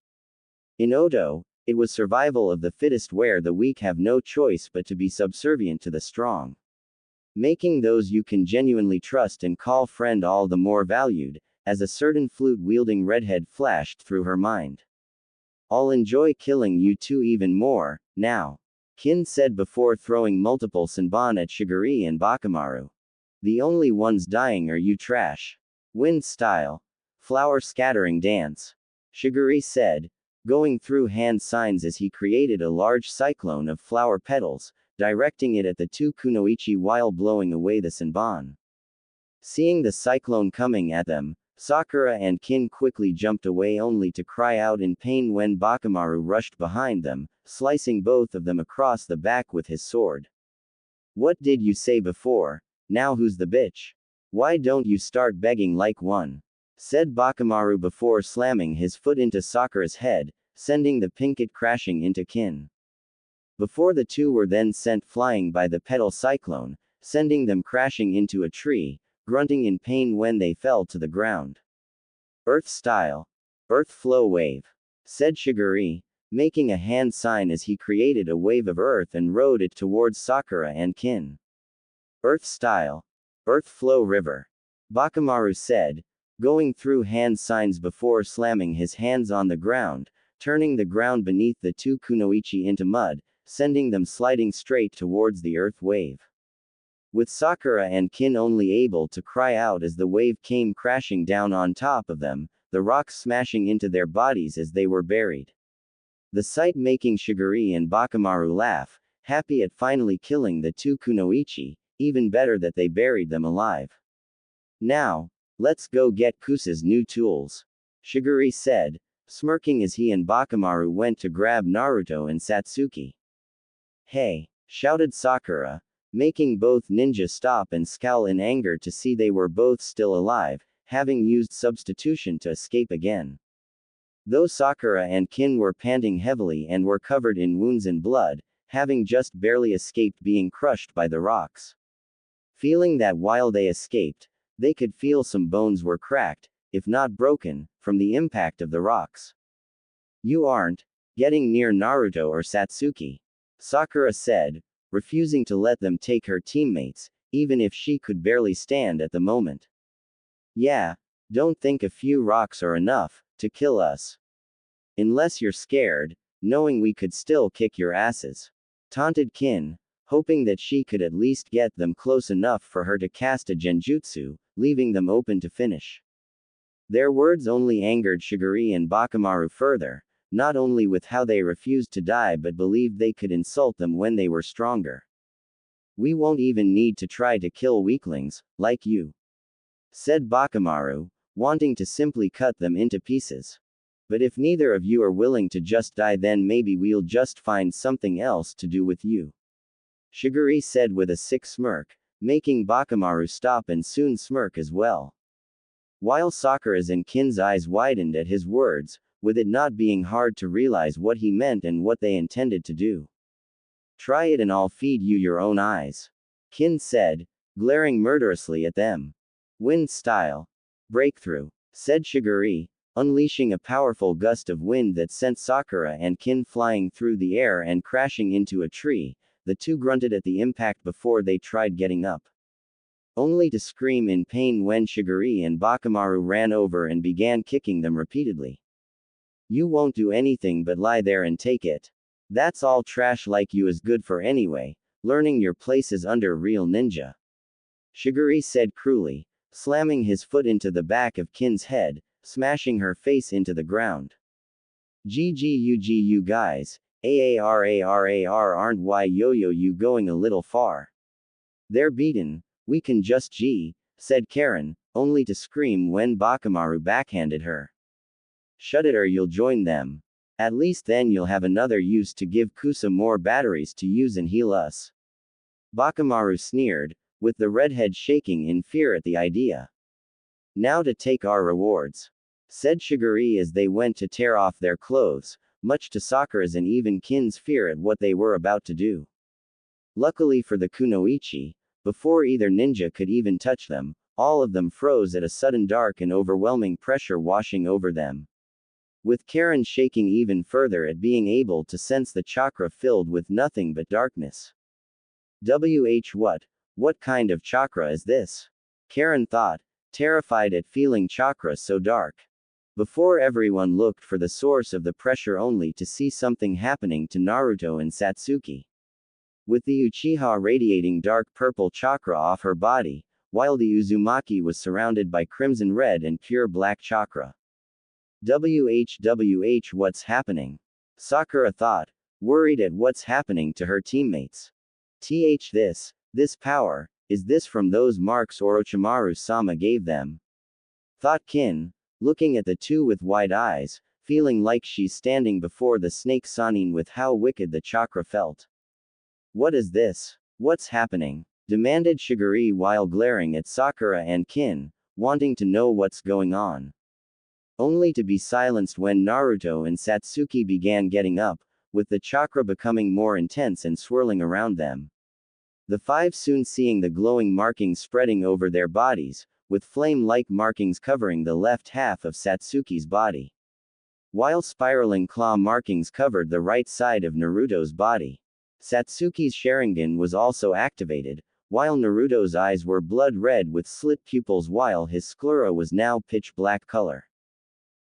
In Odo, it was survival of the fittest where the weak have no choice but to be subservient to the strong. Making those you can genuinely trust and call friend all the more valued, as a certain flute-wielding redhead flashed through her mind. I'll enjoy killing you two even more, now. Kin said before throwing multiple Senbon at Shigure and Bakamaru. The only ones dying are you trash. Wind style. Flower scattering dance. Shigure said, going through hand signs as he created a large cyclone of flower petals, directing it at the two kunoichi while blowing away the Senbon. Seeing the cyclone coming at them, Sakura and Kin quickly jumped away only to cry out in pain when Bakamaru rushed behind them, slicing both of them across the back with his sword. What did you say before? Now who's the bitch? Why don't you start begging like one? Said Bakamaru before slamming his foot into Sakura's head, sending the pinkett crashing into Kin. Before the two were then sent flying by the petal cyclone, sending them crashing into a tree, grunting in pain when they fell to the ground. Earth style. Earth flow wave. Said Shigure, making a hand sign as he created a wave of earth and rode it towards Sakura and Kin. Earth style. Earth flow river. Bakamaru said, going through hand signs before slamming his hands on the ground, turning the ground beneath the two kunoichi into mud, sending them sliding straight towards the earth wave. With Sakura and Kin only able to cry out as the wave came crashing down on top of them, the rocks smashing into their bodies as they were buried. The sight making Shigure and Bakamaru laugh, happy at finally killing the two kunoichi, even better that they buried them alive. Now, let's go get Kusa's new tools. Shigure said, smirking as he and Bakamaru went to grab Naruto and Satsuki. Hey! Shouted Sakura, making both ninja stop and scowl in anger to see they were both still alive, having used substitution to escape again. Though Sakura and Kin were panting heavily and were covered in wounds and blood, having just barely escaped being crushed by the rocks. Feeling that while they escaped, they could feel some bones were cracked, if not broken, from the impact of the rocks. You aren't getting near Naruto or Satsuki, Sakura said, refusing to let them take her teammates, even if she could barely stand at the moment. Yeah, don't think a few rocks are enough to kill us. Unless you're scared, knowing we could still kick your asses. Taunted Kin, hoping that she could at least get them close enough for her to cast a genjutsu, leaving them open to finish. Their words only angered Shigure and Bakamaru further, not only with how they refused to die but believed they could insult them when they were stronger. We won't even need to try to kill weaklings, like you. Said Bakamaru, wanting to simply cut them into pieces. But if neither of you are willing to just die then maybe we'll just find something else to do with you. Shigure said with a sick smirk, making Bakamaru stop and soon smirk as well. While Sakura's and Kin's eyes widened at his words, with it not being hard to realize what he meant and what they intended to do. Try it and I'll feed you your own eyes. Kin said, glaring murderously at them. Wind style. Breakthrough. Said Shigure, unleashing a powerful gust of wind that sent Sakura and Kin flying through the air and crashing into a tree. The two grunted at the impact before they tried getting up. Only to scream in pain when Shigure and Bakamaru ran over and began kicking them repeatedly. You won't do anything but lie there and take it. That's all trash like you is good for anyway, learning your place is under real ninja. Shigure said cruelly, slamming his foot into the back of Kin's head, smashing her face into the ground. GGUGU guys, AARARAR aren't why yo-yo you going a little far. They're beaten, we can just G, said Karen, only to scream when Bakamaru backhanded her. Shut it or you'll join them. At least then you'll have another use to give Kusa more batteries to use and heal us. Bakamaru sneered, with the redhead shaking in fear at the idea. Now to take our rewards, said Shigure as they went to tear off their clothes, much to Sakura's and even Kin's fear at what they were about to do. Luckily for the kunoichi, before either ninja could even touch them, all of them froze at a sudden dark and overwhelming pressure washing over them. With Karen shaking even further at being able to sense the chakra filled with nothing but darkness. What kind of chakra is this? Karen thought, terrified at feeling chakra so dark. Before everyone looked for the source of the pressure only to see something happening to Naruto and Satsuki. With the Uchiha radiating dark purple chakra off her body, while the Uzumaki was surrounded by crimson red and pure black chakra. What's happening? Sakura thought, worried at what's happening to her teammates. This power, is this from those marks Orochimaru-sama gave them? Thought Kin, looking at the two with wide eyes, feeling like she's standing before the snake Sanin with how wicked the chakra felt. What is this? What's happening? Demanded Shigure while glaring at Sakura and Kin, wanting to know what's going on. Only to be silenced when Naruto and Satsuki began getting up, with the chakra becoming more intense and swirling around them. The five soon seeing the glowing markings spreading over their bodies, with flame-like markings covering the left half of Satsuki's body. While spiraling claw markings covered the right side of Naruto's body. Satsuki's Sharingan was also activated, while Naruto's eyes were blood red with slit pupils while his sclera was now pitch black color.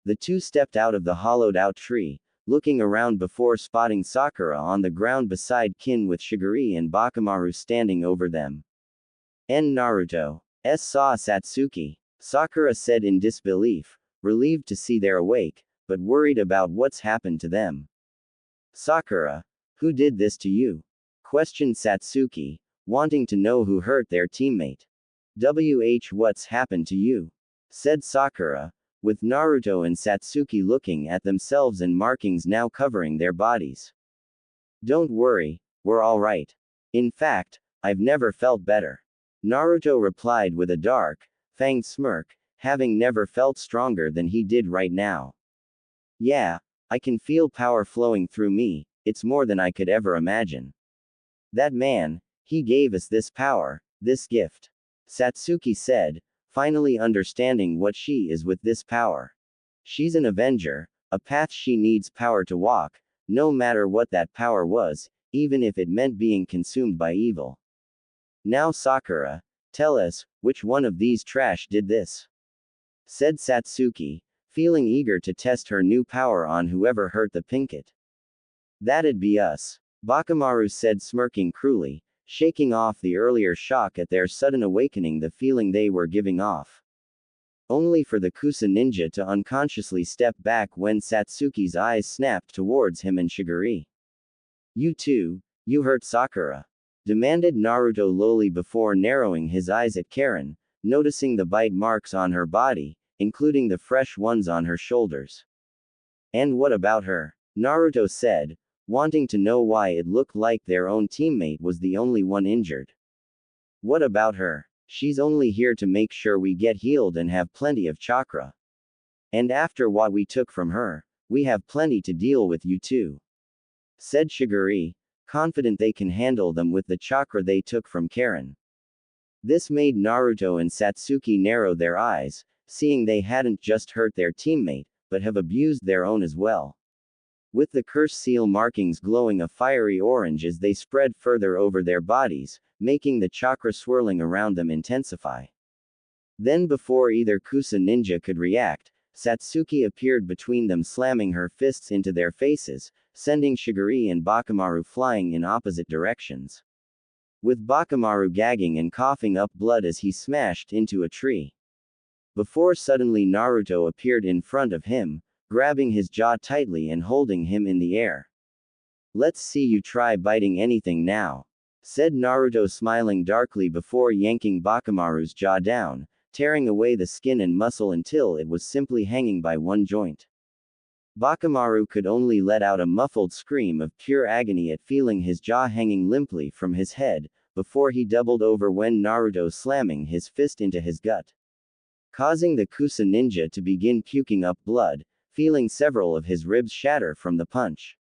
The two stepped out of the hollowed-out tree, looking around before spotting Sakura on the ground beside Kin with Shigure and Bakamaru standing over them. Naruto saw Satsuki. Sakura said in disbelief, relieved to see they're awake, but worried about what's happened to them. Sakura, who did this to you? Questioned Satsuki, wanting to know who hurt their teammate. What's happened to you? Said Sakura, with Naruto and Satsuki looking at themselves and markings now covering their bodies. Don't worry, we're alright. In fact, I've never felt better. Naruto replied with a dark, fanged smirk, having never felt stronger than he did right now. Yeah, I can feel power flowing through me, it's more than I could ever imagine. That man, he gave us this power, this gift. Satsuki said, finally understanding what she is with this power. She's an avenger, a path she needs power to walk, no matter what that power was, even if it meant being consumed by evil. Now Sakura, tell us, which one of these trash did this? Said Satsuki, feeling eager to test her new power on whoever hurt the Pinkett. That'd be us. Bakamaru said smirking cruelly, shaking off the earlier shock at their sudden awakening the feeling they were giving off. Only for the Kusa ninja to unconsciously step back when Satsuki's eyes snapped towards him and Shigure. You too, you hurt Sakura? Demanded Naruto lowly before narrowing his eyes at Karen, noticing the bite marks on her body, including the fresh ones on her shoulders. And what about her? Naruto said, wanting to know why it looked like their own teammate was the only one injured. What about her? She's only here to make sure we get healed and have plenty of chakra. And after what we took from her, we have plenty to deal with you too. Said Shigure, confident they can handle them with the chakra they took from Karen. This made Naruto and Satsuki narrow their eyes, seeing they hadn't just hurt their teammate, but have abused their own as well. With the curse seal markings glowing a fiery orange as they spread further over their bodies, making the chakra swirling around them intensify. Then before either Kusa ninja could react, Satsuki appeared between them slamming her fists into their faces, sending Shigure and Bakamaru flying in opposite directions. With Bakamaru gagging and coughing up blood as he smashed into a tree. Before suddenly Naruto appeared in front of him, grabbing his jaw tightly and holding him in the air. "Let's see you try biting anything now," said Naruto, smiling darkly before yanking Bakamaru's jaw down, tearing away the skin and muscle until it was simply hanging by one joint. Bakamaru could only let out a muffled scream of pure agony at feeling his jaw hanging limply from his head, before he doubled over when Naruto slamming his fist into his gut, causing the Kusa ninja to begin puking up blood, feeling several of his ribs shatter from the punch.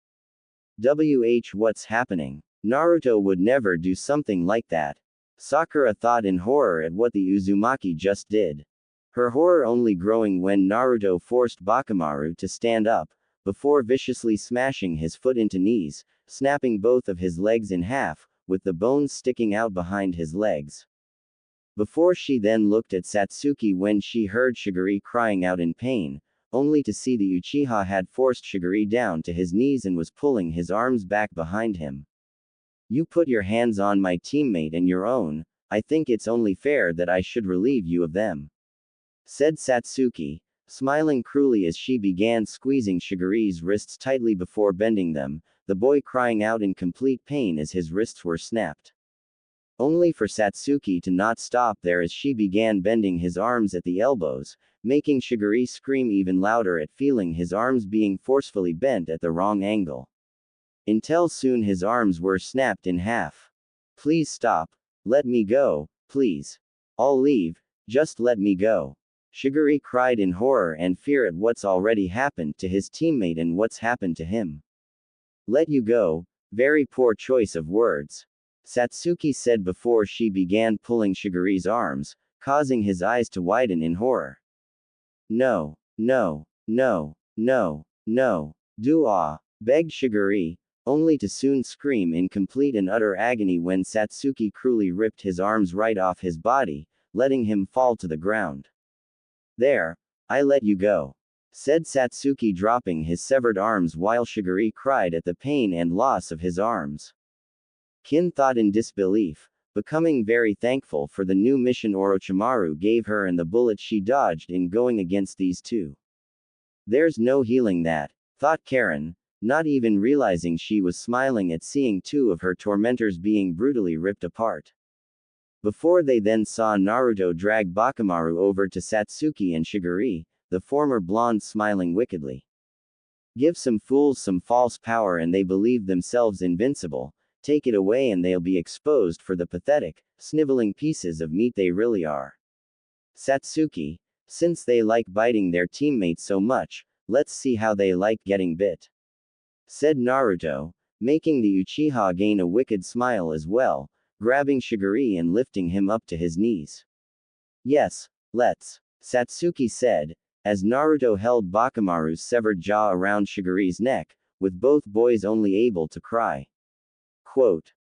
What's happening? Naruto would never do something like that. Sakura thought in horror at what the Uzumaki just did. Her horror only growing when Naruto forced Bakamaru to stand up, before viciously smashing his foot into knees, snapping both of his legs in half, with the bones sticking out behind his legs. Before she then looked at Satsuki when she heard Shigure crying out in pain, only to see the Uchiha had forced Shigure down to his knees and was pulling his arms back behind him. "You put your hands on my teammate and your own, I think it's only fair that I should relieve you of them," said Satsuki, smiling cruelly as she began squeezing Shigure's wrists tightly before bending them, the boy crying out in complete pain as his wrists were snapped. Only for Satsuki to not stop there as she began bending his arms at the elbows, making Shigure scream even louder at feeling his arms being forcefully bent at the wrong angle. Until soon his arms were snapped in half. "Please stop. Let me go, please. I'll leave, just let me go." Shigure cried in horror and fear at what's already happened to his teammate and what's happened to him. "Let you go? Very poor choice of words," Satsuki said before she began pulling Shigure's arms, causing his eyes to widen in horror. "No, no, no, no, no, do-ah," begged Shigure, only to soon scream in complete and utter agony when Satsuki cruelly ripped his arms right off his body, letting him fall to the ground. "There, I let you go," said Satsuki, dropping his severed arms while Shigure cried at the pain and loss of his arms. Kin thought in disbelief, becoming very thankful for the new mission Orochimaru gave her and the bullet she dodged in going against these two. "There's no healing that," thought Karen, not even realizing she was smiling at seeing two of her tormentors being brutally ripped apart. Before they then saw Naruto drag Bakamaru over to Satsuki and Shigure, the former blonde smiling wickedly. "Give some fools some false power and they believe themselves invincible, take it away and they'll be exposed for the pathetic, sniveling pieces of meat they really are. Satsuki, since they like biting their teammates so much, let's see how they like getting bit," said Naruto, making the Uchiha gain a wicked smile as well, grabbing Shigure and lifting him up to his knees. "Yes, let's," Satsuki said, as Naruto held Bakamaru's severed jaw around Shigure's neck, with both boys only able to cry. Quote,